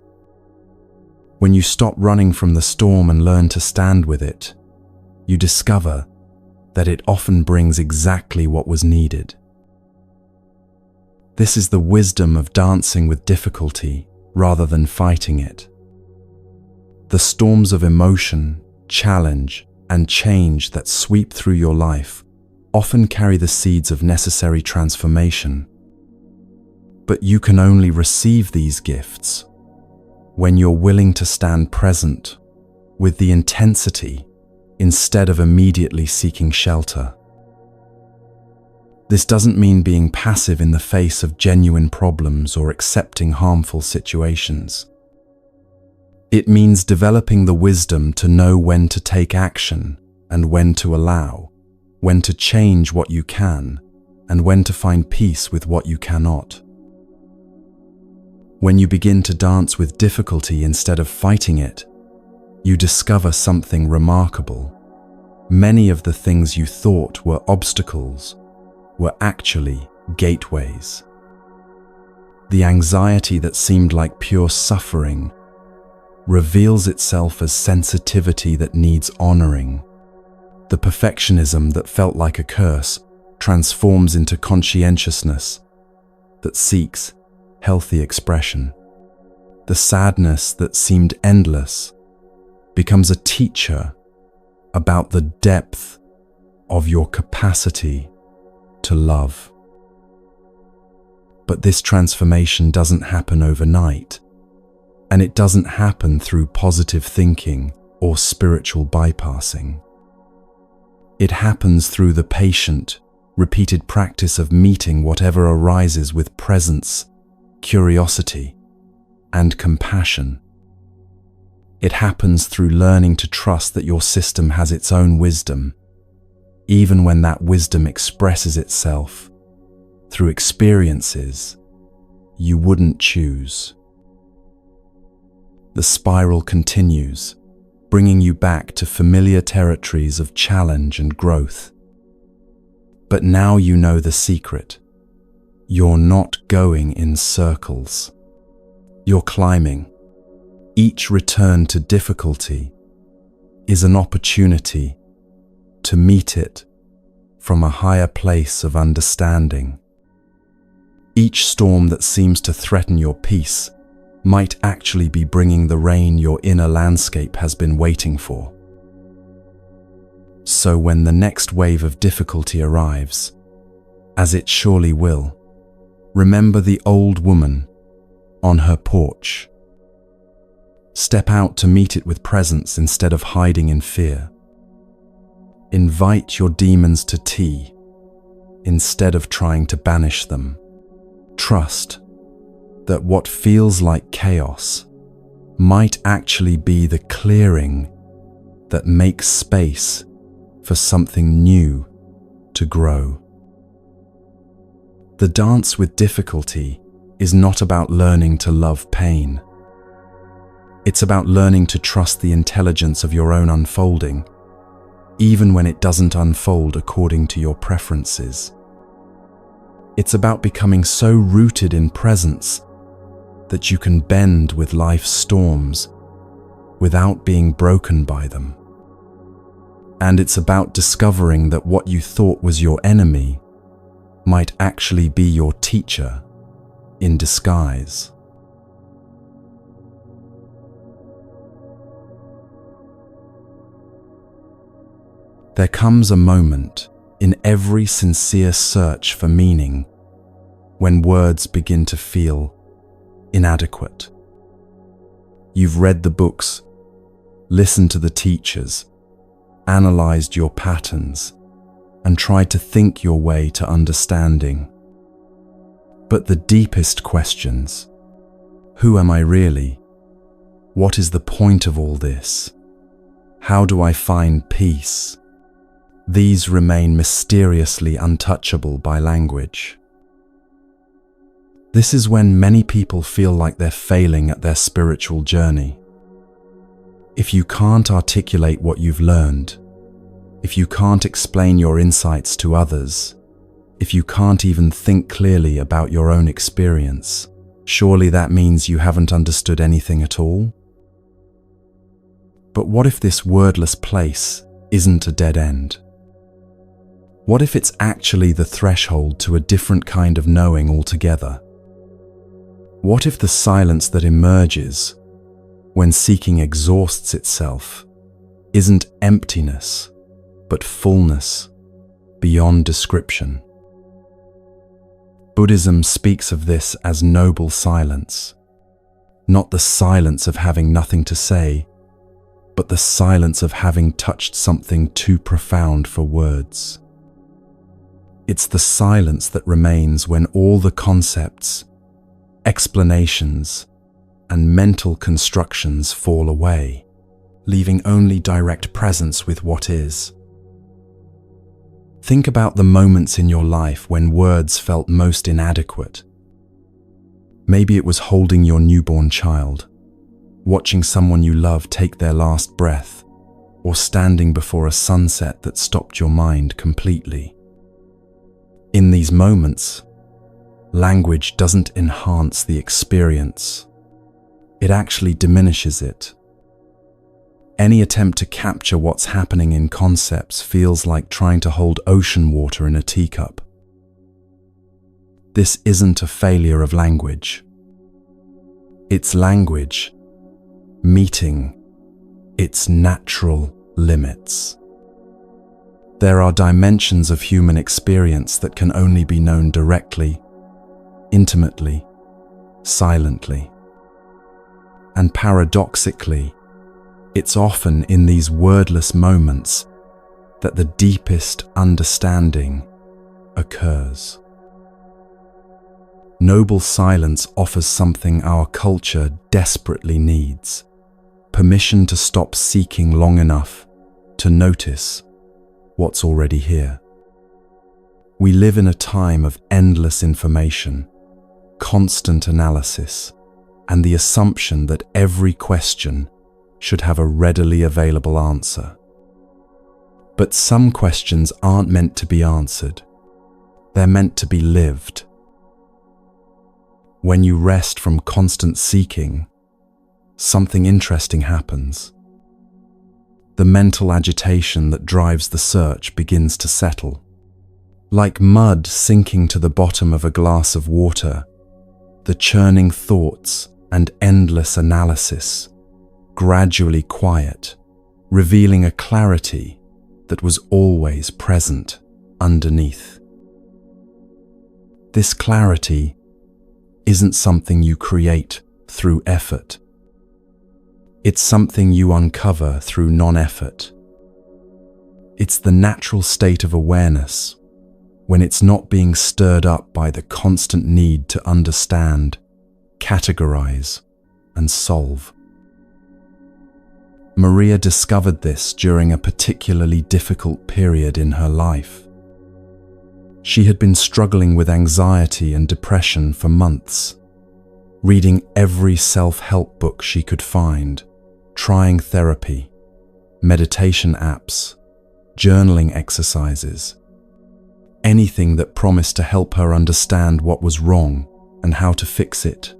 A: When you stop running from the storm and learn to stand with it, you discover that it often brings exactly what was needed." This is the wisdom of dancing with difficulty rather than fighting it. The storms of emotion, challenge, and change that sweep through your life often carry the seeds of necessary transformation. But you can only receive these gifts when you're willing to stand present with the intensity instead of immediately seeking shelter. This doesn't mean being passive in the face of genuine problems or accepting harmful situations. It means developing the wisdom to know when to take action and when to allow, when to change what you can, and when to find peace with what you cannot. When you begin to dance with difficulty instead of fighting it, you discover something remarkable. Many of the things you thought were obstacles were actually gateways. The anxiety that seemed like pure suffering reveals itself as sensitivity that needs honoring. The perfectionism that felt like a curse transforms into conscientiousness that seeks healthy expression. The sadness that seemed endless becomes a teacher about the depth of your capacity to love. But this transformation doesn't happen overnight, and it doesn't happen through positive thinking or spiritual bypassing. It happens through the patient, repeated practice of meeting whatever arises with presence, curiosity, and compassion. It happens through learning to trust that your system has its own wisdom, even when that wisdom expresses itself through experiences you wouldn't choose. The spiral continues, bringing you back to familiar territories of challenge and growth. But now you know the secret. You're not going in circles. You're climbing. Each return to difficulty is an opportunity to meet it from a higher place of understanding. Each storm that seems to threaten your peace might actually be bringing the rain your inner landscape has been waiting for. So when the next wave of difficulty arrives, as it surely will, remember the old woman on her porch. Step out to meet it with presence instead of hiding in fear. Invite your demons to tea instead of trying to banish them. Trust that what feels like chaos might actually be the clearing that makes space for something new to grow. The dance with difficulty is not about learning to love pain. It's about learning to trust the intelligence of your own unfolding, even when it doesn't unfold according to your preferences. It's about becoming so rooted in presence that you can bend with life's storms without being broken by them. And it's about discovering that what you thought was your enemy might actually be your teacher in disguise. There comes a moment in every sincere search for meaning when words begin to feel inadequate. You've read the books, listened to the teachers, analyzed your patterns, and tried to think your way to understanding. But the deepest questions, who am I really? What is the point of all this? How do I find peace? These remain mysteriously untouchable by language. This is when many people feel like they're failing at their spiritual journey. If you can't articulate what you've learned, if you can't explain your insights to others, if you can't even think clearly about your own experience, surely that means you haven't understood anything at all? But what if this wordless place isn't a dead end? What if it's actually the threshold to a different kind of knowing altogether? What if the silence that emerges when seeking exhausts itself isn't emptiness, but fullness beyond description? Buddhism speaks of this as noble silence, not the silence of having nothing to say, but the silence of having touched something too profound for words. It's the silence that remains when all the concepts, explanations, and mental constructions fall away, leaving only direct presence with what is. Think about the moments in your life when words felt most inadequate. Maybe it was holding your newborn child, watching someone you love take their last breath, or standing before a sunset that stopped your mind completely. In these moments, language doesn't enhance the experience. It actually diminishes it. Any attempt to capture what's happening in concepts feels like trying to hold ocean water in a teacup. This isn't a failure of language. It's language meeting its natural limits. There are dimensions of human experience that can only be known directly, intimately, silently. And paradoxically, it's often in these wordless moments that the deepest understanding occurs. Noble silence offers something our culture desperately needs: permission to stop seeking long enough to notice what's already here. We live in a time of endless information, constant analysis, and the assumption that every question should have a readily available answer. But some questions aren't meant to be answered. They're meant to be lived. When you rest from constant seeking, something interesting happens. The mental agitation that drives the search begins to settle. Like mud sinking to the bottom of a glass of water, the churning thoughts and endless analysis gradually quiet, revealing a clarity that was always present underneath. This clarity isn't something you create through effort. It's something you uncover through non-effort. It's the natural state of awareness when it's not being stirred up by the constant need to understand, categorize, and solve. Maria discovered this during a particularly difficult period in her life. She had been struggling with anxiety and depression for months, reading every self-help book she could find, trying therapy, meditation apps, journaling exercises, anything that promised to help her understand what was wrong and how to fix it.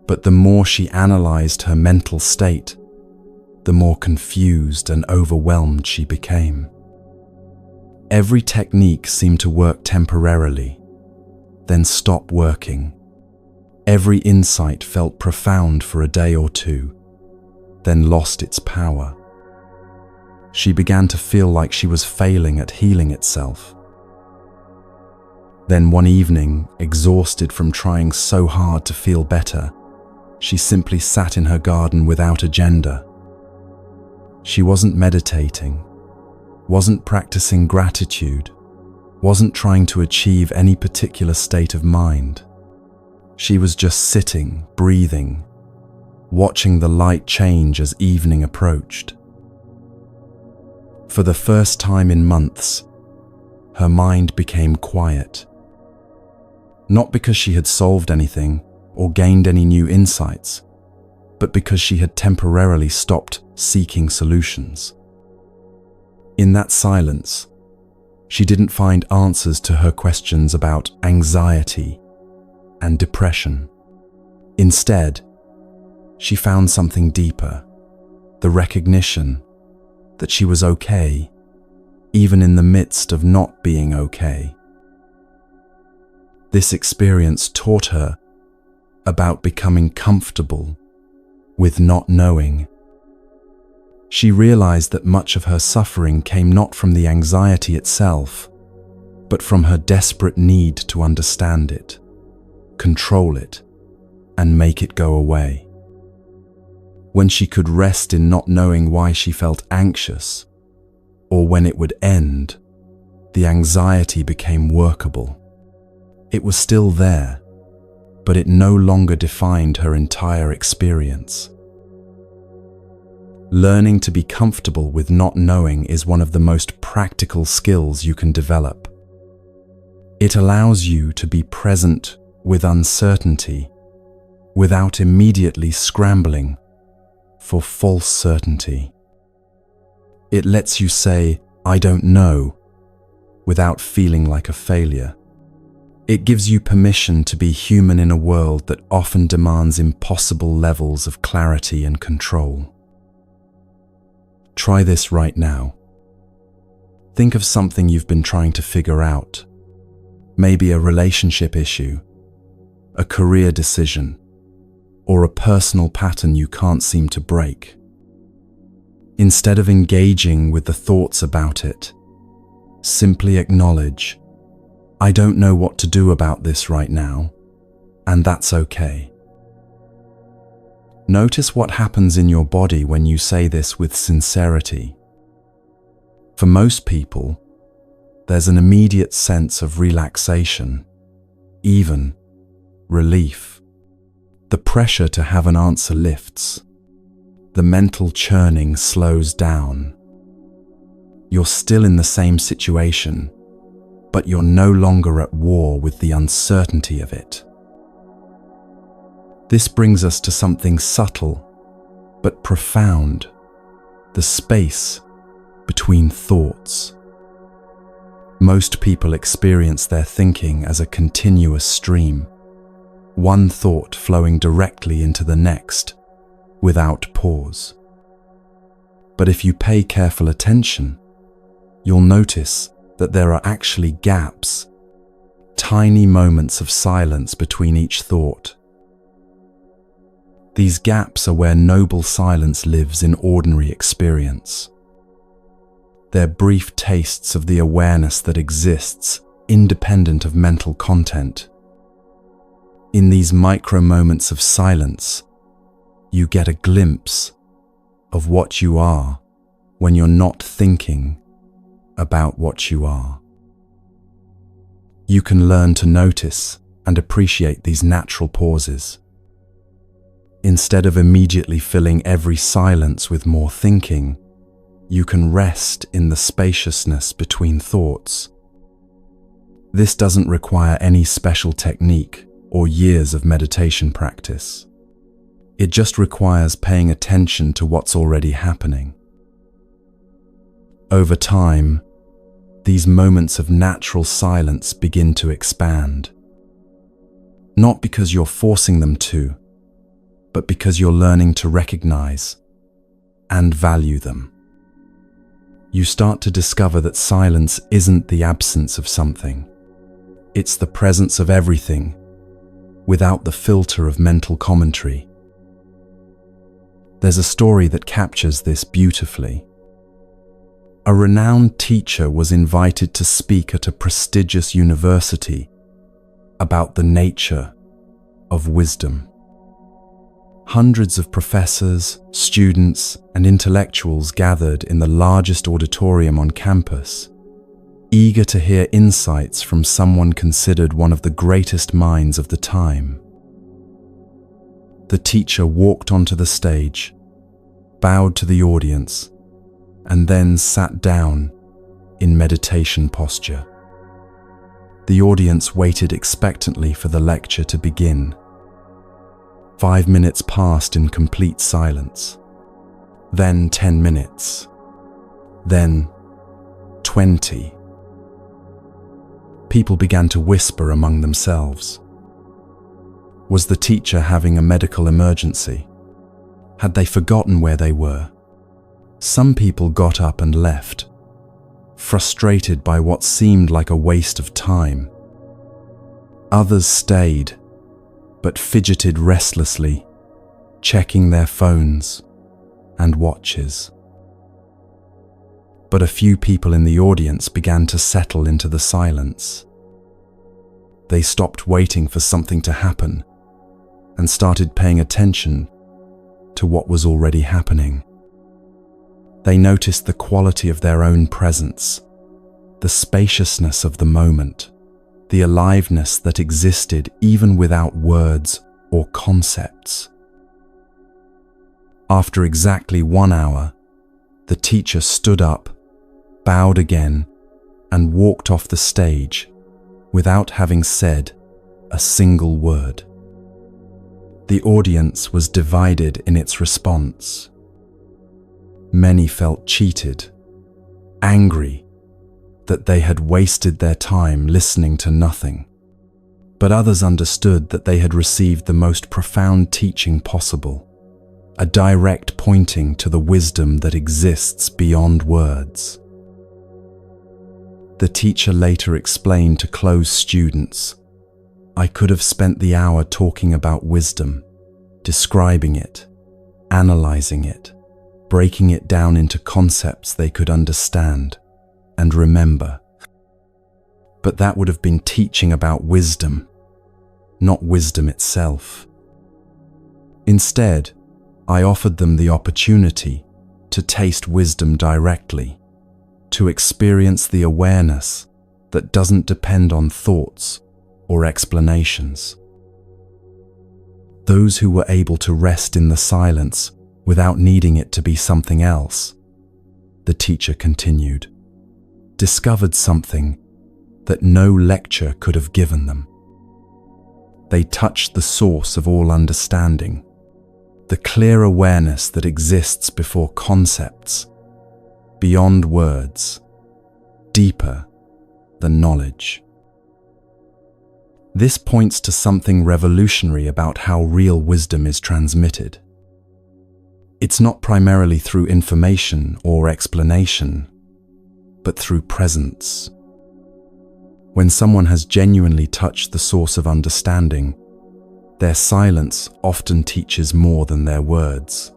A: But the more she analyzed her mental state, the more confused and overwhelmed she became. Every technique seemed to work temporarily, then stop working. Every insight felt profound for a day or two, then lost its power. She began to feel like she was failing at healing itself. Then one evening, exhausted from trying so hard to feel better, she simply sat in her garden without agenda. She wasn't meditating, wasn't practicing gratitude, wasn't trying to achieve any particular state of mind. She was just sitting, breathing, watching the light change as evening approached. For the first time in months, her mind became quiet. Not because she had solved anything or gained any new insights, but because she had temporarily stopped seeking solutions. In that silence, she didn't find answers to her questions about anxiety and depression. Instead, she found something deeper, the recognition that she was okay, even in the midst of not being okay. This experience taught her about becoming comfortable with not knowing. She realized that much of her suffering came not from the anxiety itself, but from her desperate need to understand it, control it, and make it go away. When she could rest in not knowing why she felt anxious, or when it would end, the anxiety became workable. It was still there, but it no longer defined her entire experience. Learning to be comfortable with not knowing is one of the most practical skills you can develop. It allows you to be present with uncertainty without immediately scrambling for false certainty. It lets you say, "I don't know," without feeling like a failure. It gives you permission to be human in a world that often demands impossible levels of clarity and control. Try this right now. Think of something you've been trying to figure out. Maybe a relationship issue, a career decision, or a personal pattern you can't seem to break. Instead of engaging with the thoughts about it, simply acknowledge, "I don't know what to do about this right now, and that's okay." Notice what happens in your body when you say this with sincerity. For most people, there's an immediate sense of relaxation, even relief. The pressure to have an answer lifts. The mental churning slows down. You're still in the same situation, but you're no longer at war with the uncertainty of it. This brings us to something subtle but profound, the space between thoughts. Most people experience their thinking as a continuous stream, one thought flowing directly into the next, without pause. But if you pay careful attention, you'll notice that there are actually gaps, tiny moments of silence between each thought. These gaps are where noble silence lives in ordinary experience. They're brief tastes of the awareness that exists, independent of mental content. In these micro moments of silence, you get a glimpse of what you are when you're not thinking about what you are. You can learn to notice and appreciate these natural pauses. Instead of immediately filling every silence with more thinking, you can rest in the spaciousness between thoughts. This doesn't require any special technique or years of meditation practice. It just requires paying attention to what's already happening. Over time, these moments of natural silence begin to expand. Not because you're forcing them to, but because you're learning to recognize and value them. You start to discover that silence isn't the absence of something. It's the presence of everything, without the filter of mental commentary. There's a story that captures this beautifully. A renowned teacher was invited to speak at a prestigious university about the nature of wisdom. Hundreds of professors, students, and intellectuals gathered in the largest auditorium on campus, eager to hear insights from someone considered one of the greatest minds of the time. The teacher walked onto the stage, bowed to the audience, and then sat down in meditation posture. The audience waited expectantly for the lecture to begin. 5 minutes passed in complete silence. Then 10 minutes. Then 20. People began to whisper among themselves. Was the teacher having a medical emergency? Had they forgotten where they were? Some people got up and left, frustrated by what seemed like a waste of time. Others stayed, but fidgeted restlessly, checking their phones and watches. But a few people in the audience began to settle into the silence. They stopped waiting for something to happen and started paying attention to what was already happening. They noticed the quality of their own presence, the spaciousness of the moment, the aliveness that existed even without words or concepts. After exactly 1 hour, the teacher stood up, bowed again, and walked off the stage without having said a single word. The audience was divided in its response. Many felt cheated, angry that they had wasted their time listening to nothing. But others understood that they had received the most profound teaching possible, a direct pointing to the wisdom that exists beyond words. The teacher later explained to closed students, "I could have spent the hour talking about wisdom, describing it, analyzing it, breaking it down into concepts they could understand and remember. But that would have been teaching about wisdom, not wisdom itself. Instead, I offered them the opportunity to taste wisdom directly, to experience the awareness that doesn't depend on thoughts or explanations." Those who were able to rest in the silence without needing it to be something else, the teacher continued, discovered something that no lecture could have given them. They touched the source of all understanding, the clear awareness that exists before concepts, beyond words, deeper than knowledge. This points to something revolutionary about how real wisdom is transmitted. It's not primarily through information or explanation, but through presence. When someone has genuinely touched the source of understanding, their silence often teaches more than their words.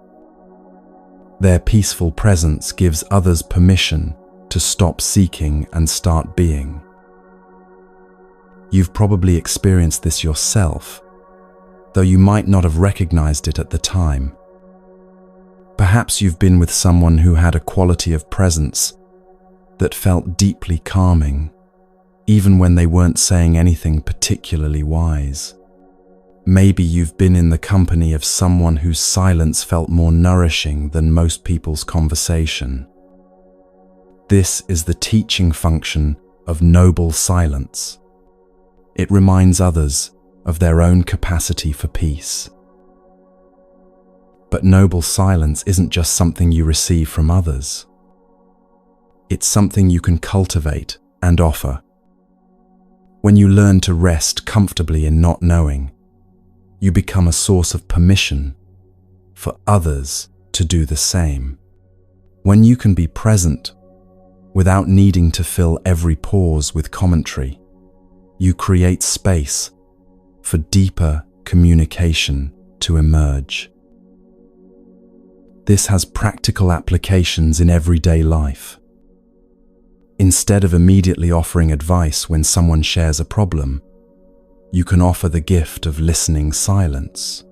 A: Their peaceful presence gives others permission to stop seeking and start being. You've probably experienced this yourself though you might not have recognized it at the time. Perhaps you've been with someone who had a quality of presence that felt deeply calming, even when they weren't saying anything particularly wise. Maybe you've been in the company of someone whose silence felt more nourishing than most people's conversation. This is the teaching function of noble silence. It reminds others of their own capacity for peace. But noble silence isn't just something you receive from others. It's something you can cultivate and offer. When you learn to rest comfortably in not knowing, you become a source of permission for others to do the same. When you can be present without needing to fill every pause with commentary, you create space for deeper communication to emerge. This has practical applications in everyday life. Instead of immediately offering advice when someone shares a problem, you can offer the gift of listening silence.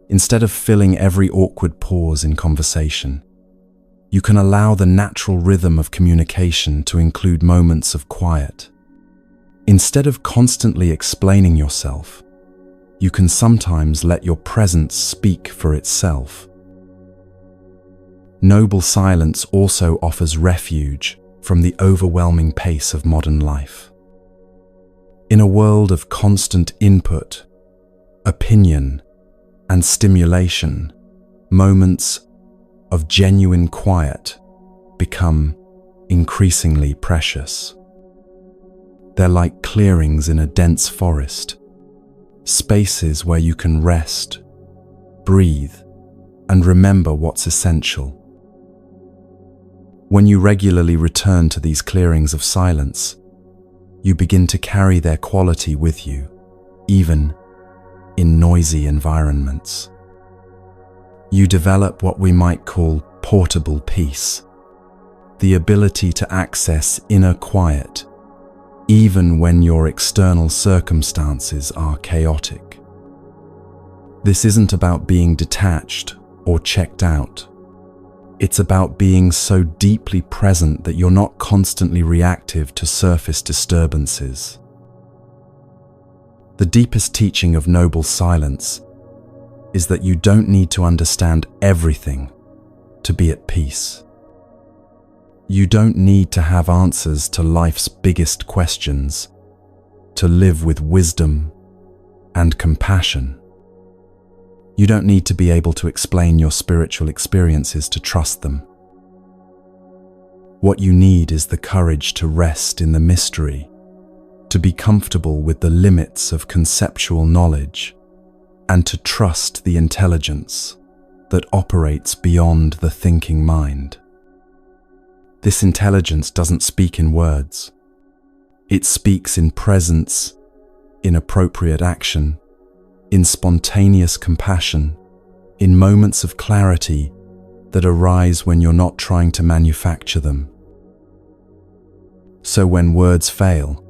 A: Instead of filling every awkward pause in conversation, you can allow the natural rhythm of communication to include moments of quiet. Instead of constantly explaining yourself, you can sometimes let your presence speak for itself. Noble silence also offers refuge from the overwhelming pace of modern life. In a world of constant input, opinion, and stimulation, moments of genuine quiet become increasingly precious. They're like clearings in a dense forest, spaces where you can rest, breathe, and remember what's essential. When you regularly return to these clearings of silence, you begin to carry their quality with you, even in noisy environments. You develop what we might call portable peace, the ability to access inner quiet, even when your external circumstances are chaotic. This isn't about being detached or checked out. It's about being so deeply present that you're not constantly reactive to surface disturbances. The deepest teaching of noble silence is that you don't need to understand everything to be at peace. You don't need to have answers to life's biggest questions to live with wisdom and compassion. You don't need to be able to explain your spiritual experiences to trust them. What you need is the courage to rest in the mystery, to be comfortable with the limits of conceptual knowledge, and to trust the intelligence that operates beyond the thinking mind. This intelligence doesn't speak in words. It speaks in presence, in appropriate action, in spontaneous compassion, in moments of clarity that arise when you're not trying to manufacture them. So when words fail,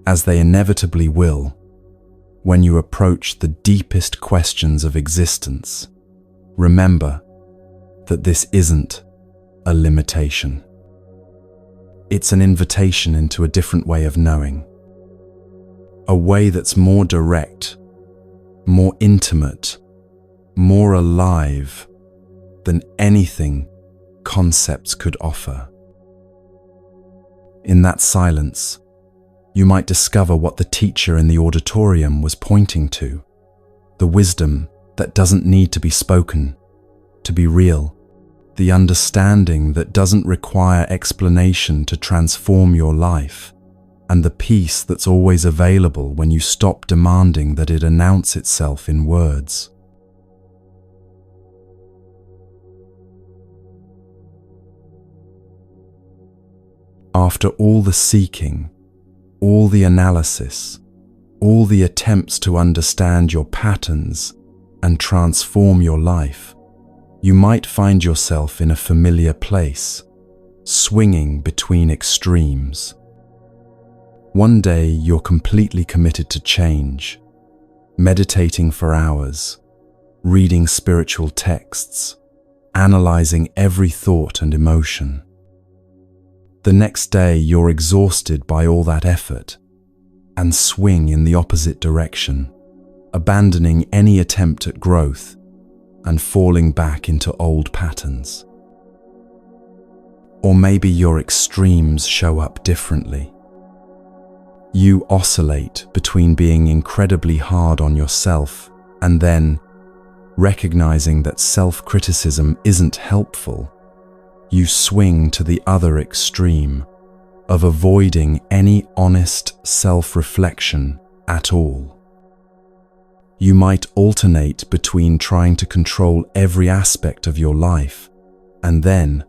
A: as they inevitably will, when you approach the deepest questions of existence, remember that this isn't a limitation. It's an invitation into a different way of knowing, a way that's more direct, more intimate, more alive than anything concepts could offer. In that silence, you might discover what the teacher in the auditorium was pointing to, the wisdom that doesn't need to be spoken to be real, the understanding that doesn't require explanation to transform your life, and the peace that's always available when you stop demanding that it announce itself in words. After all the seeking, all the analysis, all the attempts to understand your patterns and transform your life, you might find yourself in a familiar place, swinging between extremes. One day you're completely committed to change, meditating for hours, reading spiritual texts, analyzing every thought and emotion. The next day you're exhausted by all that effort and swing in the opposite direction, abandoning any attempt at growth and falling back into old patterns. Or maybe your extremes show up differently. You oscillate between being incredibly hard on yourself and then, recognizing that self-criticism isn't helpful, you swing to the other extreme of avoiding any honest self-reflection at all. You might alternate between trying to control every aspect of your life and then,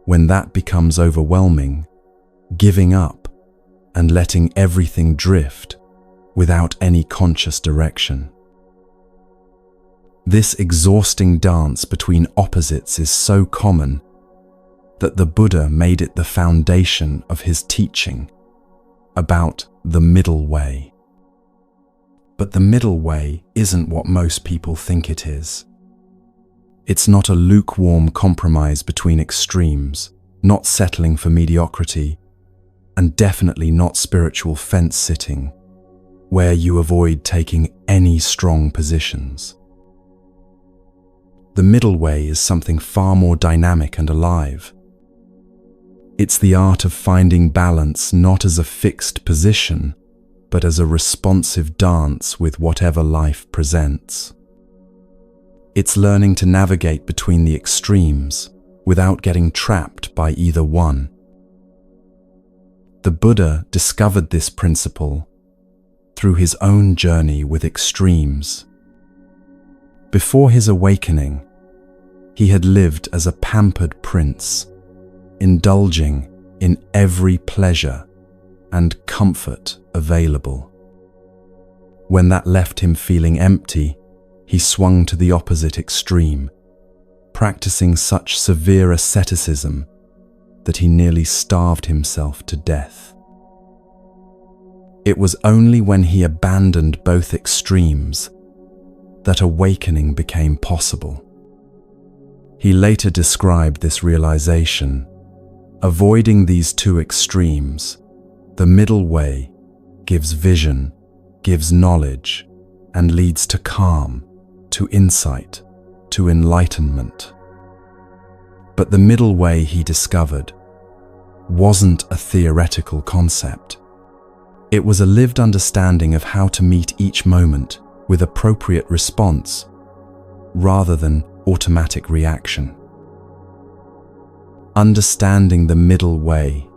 A: when that becomes overwhelming, giving up and letting everything drift without any conscious direction. This exhausting dance between opposites is so common that the Buddha made it the foundation of his teaching about the middle way. But the middle way isn't what most people think it is. It's not a lukewarm compromise between extremes, not settling for mediocrity, and definitely not spiritual fence-sitting, where you avoid taking any strong positions. The middle way is something far more dynamic and alive. It's the art of finding balance not as a fixed position, but as a responsive dance with whatever life presents. It's learning to navigate between the extremes without getting trapped by either one. The Buddha discovered this principle through his own journey with extremes. Before his awakening, he had lived as a pampered prince, indulging in every pleasure and comfort available. When that left him feeling empty, he swung to the opposite extreme, practicing such severe asceticism that he nearly starved himself to death. It was only when he abandoned both extremes that awakening became possible. He later described this realization: avoiding these two extremes, the middle way gives vision, gives knowledge, and leads to calm, to insight, to enlightenment. But the middle way, he discovered, wasn't a theoretical concept. It was a lived understanding of how to meet each moment with appropriate response, rather than automatic reaction. Understanding the middle way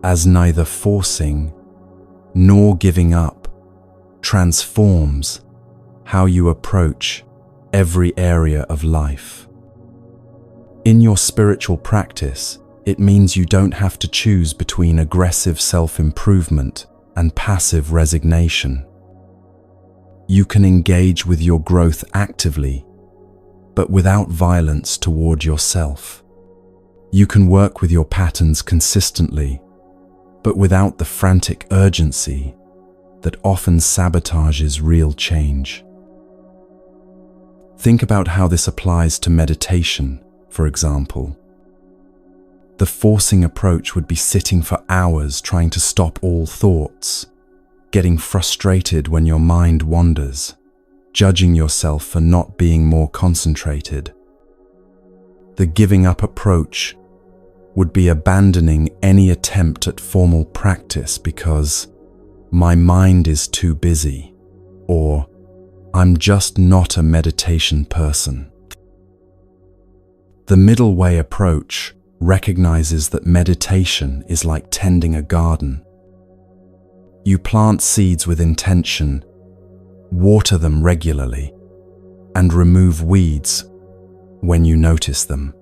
A: as neither forcing nor giving up transforms how you approach every area of life. In your spiritual practice, it means you don't have to choose between aggressive self-improvement and passive resignation. You can engage with your growth actively, but without violence toward yourself. You can work with your patterns consistently, but without the frantic urgency that often sabotages real change. Think about how this applies to meditation, for example. The forcing approach would be sitting for hours trying to stop all thoughts, getting frustrated when your mind wanders, judging yourself for not being more concentrated. The giving up approach would be abandoning any attempt at formal practice because my mind is too busy, or I'm just not a meditation person. The middle way approach recognizes that meditation is like tending a garden. You plant seeds with intention, water them regularly, and remove weeds when you notice them.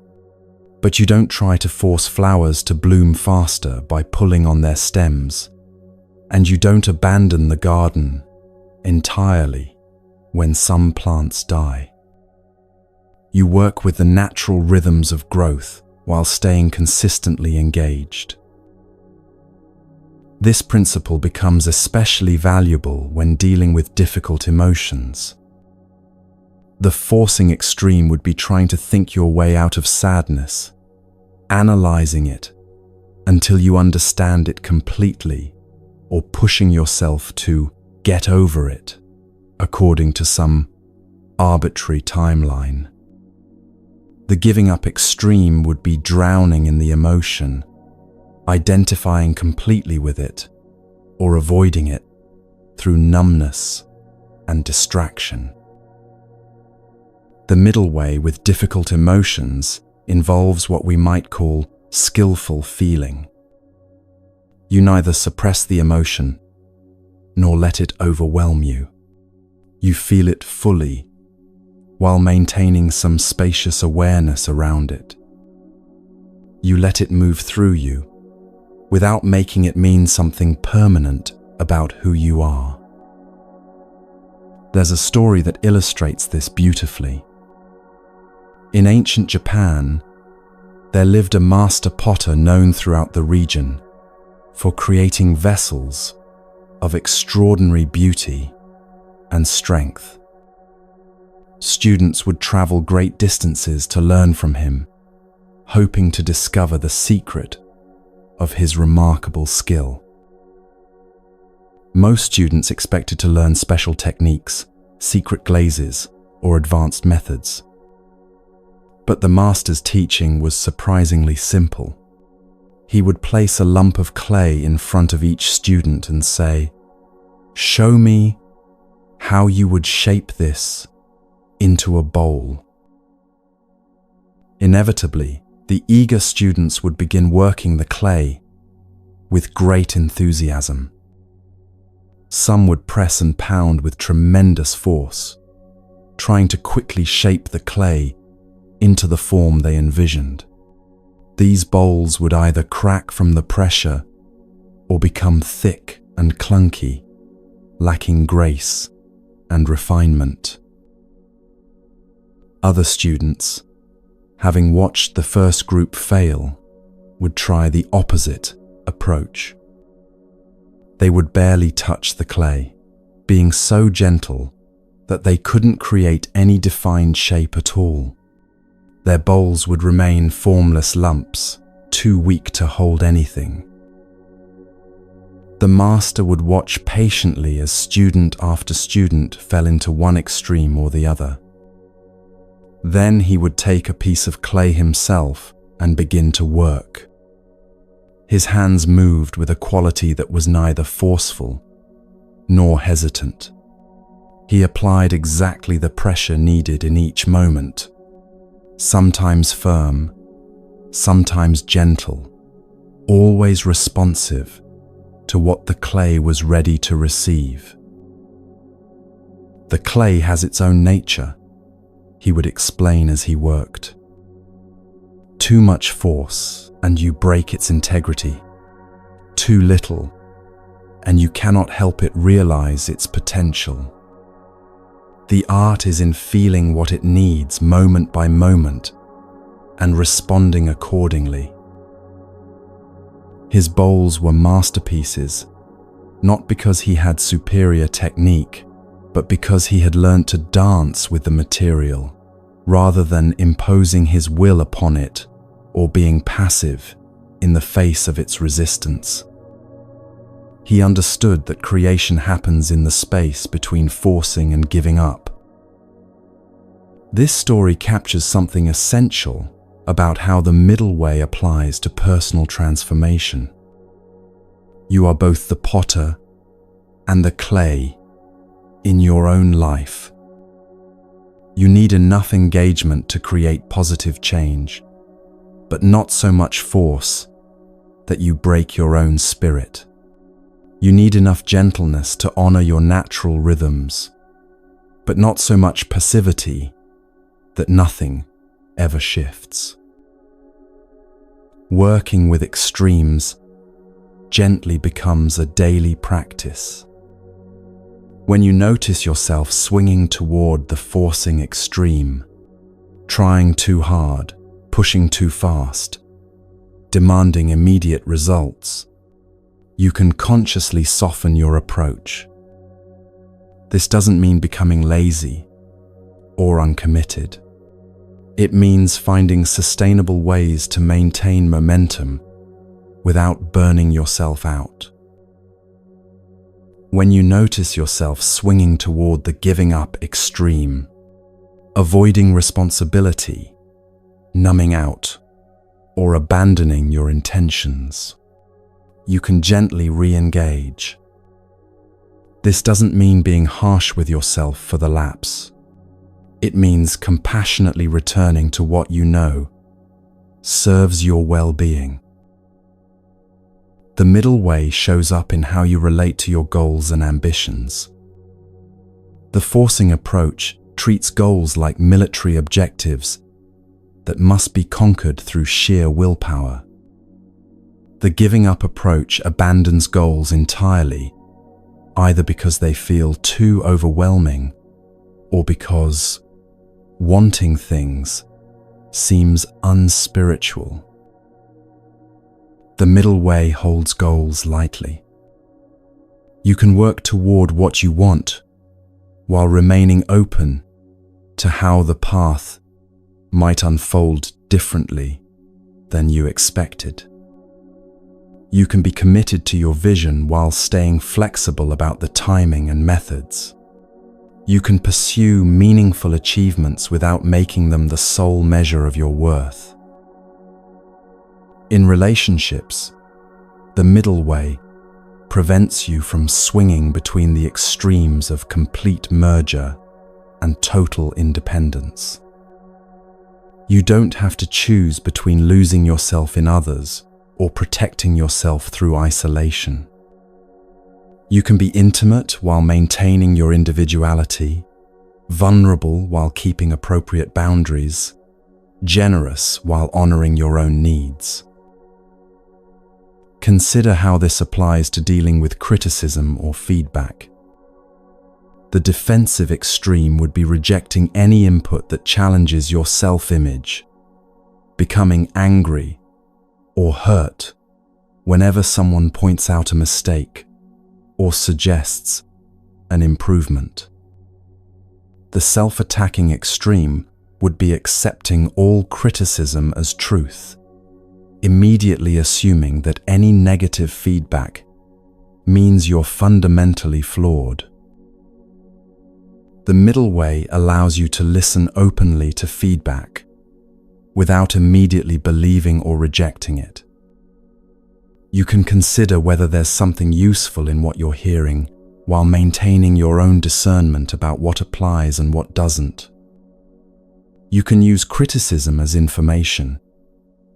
A: But you don't try to force flowers to bloom faster by pulling on their stems, and you don't abandon the garden entirely when some plants die. You work with the natural rhythms of growth while staying consistently engaged. This principle becomes especially valuable when dealing with difficult emotions. The forcing extreme would be trying to think your way out of sadness, analyzing it until you understand it completely, or pushing yourself to get over it according to some arbitrary timeline. The giving up extreme would be drowning in the emotion, identifying completely with it, or avoiding it through numbness and distraction. The middle way with difficult emotions involves what we might call skillful feeling. You neither suppress the emotion nor let it overwhelm you. You feel it fully while maintaining some spacious awareness around it. You let it move through you without making it mean something permanent about who you are. There's a story that illustrates this beautifully. In ancient Japan, there lived a master potter known throughout the region for creating vessels of extraordinary beauty and strength. Students would travel great distances to learn from him, hoping to discover the secret of his remarkable skill. Most students expected to learn special techniques, secret glazes, or advanced methods. But the master's teaching was surprisingly simple. He would place a lump of clay in front of each student and say, "Show me how you would shape this into a bowl." Inevitably, the eager students would begin working the clay with great enthusiasm. Some would press and pound with tremendous force, trying to quickly shape the clay into the form they envisioned. These bowls would either crack from the pressure or become thick and clunky, lacking grace and refinement. Other students, having watched the first group fail, would try the opposite approach. They would barely touch the clay, being so gentle that they couldn't create any defined shape at all. Their bowls would remain formless lumps, too weak to hold anything. The master would watch patiently as student after student fell into one extreme or the other. Then he would take a piece of clay himself and begin to work. His hands moved with a quality that was neither forceful nor hesitant. He applied exactly the pressure needed in each moment, sometimes firm, sometimes gentle, always responsive to what the clay was ready to receive. "The clay has its own nature," he would explain as he worked. "Too much force and you break its integrity. Too little and you cannot help it realize its potential. The art is in feeling what it needs moment by moment and responding accordingly." His bowls were masterpieces, not because he had superior technique, but because he had learnt to dance with the material, rather than imposing his will upon it or being passive in the face of its resistance. He understood that creation happens in the space between forcing and giving up. This story captures something essential about how the middle way applies to personal transformation. You are both the potter and the clay in your own life. You need enough engagement to create positive change, but not so much force that you break your own spirit. You need enough gentleness to honor your natural rhythms, but not so much passivity that nothing ever shifts. Working with extremes gently becomes a daily practice. When you notice yourself swinging toward the forcing extreme, trying too hard, pushing too fast, demanding immediate results, You can consciously soften your approach. This doesn't mean becoming lazy or uncommitted. It means finding sustainable ways to maintain momentum without burning yourself out. When you notice yourself swinging toward the giving up extreme, avoiding responsibility, numbing out, or abandoning your intentions, you can gently re-engage. This doesn't mean being harsh with yourself for the lapse. It means compassionately returning to what you know serves your well-being. The middle way shows up in how you relate to your goals and ambitions. The forcing approach treats goals like military objectives that must be conquered through sheer willpower. The giving up approach abandons goals entirely, either because they feel too overwhelming or because wanting things seems unspiritual. The middle way holds goals lightly. You can work toward what you want while remaining open to how the path might unfold differently than you expected. You can be committed to your vision while staying flexible about the timing and methods. You can pursue meaningful achievements without making them the sole measure of your worth. In relationships, the middle way prevents you from swinging between the extremes of complete merger and total independence. You don't have to choose between losing yourself in others or protecting yourself through isolation. You can be intimate while maintaining your individuality, vulnerable while keeping appropriate boundaries, generous while honoring your own needs. Consider how this applies to dealing with criticism or feedback. The defensive extreme would be rejecting any input that challenges your self-image, becoming angry or hurt whenever someone points out a mistake or suggests an improvement. The self-attacking extreme would be accepting all criticism as truth, immediately assuming that any negative feedback means you're fundamentally flawed. The middle way allows you to listen openly to feedback without immediately believing or rejecting it. You can consider whether there's something useful in what you're hearing while maintaining your own discernment about what applies and what doesn't. You can use criticism as information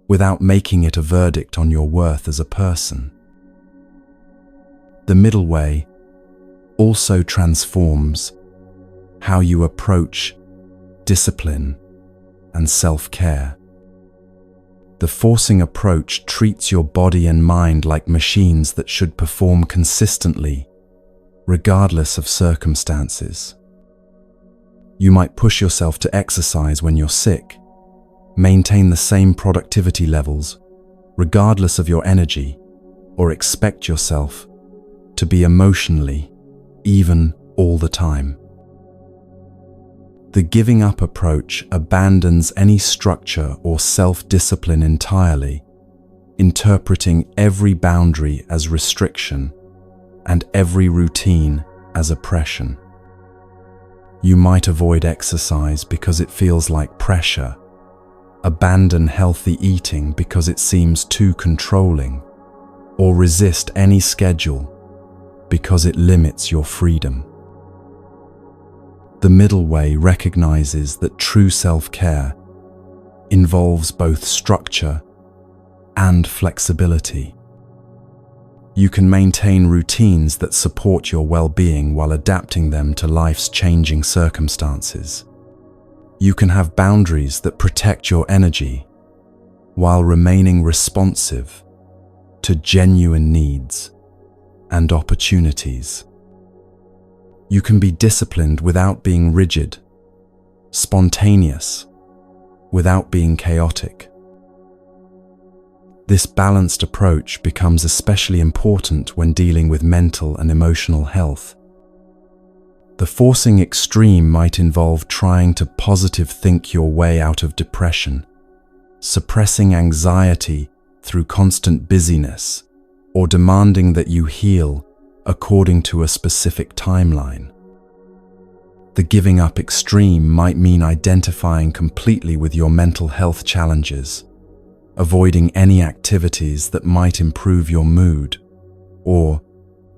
A: without making it a verdict on your worth as a person. The middle way also transforms how you approach discipline and self-care. The forcing approach treats your body and mind like machines that should perform consistently, regardless of circumstances. You might push yourself to exercise when you're sick, maintain the same productivity levels, regardless of your energy, or expect yourself to be emotionally even all the time. The giving up approach abandons any structure or self-discipline entirely, interpreting every boundary as restriction and every routine as oppression. You might avoid exercise because it feels like pressure, abandon healthy eating because it seems too controlling, or resist any schedule because it limits your freedom. The middle way recognizes that true self-care involves both structure and flexibility. You can maintain routines that support your well-being while adapting them to life's changing circumstances. You can have boundaries that protect your energy while remaining responsive to genuine needs and opportunities. You can be disciplined without being rigid, spontaneous without being chaotic. This balanced approach becomes especially important when dealing with mental and emotional health. The forcing extreme might involve trying to positive think your way out of depression, suppressing anxiety through constant busyness, or demanding that you heal according to a specific timeline. The giving up extreme might mean identifying completely with your mental health challenges, avoiding any activities that might improve your mood, or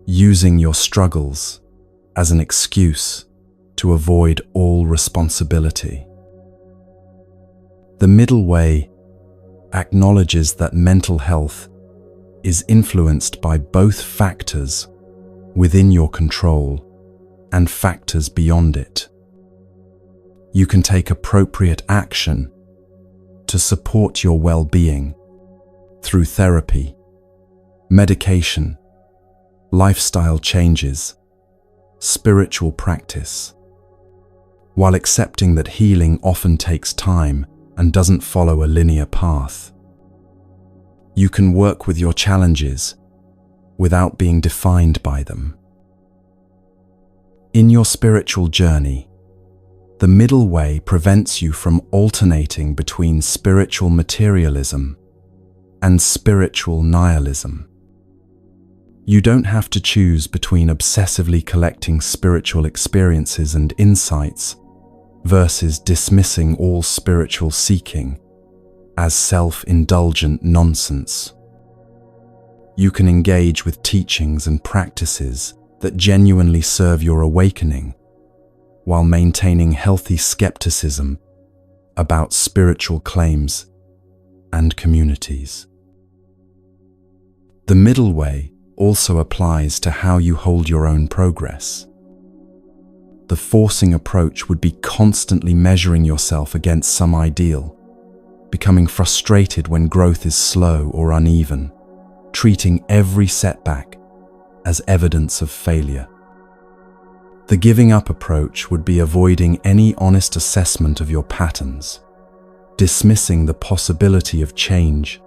A: using your struggles as an excuse to avoid all responsibility. The middle way acknowledges that mental health is influenced by both factors within your control and factors beyond it. You can take appropriate action to support your well-being through therapy, medication, lifestyle changes, spiritual practice, while accepting that healing often takes time and doesn't follow a linear path. You can work with your challenges without being defined by them. In your spiritual journey, the middle way prevents you from alternating between spiritual materialism and spiritual nihilism. You don't have to choose between obsessively collecting spiritual experiences and insights versus dismissing all spiritual seeking as self-indulgent nonsense. You can engage with teachings and practices that genuinely serve your awakening while maintaining healthy skepticism about spiritual claims and communities. The middle way also applies to how you hold your own progress. The forcing approach would be constantly measuring yourself against some ideal, becoming frustrated when growth is slow or uneven, treating every setback as evidence of failure. The giving up approach would be avoiding any honest assessment of your patterns, dismissing the possibility of change,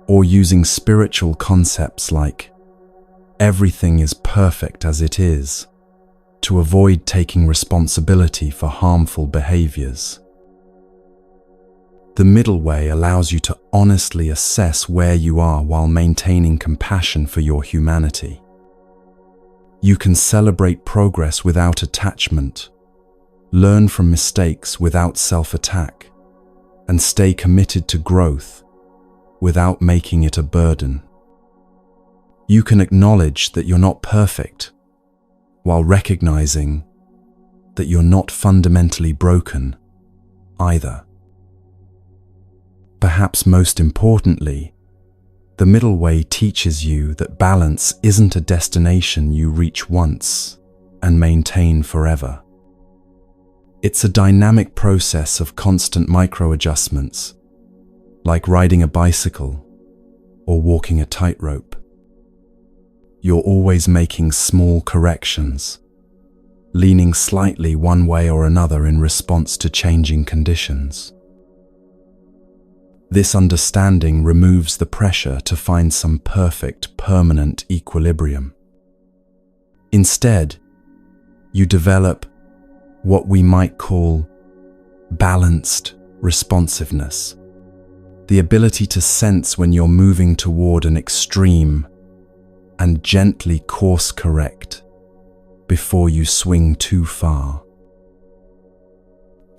A: or using spiritual concepts like everything is perfect as it is to avoid taking responsibility for harmful behaviors. The middle way allows you to honestly assess where you are while maintaining compassion for your humanity. You can celebrate progress without attachment, learn from mistakes without self-attack, and stay committed to growth without making it a burden. You can acknowledge that you're not perfect while recognizing that you're not fundamentally broken either. Perhaps most importantly, the middle way teaches you that balance isn't a destination you reach once and maintain forever. It's a dynamic process of constant micro-adjustments, like riding a bicycle or walking a tightrope. You're always making small corrections, leaning slightly one way or another in response to changing conditions. This understanding removes the pressure to find some perfect, permanent equilibrium. Instead, you develop what we might call balanced responsiveness, the ability to sense when you're moving toward an extreme and gently course correct before you swing too far.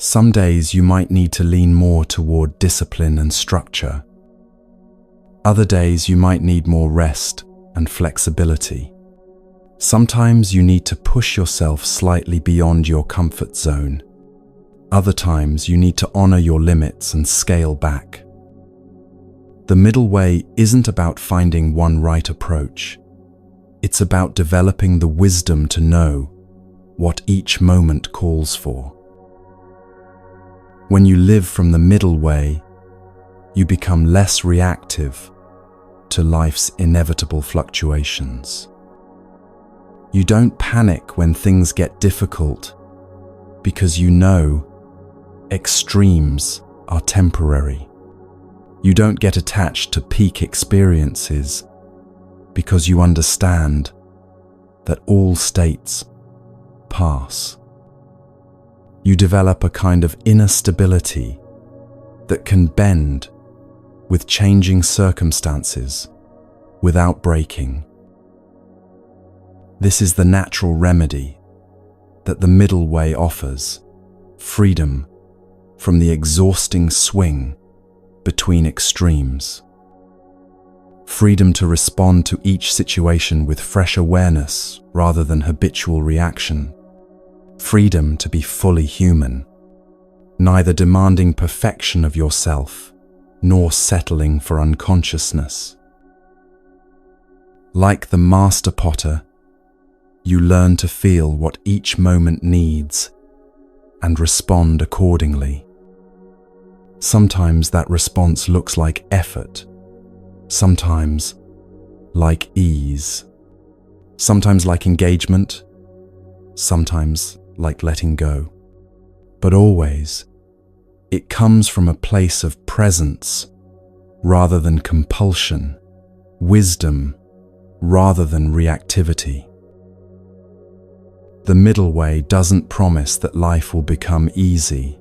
A: Some days you might need to lean more toward discipline and structure. Other days you might need more rest and flexibility. Sometimes you need to push yourself slightly beyond your comfort zone. Other times you need to honor your limits and scale back. The middle way isn't about finding one right approach. It's about developing the wisdom to know what each moment calls for. When you live from the middle way, you become less reactive to life's inevitable fluctuations. You don't panic when things get difficult because you know extremes are temporary. You don't get attached to peak experiences because you understand that all states pass. You develop a kind of inner stability that can bend with changing circumstances without breaking. This is the natural remedy that the middle way offers: freedom from the exhausting swing between extremes. Freedom to respond to each situation with fresh awareness rather than habitual reaction. Freedom to be fully human, neither demanding perfection of yourself nor settling for unconsciousness. Like the master potter, you learn to feel what each moment needs and respond accordingly. Sometimes that response looks like effort, sometimes like ease, sometimes like engagement, sometimes like letting go. But always, it comes from a place of presence rather than compulsion, wisdom rather than reactivity. The middle way doesn't promise that life will become easy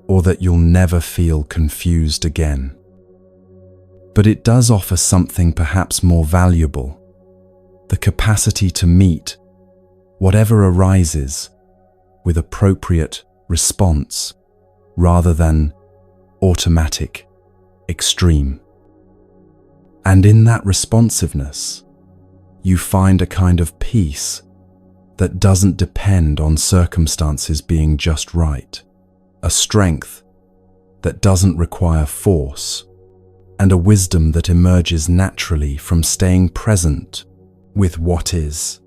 A: or that you'll never feel confused again. But it does offer something perhaps more valuable: the capacity to meet whatever arises with appropriate response rather than automatic extreme. And in that responsiveness, you find a kind of peace that doesn't depend on circumstances being just right, a strength that doesn't require force, and a wisdom that emerges naturally from staying present with what is.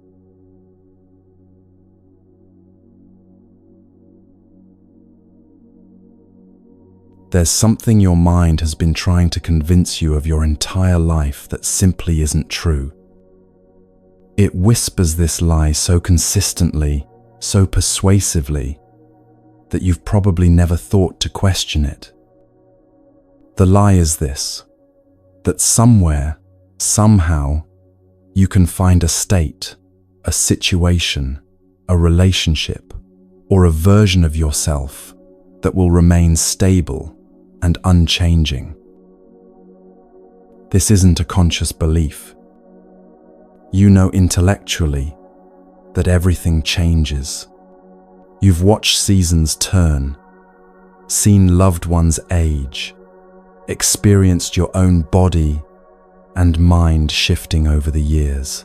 A: There's something your mind has been trying to convince you of your entire life that simply isn't true. It whispers this lie so consistently, so persuasively, that you've probably never thought to question it. The lie is this: that somewhere, somehow, you can find a state, a situation, a relationship, or a version of yourself that will remain stable and unchanging. This isn't a conscious belief. You know intellectually that everything changes. You've watched seasons turn, seen loved ones age, experienced your own body and mind shifting over the years.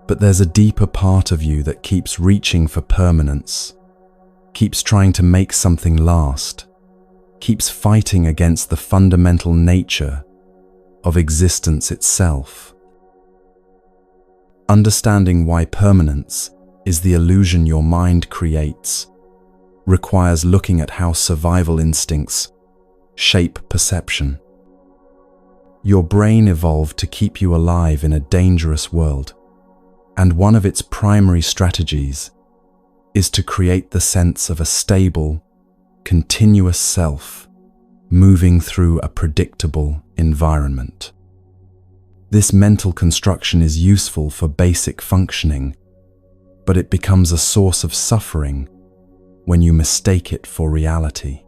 A: But there's a deeper part of you that keeps reaching for permanence, keeps trying to make something last, keeps fighting against the fundamental nature of existence itself. Understanding why permanence is the illusion your mind creates requires looking at how survival instincts shape perception. Your brain evolved to keep you alive in a dangerous world, and one of its primary strategies is to create the sense of a stable, continuous self moving through a predictable environment. This mental construction is useful for basic functioning, but it becomes a source of suffering when you mistake it for reality.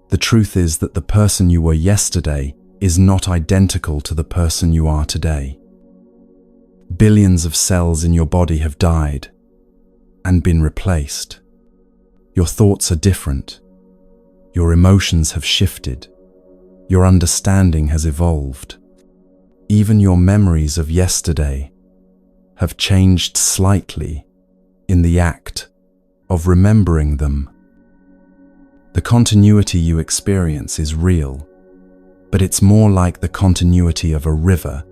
A: The truth is that the person you were yesterday is not identical to the person you are today. Billions of cells in your body have died and been replaced. Your thoughts are different. Your emotions have shifted. Your understanding has evolved. Even your memories of yesterday have changed slightly in the act of remembering them. The continuity you experience is real, but it's more like the continuity of a river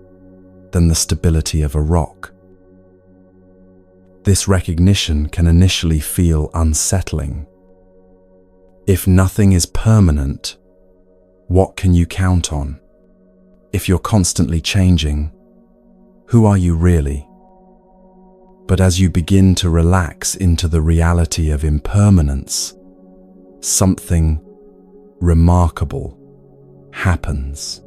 A: than the stability of a rock. This recognition can initially feel unsettling. If nothing is permanent, what can you count on? If you're constantly changing, who are you really? But as you begin to relax into the reality of impermanence, something remarkable happens.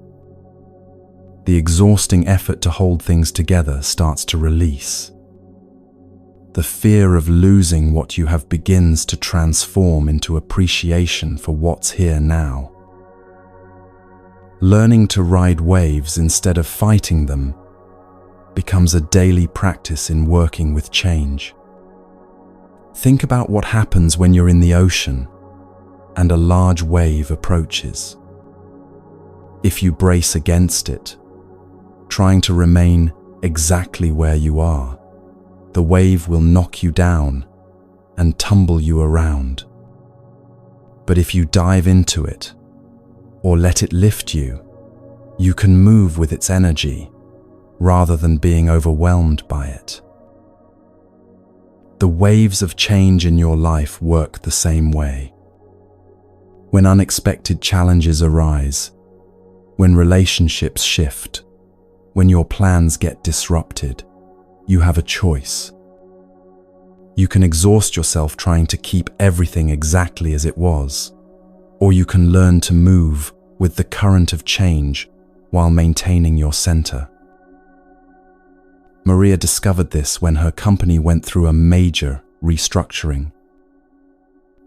A: The exhausting effort to hold things together starts to release. The fear of losing what you have begins to transform into appreciation for what's here now. Learning to ride waves instead of fighting them becomes a daily practice in working with change. Think about what happens when you're in the ocean and a large wave approaches. If you brace against it, trying to remain exactly where you are, the wave will knock you down and tumble you around. But if you dive into it or let it lift you, you can move with its energy rather than being overwhelmed by it. The waves of change in your life work the same way. When unexpected challenges arise, when relationships shift, when your plans get disrupted, you have a choice. You can exhaust yourself trying to keep everything exactly as it was, or you can learn to move with the current of change while maintaining your center. Maria discovered this when her company went through a major restructuring.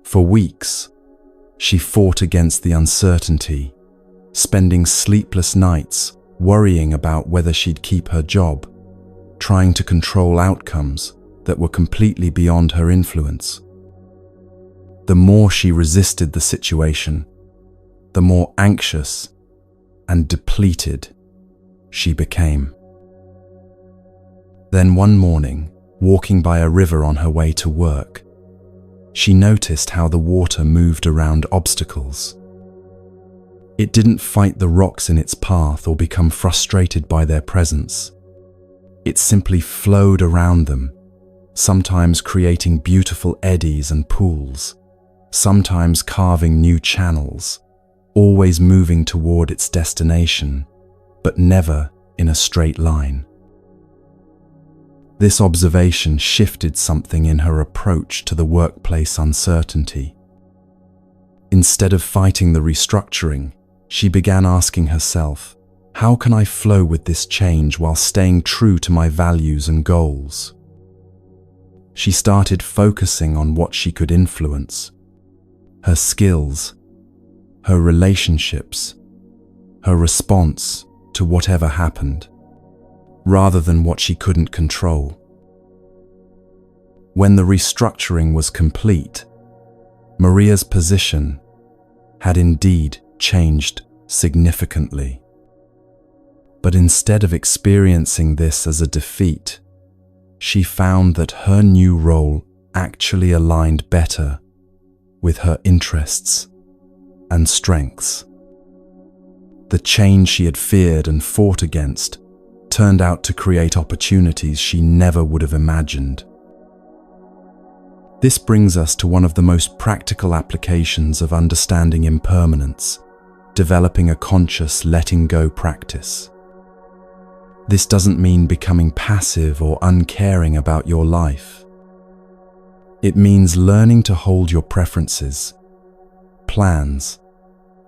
A: For weeks, she fought against the uncertainty, spending sleepless nights worrying about whether she'd keep her job, trying to control outcomes that were completely beyond her influence. The more she resisted the situation, the more anxious and depleted she became. Then one morning, walking by a river on her way to work, she noticed how the water moved around obstacles. It didn't fight the rocks in its path or become frustrated by their presence. It simply flowed around them, sometimes creating beautiful eddies and pools, sometimes carving new channels, always moving toward its destination, but never in a straight line. This observation shifted something in her approach to the workplace uncertainty. Instead of fighting the restructuring, she began asking herself, how can I flow with this change while staying true to my values and goals? She started focusing on what she could influence: her skills, her relationships, her response to whatever happened, rather than what she couldn't control. When the restructuring was complete, Maria's position had indeed changed significantly. But instead of experiencing this as a defeat, she found that her new role actually aligned better with her interests and strengths. The change she had feared and fought against turned out to create opportunities she never would have imagined. This brings us to one of the most practical applications of understanding impermanence: developing a conscious letting go practice. This doesn't mean becoming passive or uncaring about your life. It means learning to hold your preferences, plans,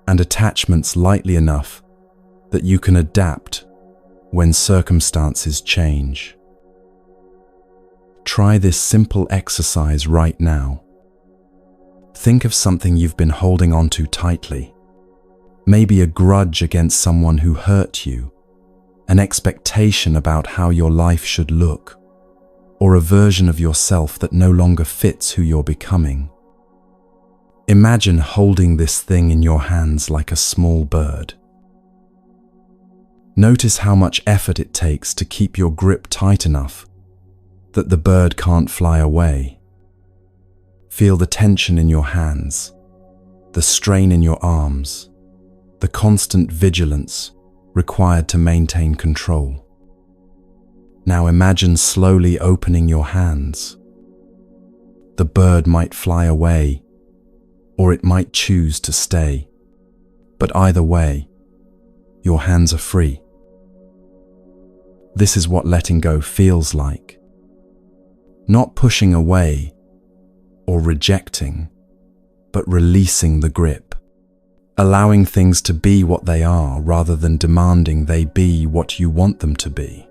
A: and attachments lightly enough that you can adapt when circumstances change. Try this simple exercise right now. Think of something you've been holding on to tightly. Maybe a grudge against someone who hurt you, an expectation about how your life should look, or a version of yourself that no longer fits who you're becoming. Imagine holding this thing in your hands like a small bird. Notice how much effort it takes to keep your grip tight enough that the bird can't fly away. Feel the tension in your hands, the strain in your arms, the constant vigilance required to maintain control. Now imagine slowly opening your hands. The bird might fly away, or it might choose to stay. But either way, your hands are free. This is what letting go feels like. Not pushing away or rejecting, but releasing the grip. allowing things to be what they are rather than demanding they be what you want them to be,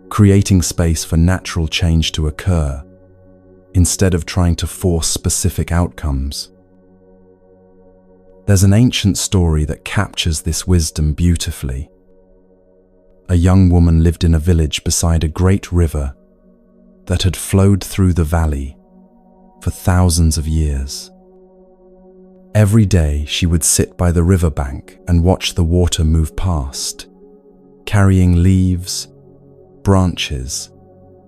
A: creating space for natural change to occur instead of trying to force specific outcomes. There's an ancient story that captures this wisdom beautifully. A young woman lived in a village beside a great river that had flowed through the valley for thousands of years. Every day she would sit by the riverbank and watch the water move past, carrying leaves, branches,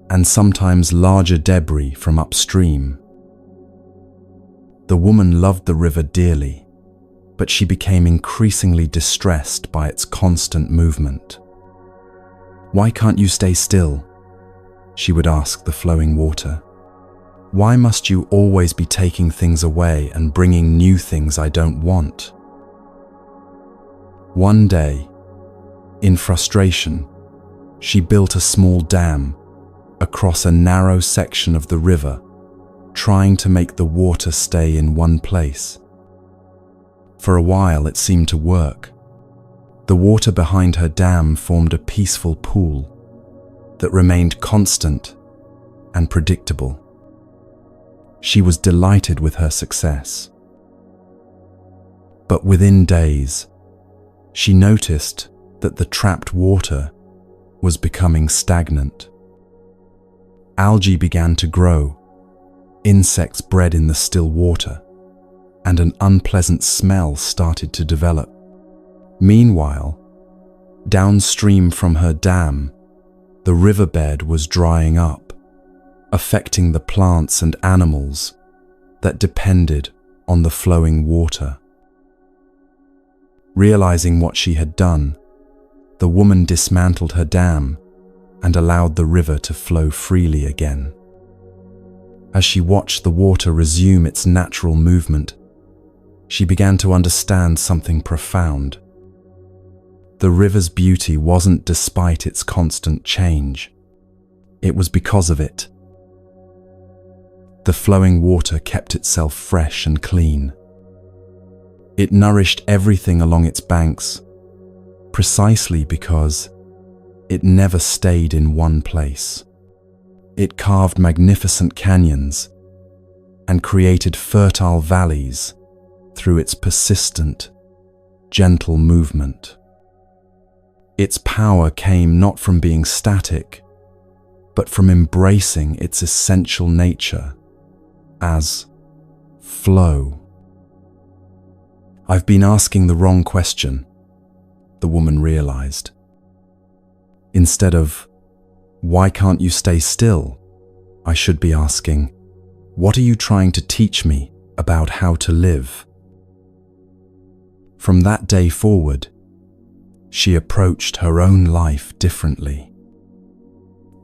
A: and sometimes larger debris from upstream. The woman loved the river dearly, but she became increasingly distressed by its constant movement. "Why can't you stay still?" she would ask the flowing water. "Why must you always be taking things away and bringing new things I don't want?" One day, in frustration, she built a small dam across a narrow section of the river, trying to make the water stay in one place. For a while it seemed to work. The water behind her dam formed a peaceful pool that remained constant and predictable. She was delighted with her success. But within days, she noticed that the trapped water was becoming stagnant. Algae began to grow, insects bred in the still water, and an unpleasant smell started to develop. Meanwhile, downstream from her dam, the riverbed was drying up, affecting the plants and animals that depended on the flowing water. Realizing what she had done, the woman dismantled her dam and allowed the river to flow freely again. As she watched the water resume its natural movement, she began to understand something profound. The river's beauty wasn't despite its constant change. It was because of it. The flowing water kept itself fresh and clean. It nourished everything along its banks, precisely because it never stayed in one place. It carved magnificent canyons and created fertile valleys through its persistent, gentle movement. Its power came not from being static, but from embracing its essential nature as flow. "I've been asking the wrong question," the woman realized. Instead of, "Why can't you stay still?" I should be asking, "What are you trying to teach me about how to live?" From that day forward, she approached her own life differently.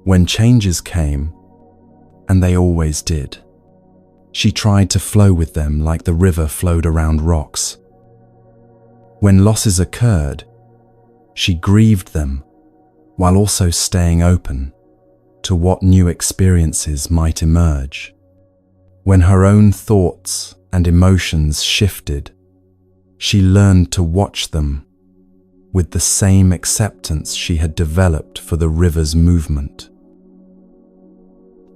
A: When changes came, and they always did, she tried to flow with them like the river flowed around rocks. When losses occurred, she grieved them while also staying open to what new experiences might emerge. When her own thoughts and emotions shifted, she learned to watch them with the same acceptance she had developed for the river's movement.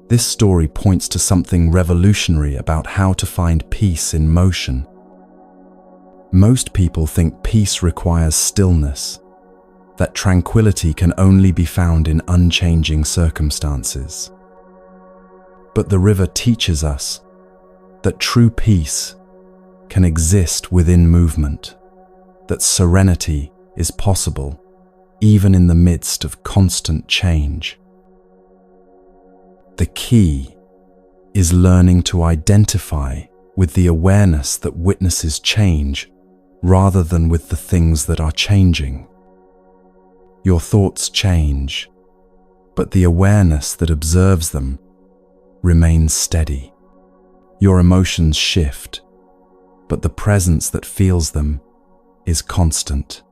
A: This story points to something revolutionary about how to find peace in motion. Most people think peace requires stillness, that tranquility can only be found in unchanging circumstances. But the river teaches us that true peace can exist within movement, that serenity is possible even in the midst of constant change. The key is learning to identify with the awareness that witnesses change rather than with the things that are changing. Your thoughts change, but the awareness that observes them remains steady. Your emotions shift, but the presence that feels them is constant.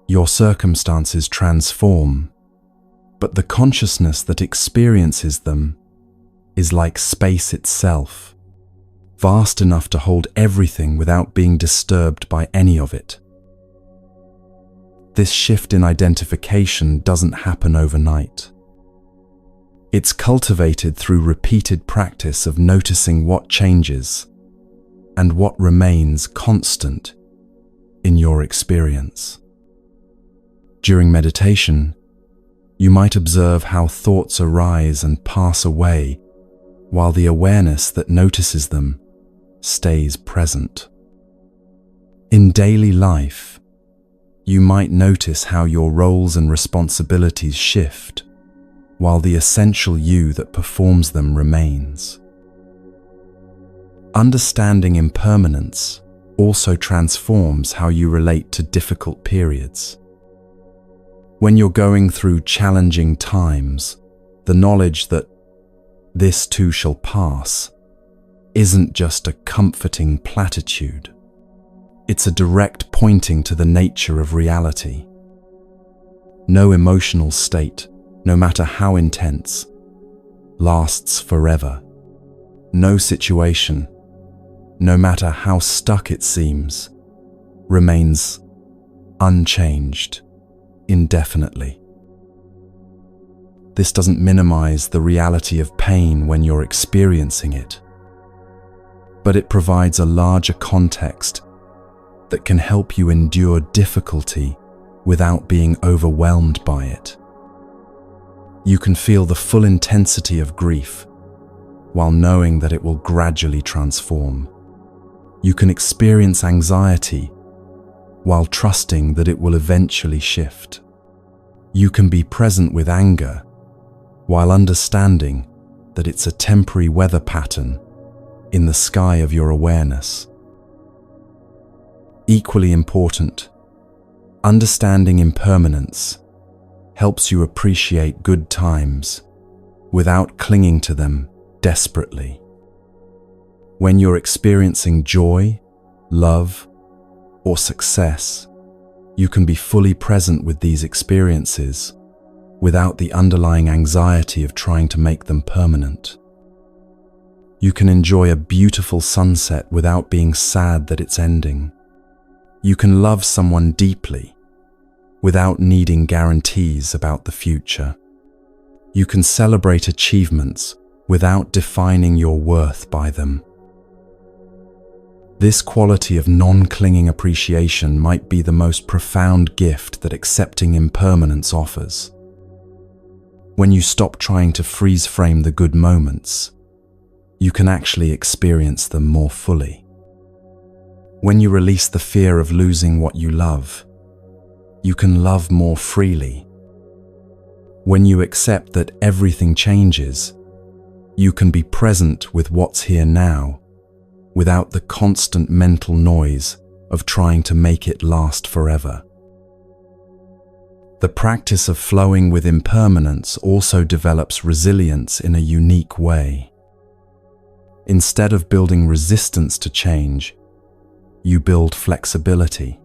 A: Your circumstances transform, but the consciousness that experiences them is like space itself, vast enough to hold everything without being disturbed by any of it. This shift in identification doesn't happen overnight. It's cultivated through repeated practice of noticing what changes and what remains constant in your experience. During meditation, you might observe how thoughts arise and pass away, while the awareness that notices them stays present. In daily life, you might notice how your roles and responsibilities shift, while the essential you that performs them remains. Understanding impermanence also transforms how you relate to difficult periods. When you're going through challenging times, the knowledge that this too shall pass isn't just a comforting platitude. It's a direct pointing to the nature of reality. No emotional state, no matter how intense, lasts forever. No situation, no matter how stuck it seems, remains unchanged indefinitely. This doesn't minimize the reality of pain when you're experiencing it, but it provides a larger context that can help you endure difficulty without being overwhelmed by it. You can feel the full intensity of grief while knowing that it will gradually transform. You can experience anxiety while trusting that it will eventually shift. You can be present with anger while understanding that it's a temporary weather pattern in the sky of your awareness. Equally important, understanding impermanence helps you appreciate good times without clinging to them desperately. When you're experiencing joy, love, or success, you can be fully present with these experiences without the underlying anxiety of trying to make them permanent. You can enjoy a beautiful sunset without being sad that it's ending. You can love someone deeply without needing guarantees about the future. You can celebrate achievements without defining your worth by them. This quality of non-clinging appreciation might be the most profound gift that accepting impermanence offers. When you stop trying to freeze frame the good moments, you can actually experience them more fully. When you release the fear of losing what you love, you can love more freely. When you accept that everything changes, you can be present with what's here now, without the constant mental noise of trying to make it last forever. The practice of flowing with impermanence also develops resilience in a unique way. Instead of building resistance to change, you build flexibility.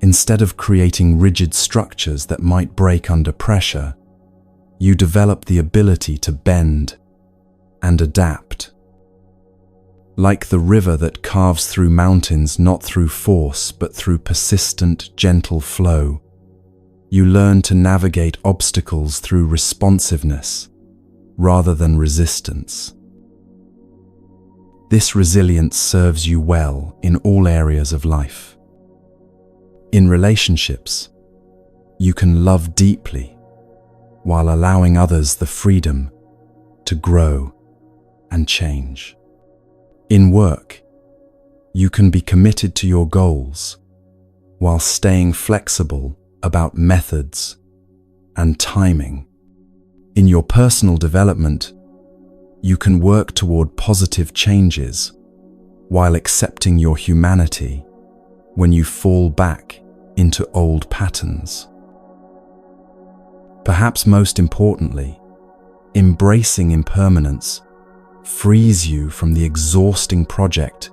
A: Instead of creating rigid structures that might break under pressure, you develop the ability to bend and adapt. Like the river that carves through mountains not through force but through persistent, gentle flow, you learn to navigate obstacles through responsiveness rather than resistance. This resilience serves you well in all areas of life. In relationships, you can love deeply while allowing others the freedom to grow and change. In work, you can be committed to your goals while staying flexible about methods and timing. In your personal development, you can work toward positive changes while accepting your humanity when you fall back into old patterns. Perhaps most importantly, embracing impermanence frees you from the exhausting project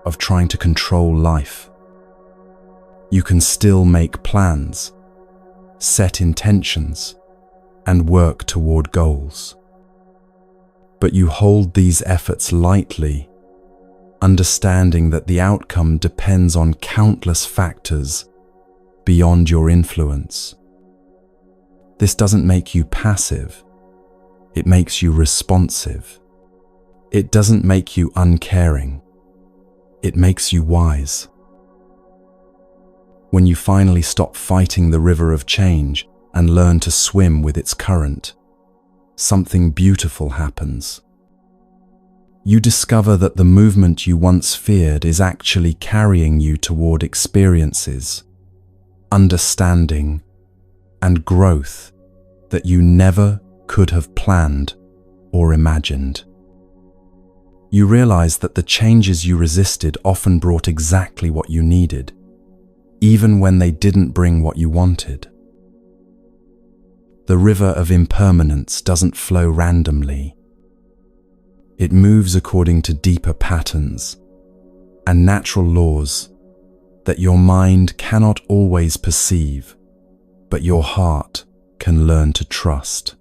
A: of trying to control life. You can still make plans, set intentions, and work toward goals. But you hold these efforts lightly understanding that the outcome depends on countless factors beyond your influence. This doesn't make you passive, it makes you responsive. It doesn't make you uncaring, it makes you wise. When you finally stop fighting the river of change and learn to swim with its current, something beautiful happens. You discover that the movement you once feared is actually carrying you toward experiences, understanding, and growth that you never could have planned or imagined. You realize that the changes you resisted often brought exactly what you needed, even when they didn't bring what you wanted. The river of impermanence doesn't flow randomly. It moves according to deeper patterns and natural laws that your mind cannot always perceive, but your heart can learn to trust.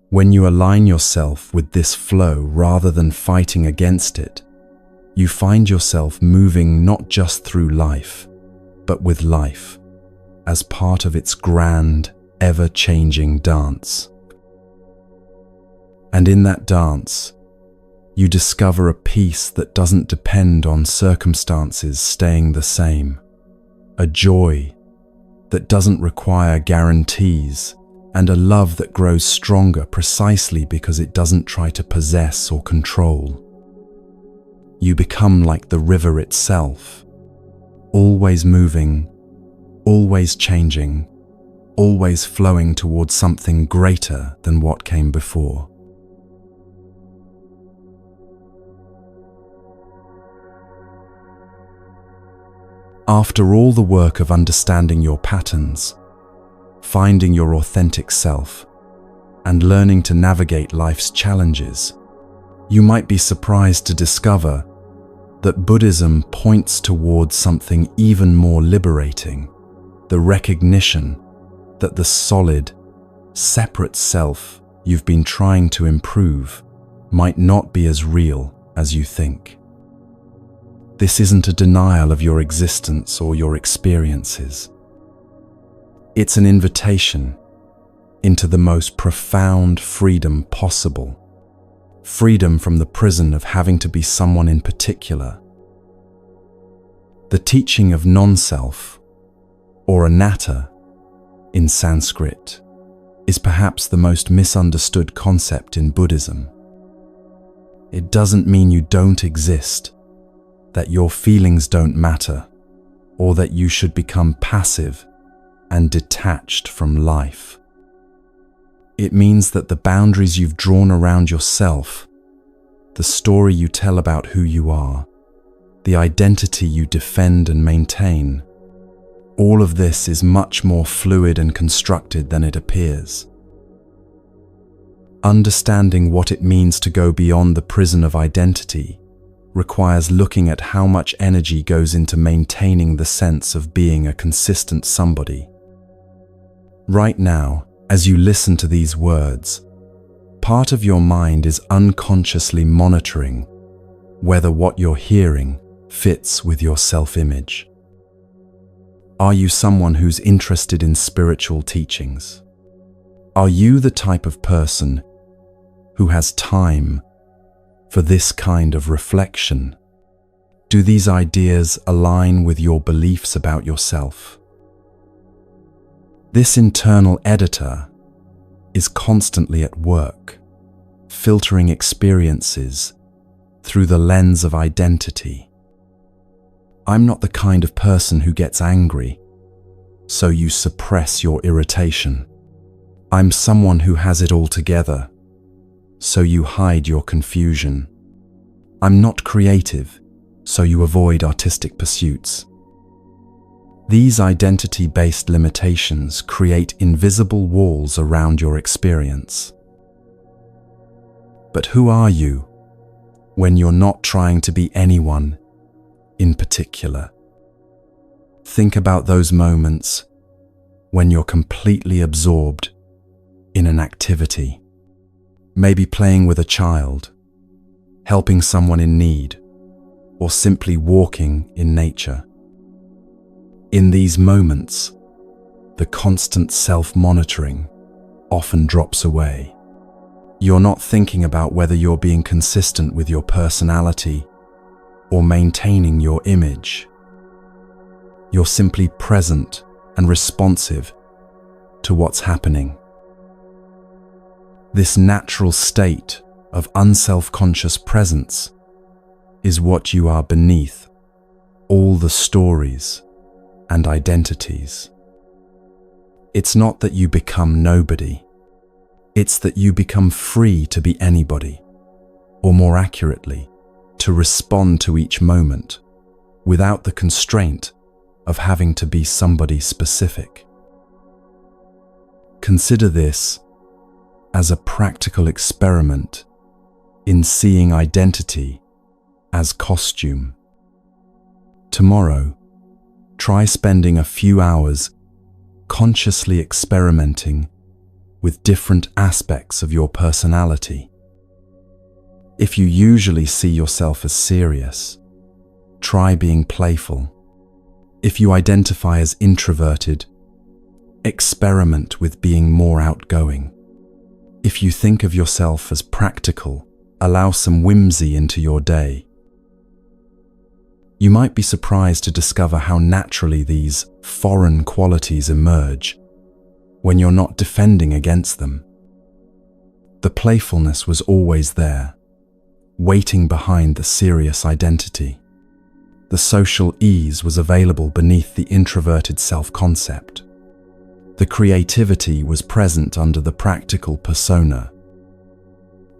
A: When you align yourself with this flow rather than fighting against it, you find yourself moving not just through life, but with life as part of its grand, ever-changing dance. And in that dance, you discover a peace that doesn't depend on circumstances staying the same, a joy that doesn't require guarantees, and a love that grows stronger precisely because it doesn't try to possess or control. You become like the river itself, always moving, always changing, always flowing towards something greater than what came before. After all the work of understanding your patterns, finding your authentic self, and learning to navigate life's challenges, you might be surprised to discover that Buddhism points towards something even more liberating, the recognition that the solid, separate self you've been trying to improve might not be as real as you think. This isn't a denial of your existence or your experiences. It's an invitation into the most profound freedom possible. Freedom from the prison of having to be someone in particular. The teaching of non-self, or anatta in Sanskrit, is perhaps the most misunderstood concept in Buddhism. It doesn't mean you don't exist, that your feelings don't matter, or that you should become passive and detached from life. It means that the boundaries you've drawn around yourself, the story you tell about who you are, the identity you defend and maintain, all of this is much more fluid and constructed than it appears. Understanding what it means to go beyond the prison of identity requires looking at how much energy goes into maintaining the sense of being a consistent somebody. Right now, as you listen to these words, part of your mind is unconsciously monitoring whether what you're hearing fits with your self-image. Are you someone who's interested in spiritual teachings? Are you the type of person who has time for this kind of reflection? Do these ideas align with your beliefs about yourself? This internal editor is constantly at work, filtering experiences through the lens of identity. I'm not the kind of person who gets angry, so you suppress your irritation. I'm someone who has it all together, so you hide your confusion. I'm not creative, so you avoid artistic pursuits. These identity-based limitations create invisible walls around your experience. But who are you when you're not trying to be anyone in particular? Think about those moments when you're completely absorbed in an activity. Maybe playing with a child, helping someone in need, or simply walking in nature. In these moments, the constant self-monitoring often drops away. You're not thinking about whether you're being consistent with your personality or maintaining your image. You're simply present and responsive to what's happening. This natural state of unself-conscious presence is what you are beneath all the stories and identities. It's not that you become nobody. It's that you become free to be anybody, or more accurately, to respond to each moment without the constraint of having to be somebody specific. Consider this as a practical experiment in seeing identity as costume. Tomorrow, try spending a few hours consciously experimenting with different aspects of your personality. If you usually see yourself as serious, try being playful. If you identify as introverted, experiment with being more outgoing. If you think of yourself as practical, allow some whimsy into your day. You might be surprised to discover how naturally these foreign qualities emerge when you're not defending against them. The playfulness was always there, waiting behind the serious identity. The social ease was available beneath the introverted self-concept. The creativity was present under the practical persona.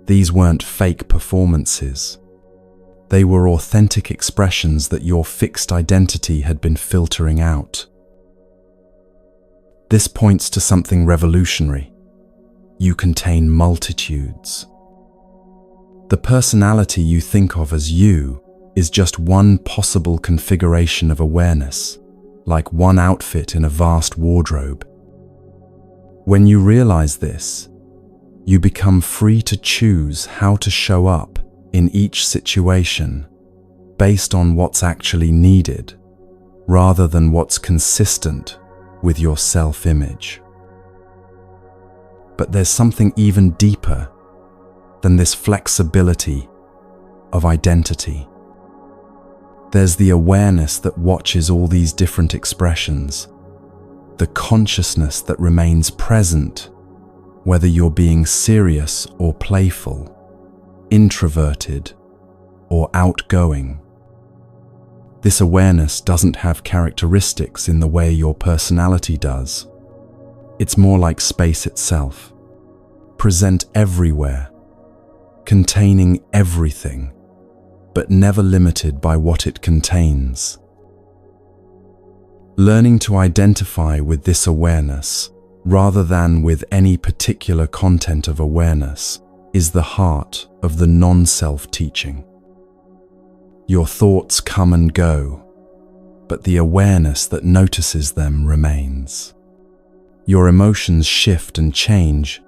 A: These weren't fake performances. They were authentic expressions that your fixed identity had been filtering out. This points to something revolutionary. You contain multitudes. The personality you think of as you is just one possible configuration of awareness, like one outfit in a vast wardrobe. When you realize this, you become free to choose how to show up in each situation based on what's actually needed, rather than what's consistent with your self-image. But there's something even deeper than this flexibility of identity. There's the awareness that watches all these different expressions, the consciousness that remains present, whether you're being serious or playful, introverted or outgoing. This awareness doesn't have characteristics in the way your personality does. It's more like space itself, present everywhere, containing everything, but never limited by what it contains. Learning to identify with this awareness, rather than with any particular content of awareness, is the heart of the non-self teaching. Your thoughts come and go, but the awareness that notices them remains. Your emotions shift and change,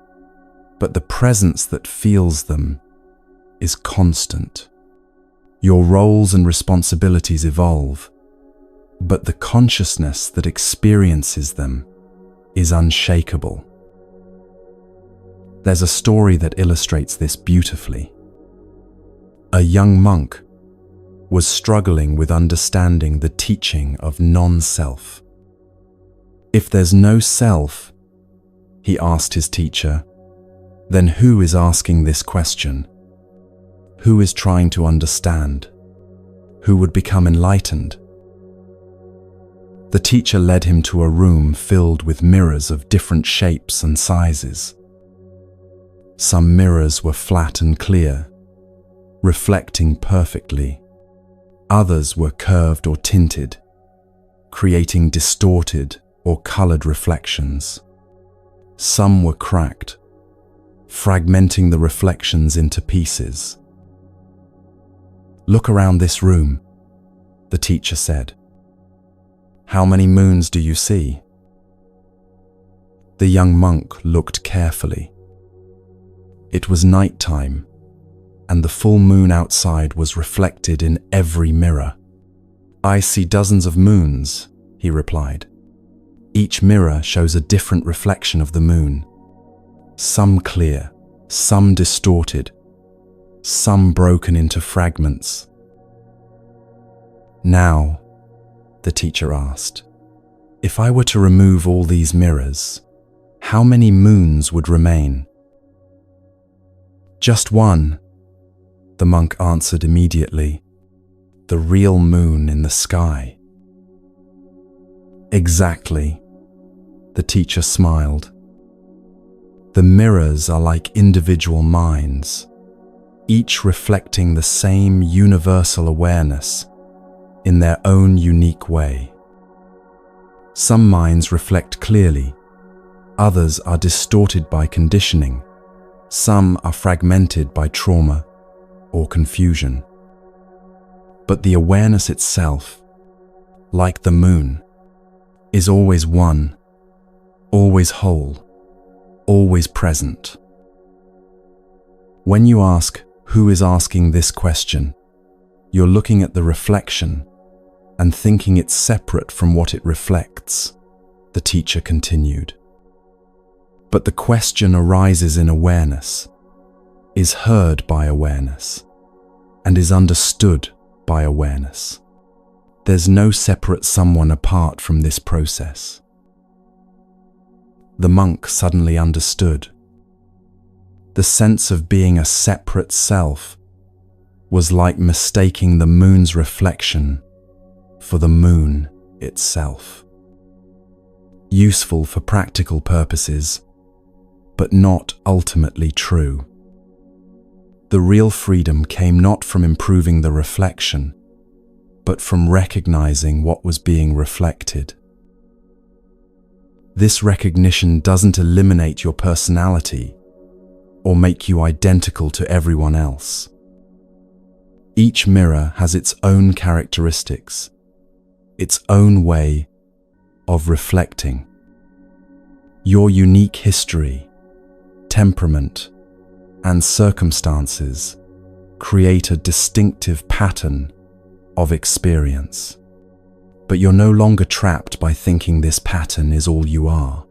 A: but the presence that feels them is constant. Your roles and responsibilities evolve, but the consciousness that experiences them is unshakable. There's a story that illustrates this beautifully. A young monk was struggling with understanding the teaching of non-self. If there's no self, he asked his teacher, then who is asking this question? Who is trying to understand? Who would become enlightened? The teacher led him to a room filled with mirrors of different shapes and sizes. Some mirrors were flat and clear, reflecting perfectly. Others were curved or tinted, creating distorted or colored reflections. Some were cracked, fragmenting the reflections into pieces. "Look around this room," the teacher said. "How many moons do you see?" The young monk looked carefully. It was nighttime, and the full moon outside was reflected in every mirror. "I see dozens of moons," he replied. "Each mirror shows a different reflection of the moon. Some clear, some distorted, some broken into fragments." "Now," the teacher asked, "if I were to remove all these mirrors, how many moons would remain?" "Just one," the monk answered immediately. "The real moon in the sky." "Exactly," the teacher smiled. "The mirrors are like individual minds, each reflecting the same universal awareness in their own unique way. Some minds reflect clearly, others are distorted by conditioning, some are fragmented by trauma or confusion. But the awareness itself, like the moon, is always one, always whole, always present. When you ask, "Who is asking this question?" you're looking at the reflection and thinking it's separate from what it reflects, the teacher continued. But the question arises in awareness, is heard by awareness, and is understood by awareness. There's no separate someone apart from this process. The monk suddenly understood. The sense of being a separate self was like mistaking the moon's reflection for the moon itself. Useful for practical purposes, but not ultimately true. The real freedom came not from improving the reflection, but from recognizing what was being reflected. This recognition doesn't eliminate your personality or make you identical to everyone else. Each mirror has its own characteristics, its own way of reflecting. Your unique history, temperament, and circumstances create a distinctive pattern of experience. But you're no longer trapped by thinking this pattern is all you are.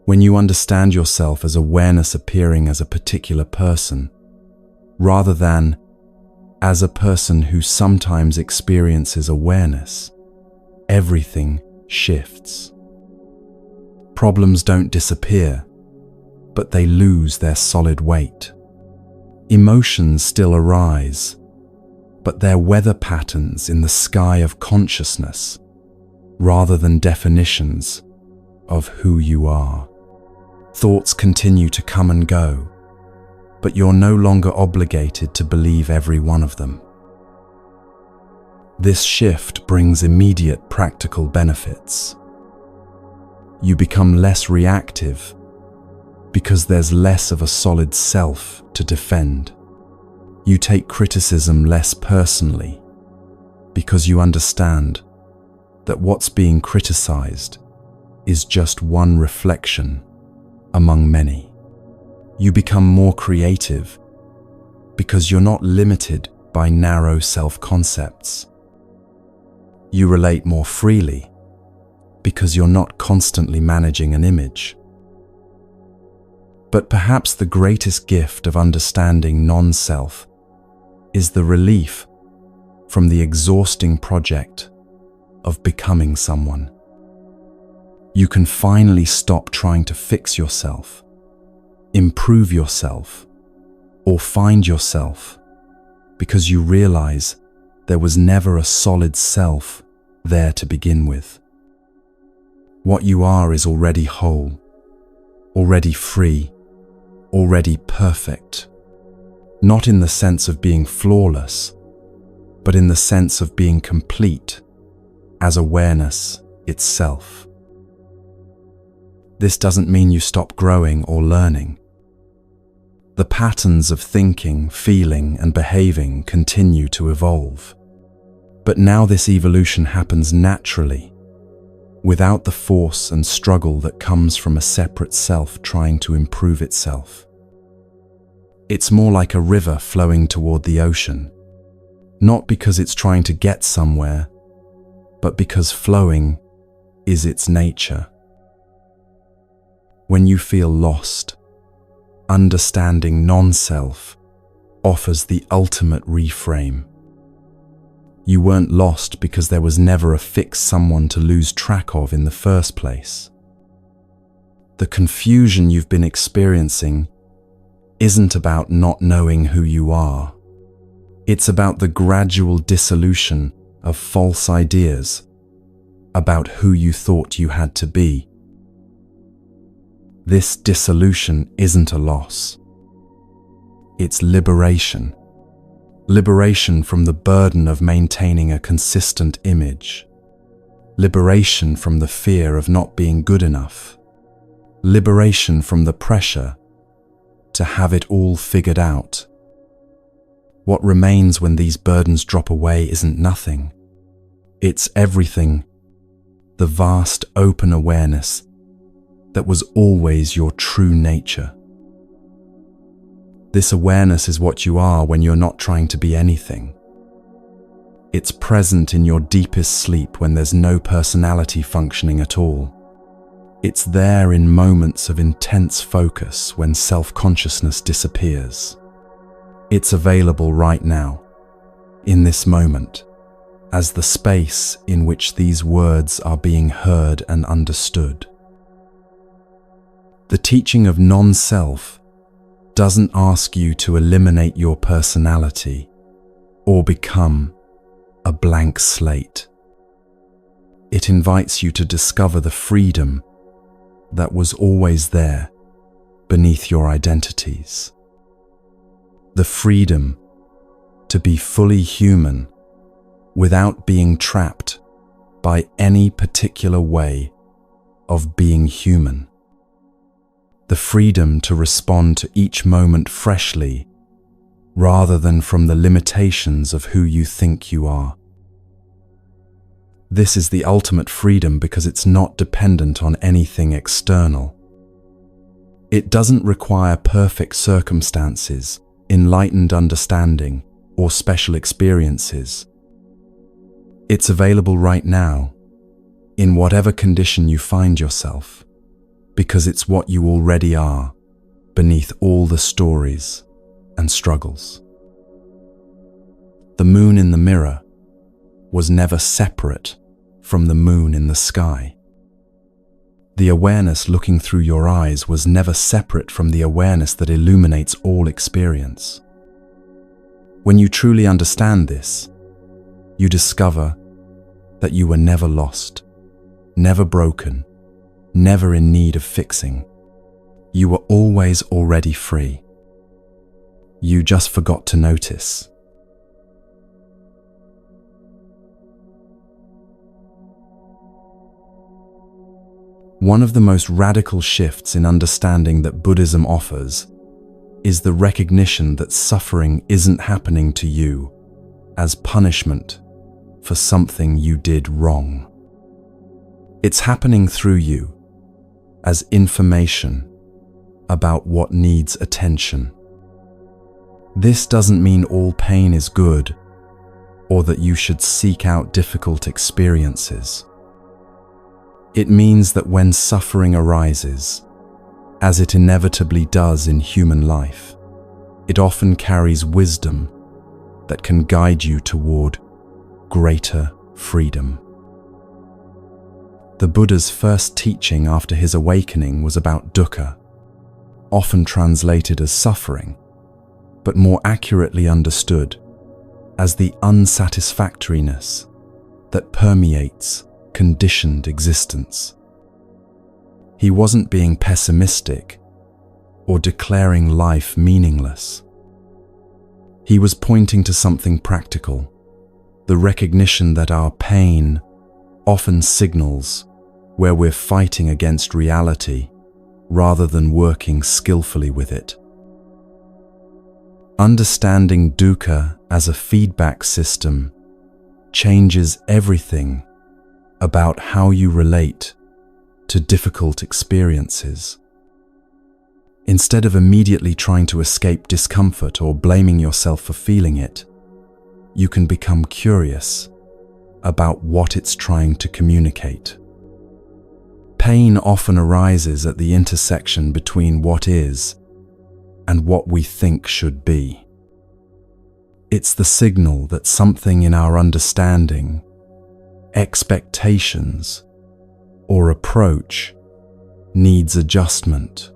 A: When you understand yourself as awareness appearing as a particular person, rather than as a person who sometimes experiences awareness, everything shifts. Problems don't disappear, but they lose their solid weight. Emotions still arise, but they're weather patterns in the sky of consciousness, rather than definitions of who you are. Thoughts continue to come and go, but you're no longer obligated to believe every one of them. This shift brings immediate practical benefits. You become less reactive because there's less of a solid self to defend. You take criticism less personally because you understand that what's being criticized is just one reflection among many. You become more creative because you're not limited by narrow self-concepts. You relate more freely because you're not constantly managing an image. But perhaps the greatest gift of understanding non-self is the relief from the exhausting project of becoming someone. You can finally stop trying to fix yourself, improve yourself, or find yourself, because you realize there was never a solid self there to begin with. What you are is already whole, already free, already perfect, not in the sense of being flawless, but in the sense of being complete as awareness itself. This doesn't mean you stop growing or learning. The patterns of thinking, feeling, and behaving continue to evolve. But now this evolution happens naturally, without the force and struggle that comes from a separate self trying to improve itself. It's more like a river flowing toward the ocean, not because it's trying to get somewhere, but because flowing is its nature. When you feel lost, understanding non-self offers the ultimate reframe. You weren't lost because there was never a fixed someone to lose track of in the first place. The confusion you've been experiencing isn't about not knowing who you are. It's about the gradual dissolution of false ideas about who you thought you had to be. This dissolution isn't a loss. It's liberation. Liberation from the burden of maintaining a consistent image. Liberation from the fear of not being good enough. Liberation from the pressure to have it all figured out. What remains when these burdens drop away isn't nothing. It's everything. The vast open awareness that was always your true nature. This awareness is what you are when you're not trying to be anything. It's present in your deepest sleep when there's no personality functioning at all. It's there in moments of intense focus when self-consciousness disappears. It's available right now, in this moment, as the space in which these words are being heard and understood. The teaching of non-self doesn't ask you to eliminate your personality or become a blank slate. It invites you to discover the freedom that was always there beneath your identities. The freedom to be fully human without being trapped by any particular way of being human. The freedom to respond to each moment freshly rather than from the limitations of who you think you are. This is the ultimate freedom because it's not dependent on anything external. It doesn't require perfect circumstances, enlightened understanding, or special experiences. It's available right now, in whatever condition you find yourself, because it's what you already are, beneath all the stories and struggles. The moon in the mirror was never separate from the moon in the sky. The awareness looking through your eyes was never separate from the awareness that illuminates all experience. When you truly understand this, you discover that you were never lost, never broken, never in need of fixing. You were always already free. You just forgot to notice. One of the most radical shifts in understanding that Buddhism offers is the recognition that suffering isn't happening to you as punishment for something you did wrong. It's happening through you as information about what needs attention. This doesn't mean all pain is good or that you should seek out difficult experiences. It means that when suffering arises, as it inevitably does in human life, it often carries wisdom that can guide you toward greater freedom. The Buddha's first teaching after his awakening was about dukkha, often translated as suffering, but more accurately understood as the unsatisfactoriness that permeates conditioned existence. He wasn't being pessimistic or declaring life meaningless. He was pointing to something practical, the recognition that our pain often signals where we're fighting against reality rather than working skillfully with it. Understanding dukkha as a feedback system changes everything about how you relate to difficult experiences. Instead of immediately trying to escape discomfort or blaming yourself for feeling it, you can become curious about what it's trying to communicate. Pain often arises at the intersection between what is and what we think should be. It's the signal that something in our understanding, expectations, or approach needs adjustment.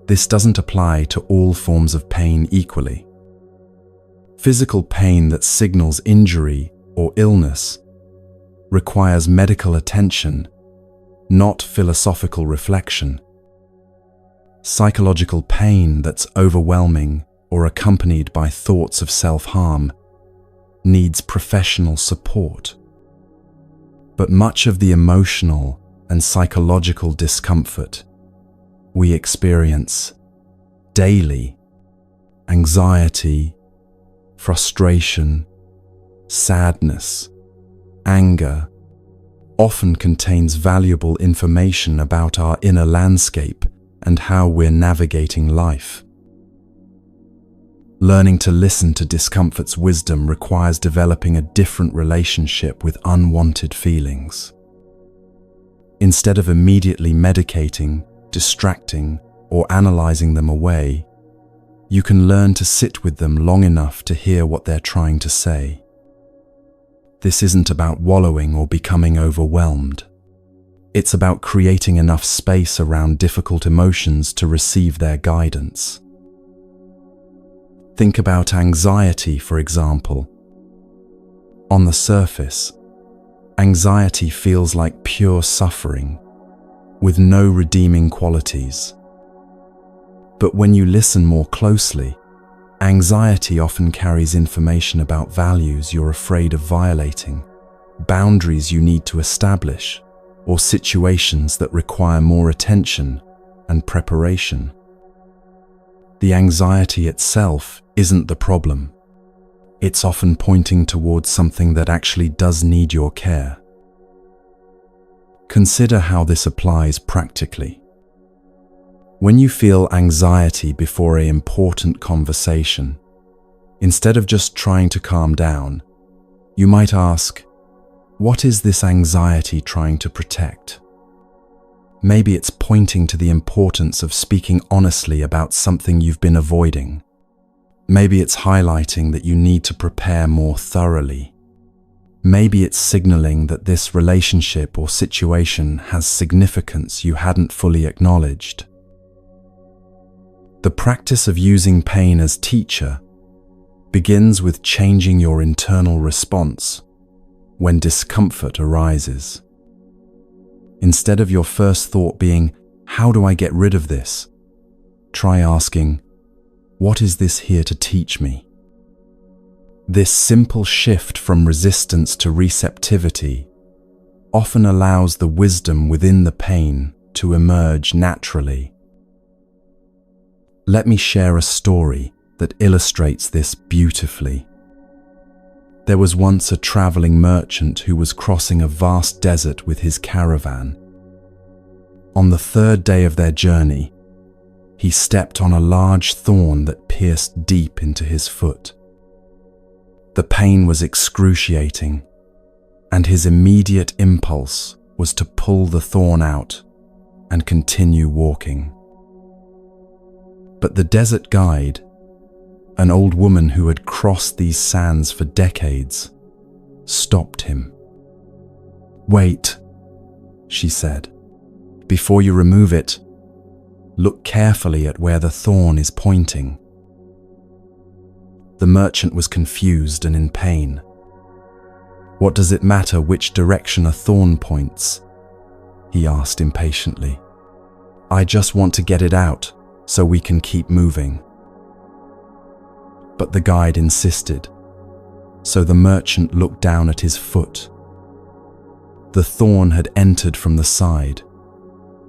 A: This doesn't apply to all forms of pain equally. Physical pain that signals injury or illness requires medical attention, not philosophical reflection. Psychological pain that's overwhelming or accompanied by thoughts of self-harm needs professional support. But much of the emotional and psychological discomfort we experience daily, anxiety, frustration, sadness, anger, often contains valuable information about our inner landscape and how we're navigating life. Learning to listen to discomfort's wisdom requires developing a different relationship with unwanted feelings. Instead of immediately medicating, distracting, or analyzing them away, you can learn to sit with them long enough to hear what they're trying to say. This isn't about wallowing or becoming overwhelmed. It's about creating enough space around difficult emotions to receive their guidance. Think about anxiety, for example. On the surface, anxiety feels like pure suffering, with no redeeming qualities. But when you listen more closely, anxiety often carries information about values you're afraid of violating, boundaries you need to establish, or situations that require more attention and preparation. The anxiety itself isn't the problem. It's often pointing towards something that actually does need your care. Consider how this applies practically. When you feel anxiety before an important conversation, instead of just trying to calm down, you might ask, what is this anxiety trying to protect? Maybe it's pointing to the importance of speaking honestly about something you've been avoiding. Maybe it's highlighting that you need to prepare more thoroughly. Maybe it's signaling that this relationship or situation has significance you hadn't fully acknowledged. The practice of using pain as teacher begins with changing your internal response when discomfort arises. Instead of your first thought being, how do I get rid of this? Try asking, what is this here to teach me? This simple shift from resistance to receptivity often allows the wisdom within the pain to emerge naturally. Let me share a story that illustrates this beautifully. There was once a traveling merchant who was crossing a vast desert with his caravan. On the third day of their journey, he stepped on a large thorn that pierced deep into his foot. The pain was excruciating, and his immediate impulse was to pull the thorn out and continue walking. But the desert guide, an old woman who had crossed these sands for decades, stopped him. "Wait," she said. "Before you remove it, look carefully at where the thorn is pointing." The merchant was confused and in pain. "What does it matter which direction a thorn points?" he asked impatiently. "I just want to get it out so we can keep moving." But the guide insisted, so the merchant looked down at his foot. The thorn had entered from the side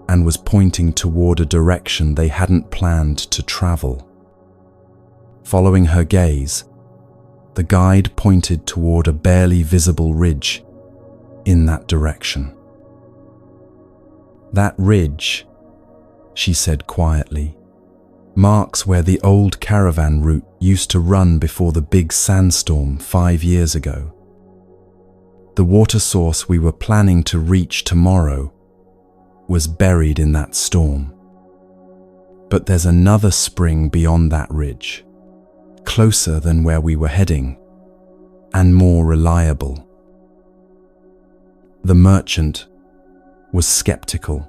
A: and was pointing toward a direction they hadn't planned to travel. Following her gaze, the guide pointed toward a barely visible ridge in that direction. That ridge, she said quietly. "Marks where the old caravan route used to run before the big sandstorm 5 years ago. The water source we were planning to reach tomorrow was buried in that storm. But there's another spring beyond that ridge, closer than where we were heading, and more reliable." The merchant was skeptical.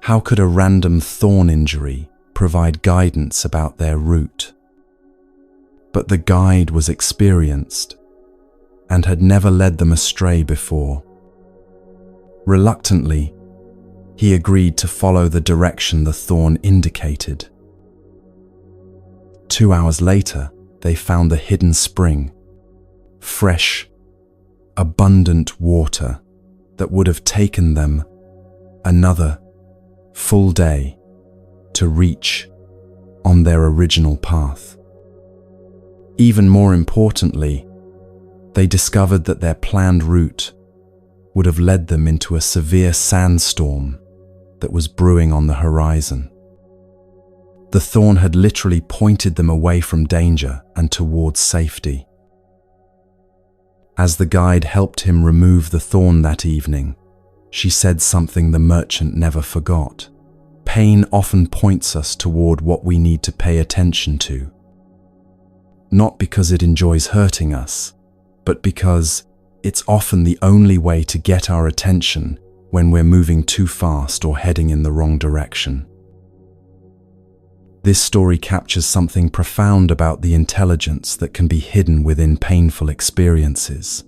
A: How could a random thorn injury provide guidance about their route? But the guide was experienced and had never led them astray before. Reluctantly, he agreed to follow the direction the thorn indicated. 2 hours later, they found the hidden spring, fresh, abundant water that would have taken them another full day to reach on their original path. Even more importantly, they discovered that their planned route would have led them into a severe sandstorm that was brewing on the horizon. The thorn had literally pointed them away from danger and towards safety. As the guide helped him remove the thorn that evening, she said something the merchant never forgot. Pain often points us toward what we need to pay attention to. Not because it enjoys hurting us, but because it's often the only way to get our attention when we're moving too fast or heading in the wrong direction. This story captures something profound about the intelligence that can be hidden within painful experiences.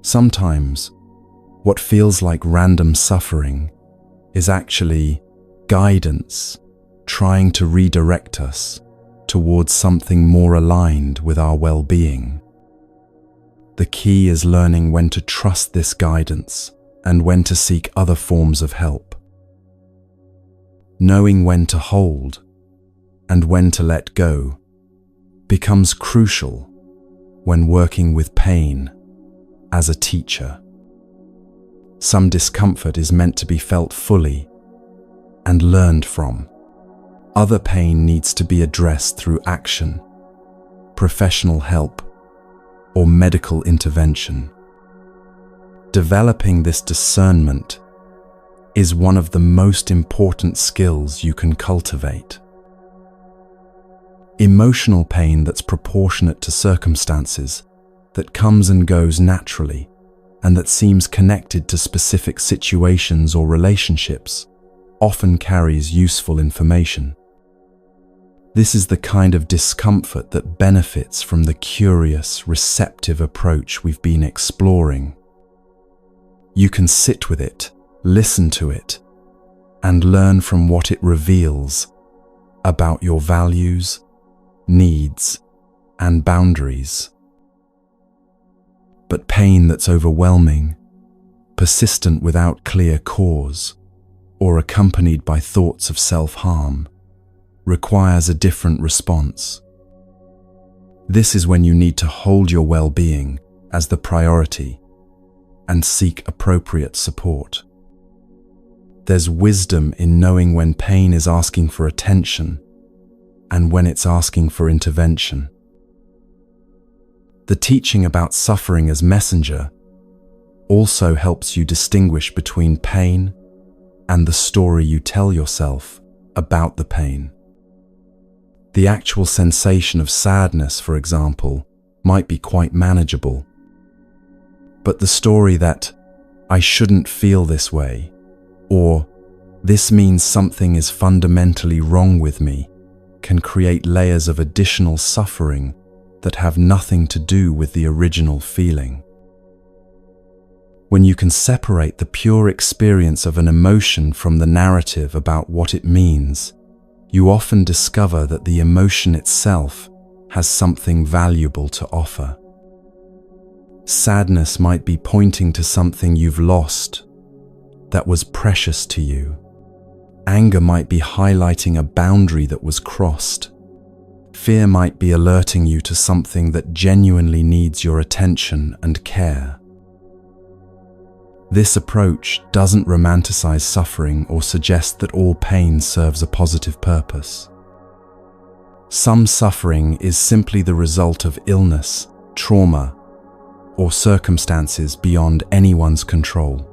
A: Sometimes, what feels like random suffering is actually guidance trying to redirect us towards something more aligned with our well-being. The key is learning when to trust this guidance and when to seek other forms of help. Knowing when to hold and when to let go becomes crucial when working with pain as a teacher. Some discomfort is meant to be felt fully and learned from. Other pain needs to be addressed through action, professional help, or medical intervention. Developing this discernment is one of the most important skills you can cultivate. Emotional pain that's proportionate to circumstances, that comes and goes naturally, and that seems connected to specific situations or relationships, often carries useful information. This is the kind of discomfort that benefits from the curious, receptive approach we've been exploring. You can sit with it, listen to it, and learn from what it reveals about your values, needs, and boundaries. But pain that's overwhelming, persistent without clear cause, or accompanied by thoughts of self-harm, requires a different response. This is when you need to hold your well-being as the priority and seek appropriate support. There's wisdom in knowing when pain is asking for attention and when it's asking for intervention. The teaching about suffering as messenger also helps you distinguish between pain and the story you tell yourself about the pain. The actual sensation of sadness, for example, might be quite manageable. But the story that "I shouldn't feel this way," or "this means something is fundamentally wrong with me," can create layers of additional suffering that have nothing to do with the original feeling. When you can separate the pure experience of an emotion from the narrative about what it means, you often discover that the emotion itself has something valuable to offer. Sadness might be pointing to something you've lost that was precious to you. Anger might be highlighting a boundary that was crossed. Fear might be alerting you to something that genuinely needs your attention and care. This approach doesn't romanticize suffering or suggest that all pain serves a positive purpose. Some suffering is simply the result of illness, trauma, or circumstances beyond anyone's control.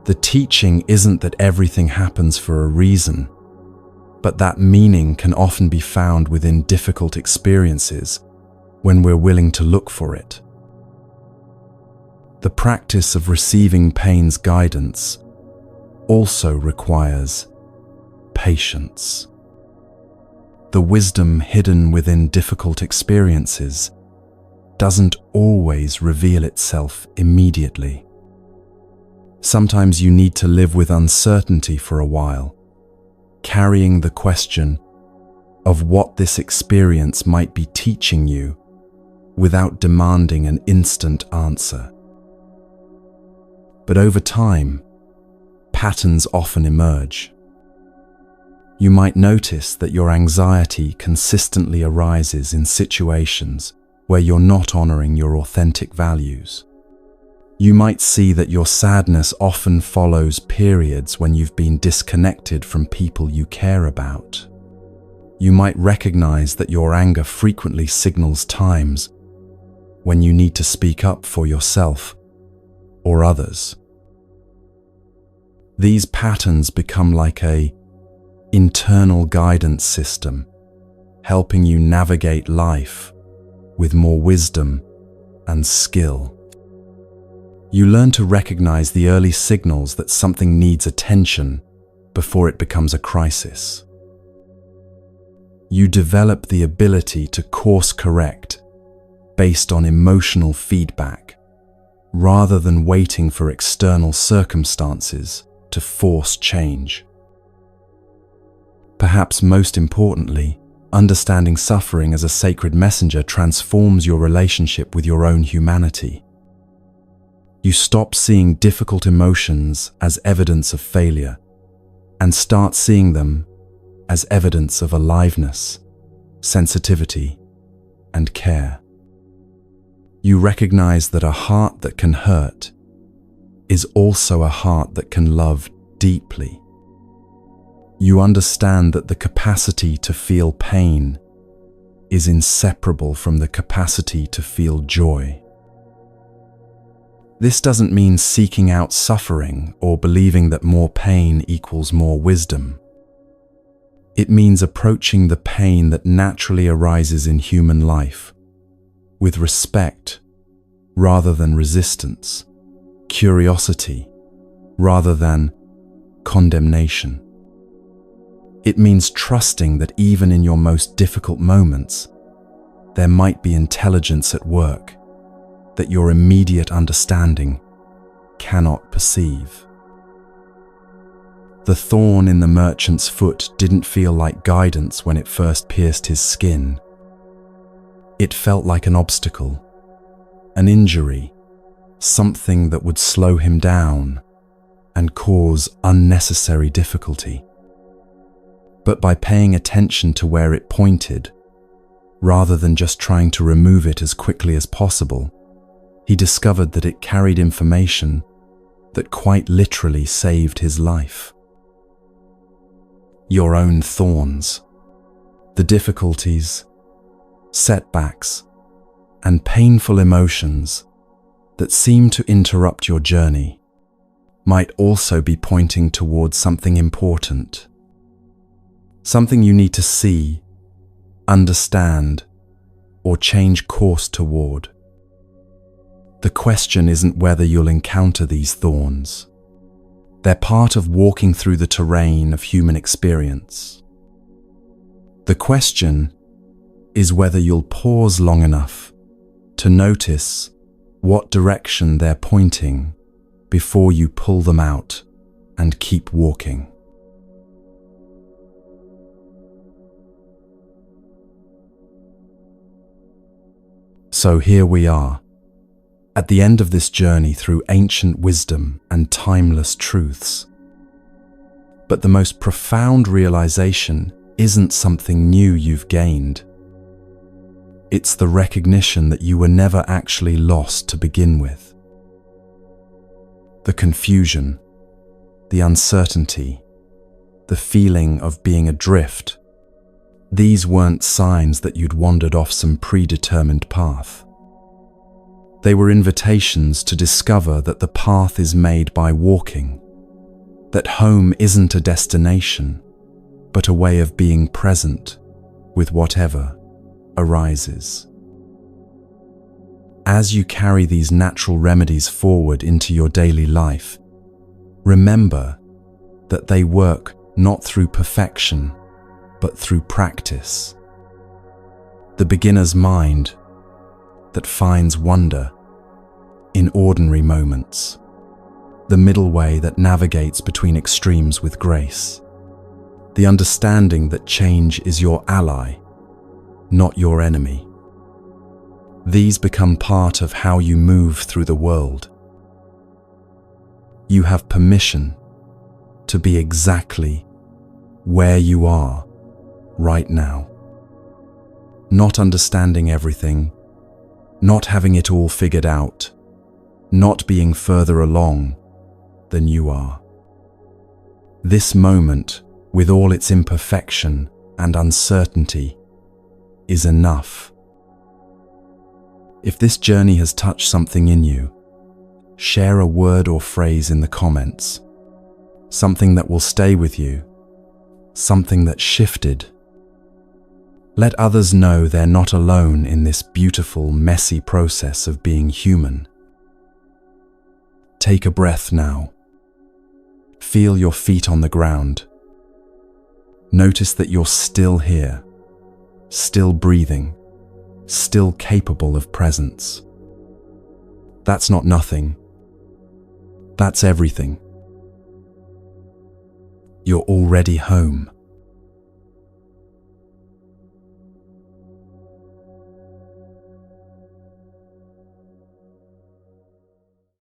A: The teaching isn't that everything happens for a reason, but that meaning can often be found within difficult experiences when we're willing to look for it. The practice of receiving pain's guidance also requires patience. The wisdom hidden within difficult experiences doesn't always reveal itself immediately. Sometimes you need to live with uncertainty for a while, carrying the question of what this experience might be teaching you without demanding an instant answer. But over time, patterns often emerge. You might notice that your anxiety consistently arises in situations where you're not honoring your authentic values. You might see that your sadness often follows periods when you've been disconnected from people you care about. You might recognize that your anger frequently signals times when you need to speak up for yourself or others. These patterns become like an internal guidance system, helping you navigate life with more wisdom and skill. You learn to recognize the early signals that something needs attention before it becomes a crisis. You develop the ability to course correct based on emotional feedback, rather than waiting for external circumstances to force change. Perhaps most importantly, understanding suffering as a sacred messenger transforms your relationship with your own humanity. You stop seeing difficult emotions as evidence of failure and start seeing them as evidence of aliveness, sensitivity, and care. You recognize that a heart that can hurt is also a heart that can love deeply. You understand that the capacity to feel pain is inseparable from the capacity to feel joy. This doesn't mean seeking out suffering or believing that more pain equals more wisdom. It means approaching the pain that naturally arises in human life with respect rather than resistance, curiosity rather than condemnation. It means trusting that even in your most difficult moments, there might be intelligence at work that your immediate understanding cannot perceive. The thorn in the merchant's foot didn't feel like guidance when it first pierced his skin. It felt like an obstacle, an injury, something that would slow him down and cause unnecessary difficulty. But by paying attention to where it pointed, rather than just trying to remove it as quickly as possible, he discovered that it carried information that quite literally saved his life. Your own thorns, the difficulties, setbacks, and painful emotions that seem to interrupt your journey might also be pointing towards something important, something you need to see, understand, or change course toward. The question isn't whether you'll encounter these thorns. They're part of walking through the terrain of human experience. The question is whether you'll pause long enough to notice what direction they're pointing before you pull them out and keep walking. So here we are, at the end of this journey through ancient wisdom and timeless truths. But the most profound realization isn't something new you've gained. It's the recognition that you were never actually lost to begin with. The confusion, the uncertainty, the feeling of being adrift, these weren't signs that you'd wandered off some predetermined path. They were invitations to discover that the path is made by walking, that home isn't a destination, but a way of being present with whatever arises. As you carry these natural remedies forward into your daily life, remember that they work not through perfection, but through practice. The beginner's mind that finds wonder in ordinary moments, the middle way that navigates between extremes with grace, the understanding that change is your ally, not your enemy. These become part of how you move through the world. You have permission to be exactly where you are right now. Not understanding everything, not having it all figured out, not being further along than you are. This moment, with all its imperfection and uncertainty, is enough. If this journey has touched something in you, share a word or phrase in the comments. Something that will stay with you, something that shifted. Let others know they're not alone in this beautiful, messy process of being human. Take a breath now. Feel your feet on the ground. Notice that you're still here, still breathing, still capable of presence. That's not nothing. That's everything. You're already home.